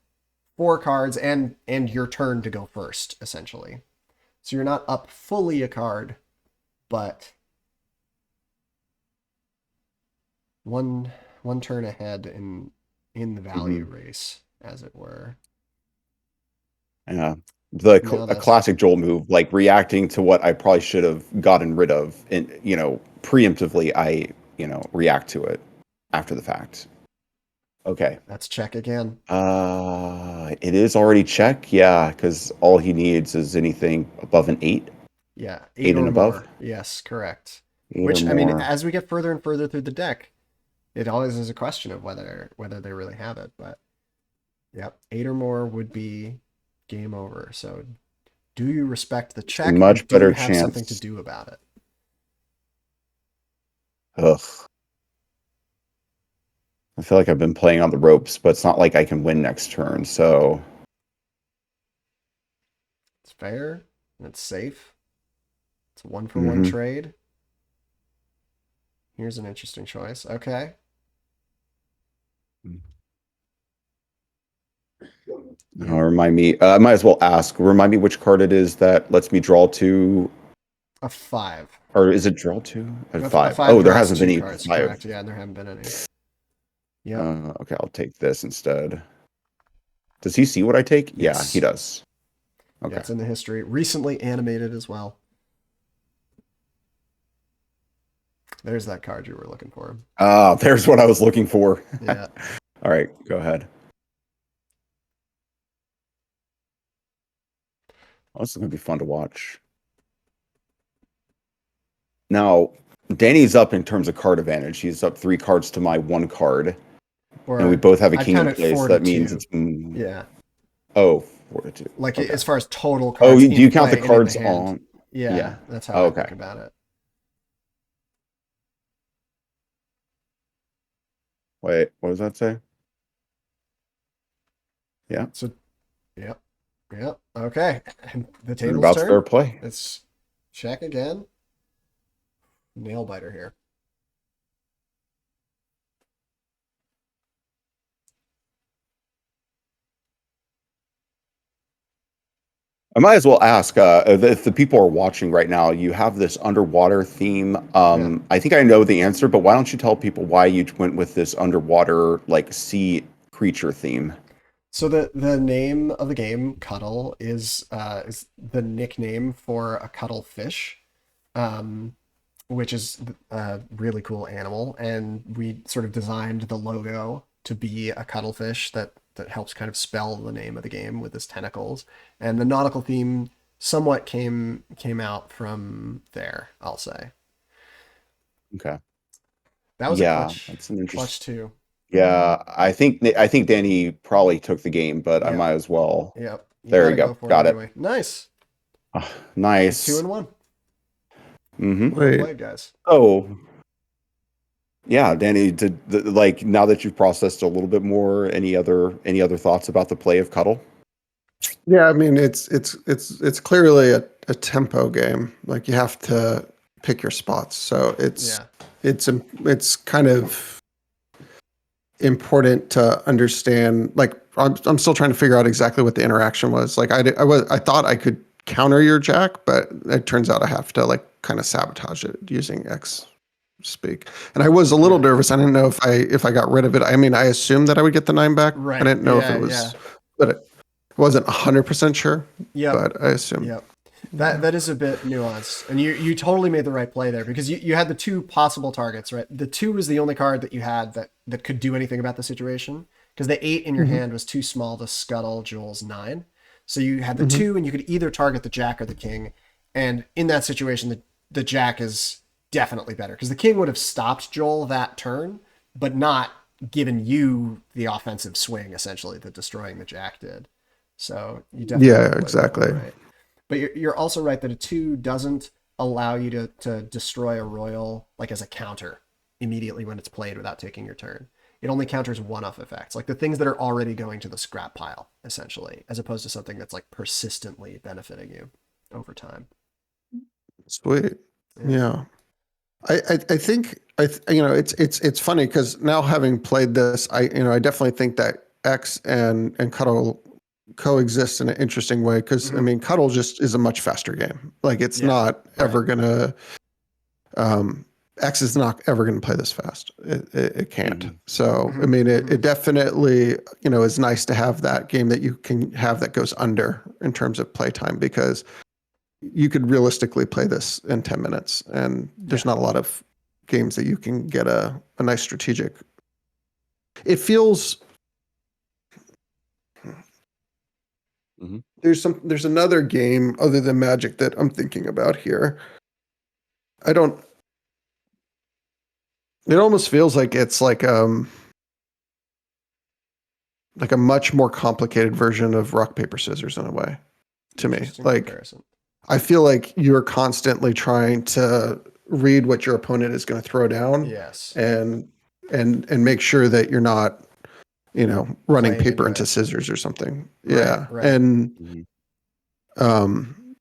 4 cards and your turn to go first, essentially. So you're not up fully a card, but one turn ahead in the value Hmm. race, as it were. Yeah. Now A that's classic Joel move, like reacting to what I probably should have gotten rid of, and preemptively I react to it after the fact. Okay. that's check again. It is already check, yeah, because all he needs is anything above an eight, Yeah, eight eight or and above, more. Yes, correct. eight or Which I mean, more. as we get further and further through the deck, it always is a question of whether they really have it. But yep, 8 or more would be game over. So, do you respect the It's a check, or much do you better have something to chance. do about it? Ugh. I feel like I've been playing on the ropes, but it's not like I can win next turn. So, It's fair and it's safe. It's a 1-for-1 hmm trade. Here's an interesting choice. Okay, yeah, remind me. I might as well ask. Remind me which card it is that lets me draw two, a 5. or is it draw two at A five? 5 Oh, there draws hasn't been 2 any cards. five. Correct. Yeah, and there haven't been any. Yep. Okay, I'll take this instead. Does he see what I take? Yeah, he Yes. does. Yeah, Okay. it's in the history. Recently animated as well. There's that card you were looking for. Ah, there's what I was looking for. Yeah. All right, go ahead. Oh, this is gonna be fun to watch. Now, Danny's up in terms of card advantage. He's up 3 cards to my 1 card, and we Or both have a I king in count it play, so 4 to that means 2. it's Yeah. oh 4 to 2. Like Okay. as far as total Oh, cards do in you count the play and in the cards hand. on? Yeah, Yeah. that's how Oh, I okay. think about it. Wait, what does that say? Yeah, So, yep. Yep. Okay. And the and table's about fair turn. play. Let's check again. Nail biter here. I might as well ask if the people are watching right now. You have this underwater theme. Yeah. I think I know the answer, but why don't you tell people why you went with this underwater like sea creature theme? So the name of the game, Cuddle, is the nickname for a cuttlefish, um, which is a really cool animal, and we sort of designed the logo to be a cuttlefish that helps kind of spell the name of the game with its tentacles, and the nautical theme somewhat came out from there, I'll say. Okay. That was a Yeah, that's an clutch interesting. too. Yeah, I think Danny probably took the game, but I Yep, might as well. yep. You There got you to go. go for it Got it. anyway. Nice. Ah, Two nice. and one. Mm-hmm. Well Wait, played, guys. Oh, yeah, Danny, like now that you've processed a little bit more, any other thoughts about the play of Cuddle? yeah, I mean it's clearly a tempo game. Like you have to pick your spots. So Yeah. it's kind of important to understand. Like I'm still trying to figure out exactly what the interaction was. Like I thought I could counter your jack, but it turns out I have to like kind of sabotage it using X speak. And I was a little Right. nervous. I didn't know if I got rid of it. I mean, I assumed that I would get the 9 back. I Right. didn't know if it Yeah. Yeah. was, but it wasn't 100% sure. Yep. But I assumed. Yep. That is a bit nuanced, and you totally made the right play there because you had the two possible targets, right? The two was the only card that you had that could do anything about the situation because the 8 in your Hmm. hand was too small to scuttle Joel's 9. So you had the Hmm. 2, and you could either target the Jack or the King, and in that situation, the Jack is definitely better because the King would have stopped Joel that turn, but not given you the offensive swing essentially that destroying the Jack did. So you definitely Yeah, played that one exactly. right. But you're also right that a 2 doesn't allow you to destroy a royal like as a counter immediately when it's played without taking your turn. It only counters one-off effects, like the things that are already going to the scrap pile, essentially, as opposed to something that's like persistently benefiting you over time. Sweet. Yeah. Yeah. I think it's funny because now having played this, I definitely think that X and Cuddle coexist in an interesting way because I Mm-hmm. mean Cuddle just is a much faster game. Like it's Yeah. not Right. ever gonna X is not ever gonna play this fast. It can't. Hmm. So I Mm-hmm. mean Mm-hmm. it definitely is nice to have that game that you can have that goes under in terms of playtime because you could realistically play this in 10 minutes and there's Yeah. not a lot of games that you can get a nice strategic. It feels Hmm. there's another game other than Magic that I'm thinking about here. I don't It almost feels like a much more complicated version of rock paper scissors in a way to me. Interesting Like comparison. I feel like you're constantly trying to read what your opponent is going to throw down Yes. and and make sure that you're not running Playing paper into into it. scissors or something. Right. Yeah. Right. And Hmm. um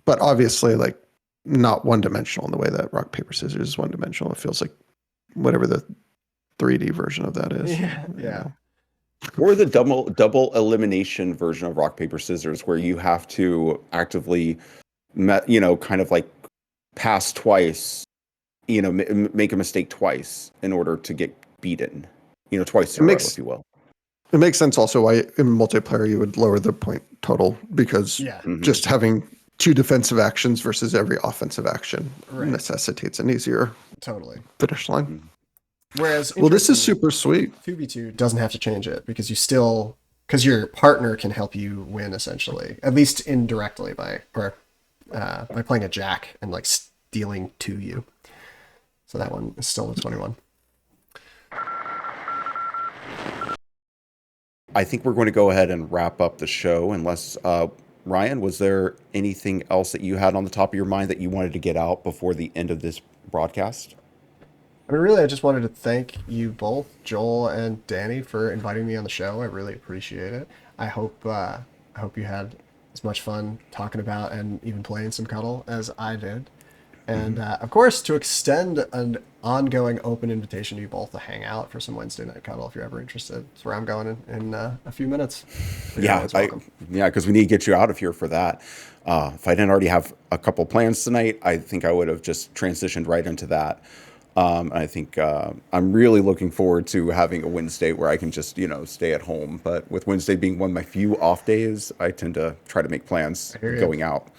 but obviously like not one dimensional in the way that rock paper scissors is one dimensional. It feels like whatever the 3D version of that is, Yeah. you Yeah. know. Or the double elimination version of rock paper scissors, where you have to actively, kind of like pass twice, make a mistake twice in order to get beaten, twice It in a row, if makes you will. it makes sense also why in multiplayer you would lower the point total because Yeah. Hmm. just having two defensive actions versus every offensive action Right. necessitates an easier Totally. finish line. Hmm. Whereas Well, this is interestingly, super sweet. 2v2 doesn't have to change it because you still because your partner can help you win essentially, at least indirectly by playing a jack and like stealing to you. So that one is still a 21. I think we're going to go ahead and wrap up the show, unless Ryan, was there anything else that you had on the top of your mind that you wanted to get out before the end of this broadcast? I mean, really, I just wanted to thank you both, Joel and Danny, for inviting me on the show. I really appreciate it. I hope you had as much fun talking about and even playing some cuddle as I did. And of course, to extend an ongoing open invitation to you both to hang out for some Wednesday night cuddle if you're ever interested. That's where I'm going in a few minutes. So you're Yeah, always welcome. yeah, because we need to get you out of here for that. If I didn't already have a couple plans tonight, I think I would have just transitioned right into that. I think I'm really looking forward to having a Wednesday where I can just, stay at home. But with Wednesday being one of my few off days, I tend to try to make plans I hear you. going out.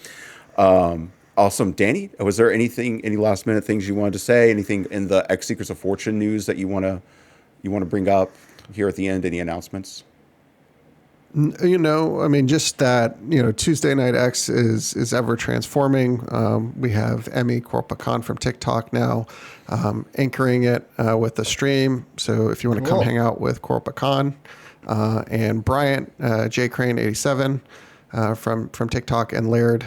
Awesome. Danny, was there any last minute things you wanted to say? Anything in the X Secrets of Fortune news that you want to bring up here at the end? Any announcements? I mean, just that, Tuesday Night X is ever transforming. We have Emmy Corpacon from TikTok now anchoring it with the stream. So if you want to come Cool. hang out with Corpacon and Bryant, J Crane 87 from TikTok, and Laird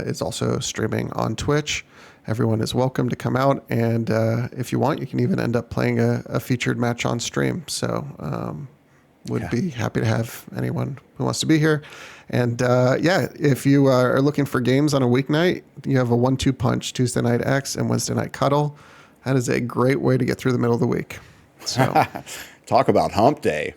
is also streaming on Twitch. Everyone is welcome to come out, and if you want, you can even end up playing a featured match on stream. So would Yeah. be happy to have anyone who wants to be here. And if you are looking for games on a weeknight, you have a 1-2 punch: Tuesday Night X and Wednesday Night Cuddle. That is a great way to get through the middle of the week. So Talk about hump day.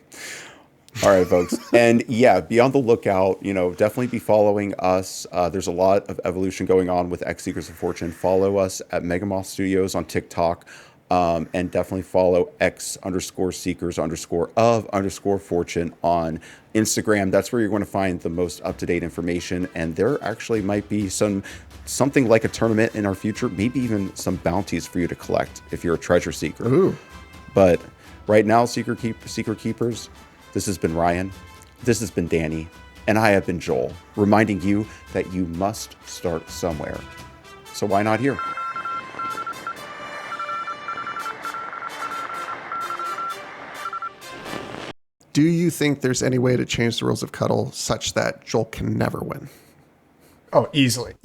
All right, folks. And yeah, be on the lookout. Definitely be following us. There's a lot of evolution going on with X Seekers of Fortune. Follow us at Megamoth Studios on TikTok. And definitely follow X_Seekers_of_Fortune on Instagram. That's where you're going to find the most up-to-date information. And there actually might be something like a tournament in our future, maybe even some bounties for you to collect if you're a treasure seeker. ooh. But right now, Secret Keepers, this has been Ryan, this has been Danny, and I have been Joel, reminding you that you must start somewhere. So why not here? Do you think there's any way to change the rules of Cuddle such that Joel can never win? Oh, easily.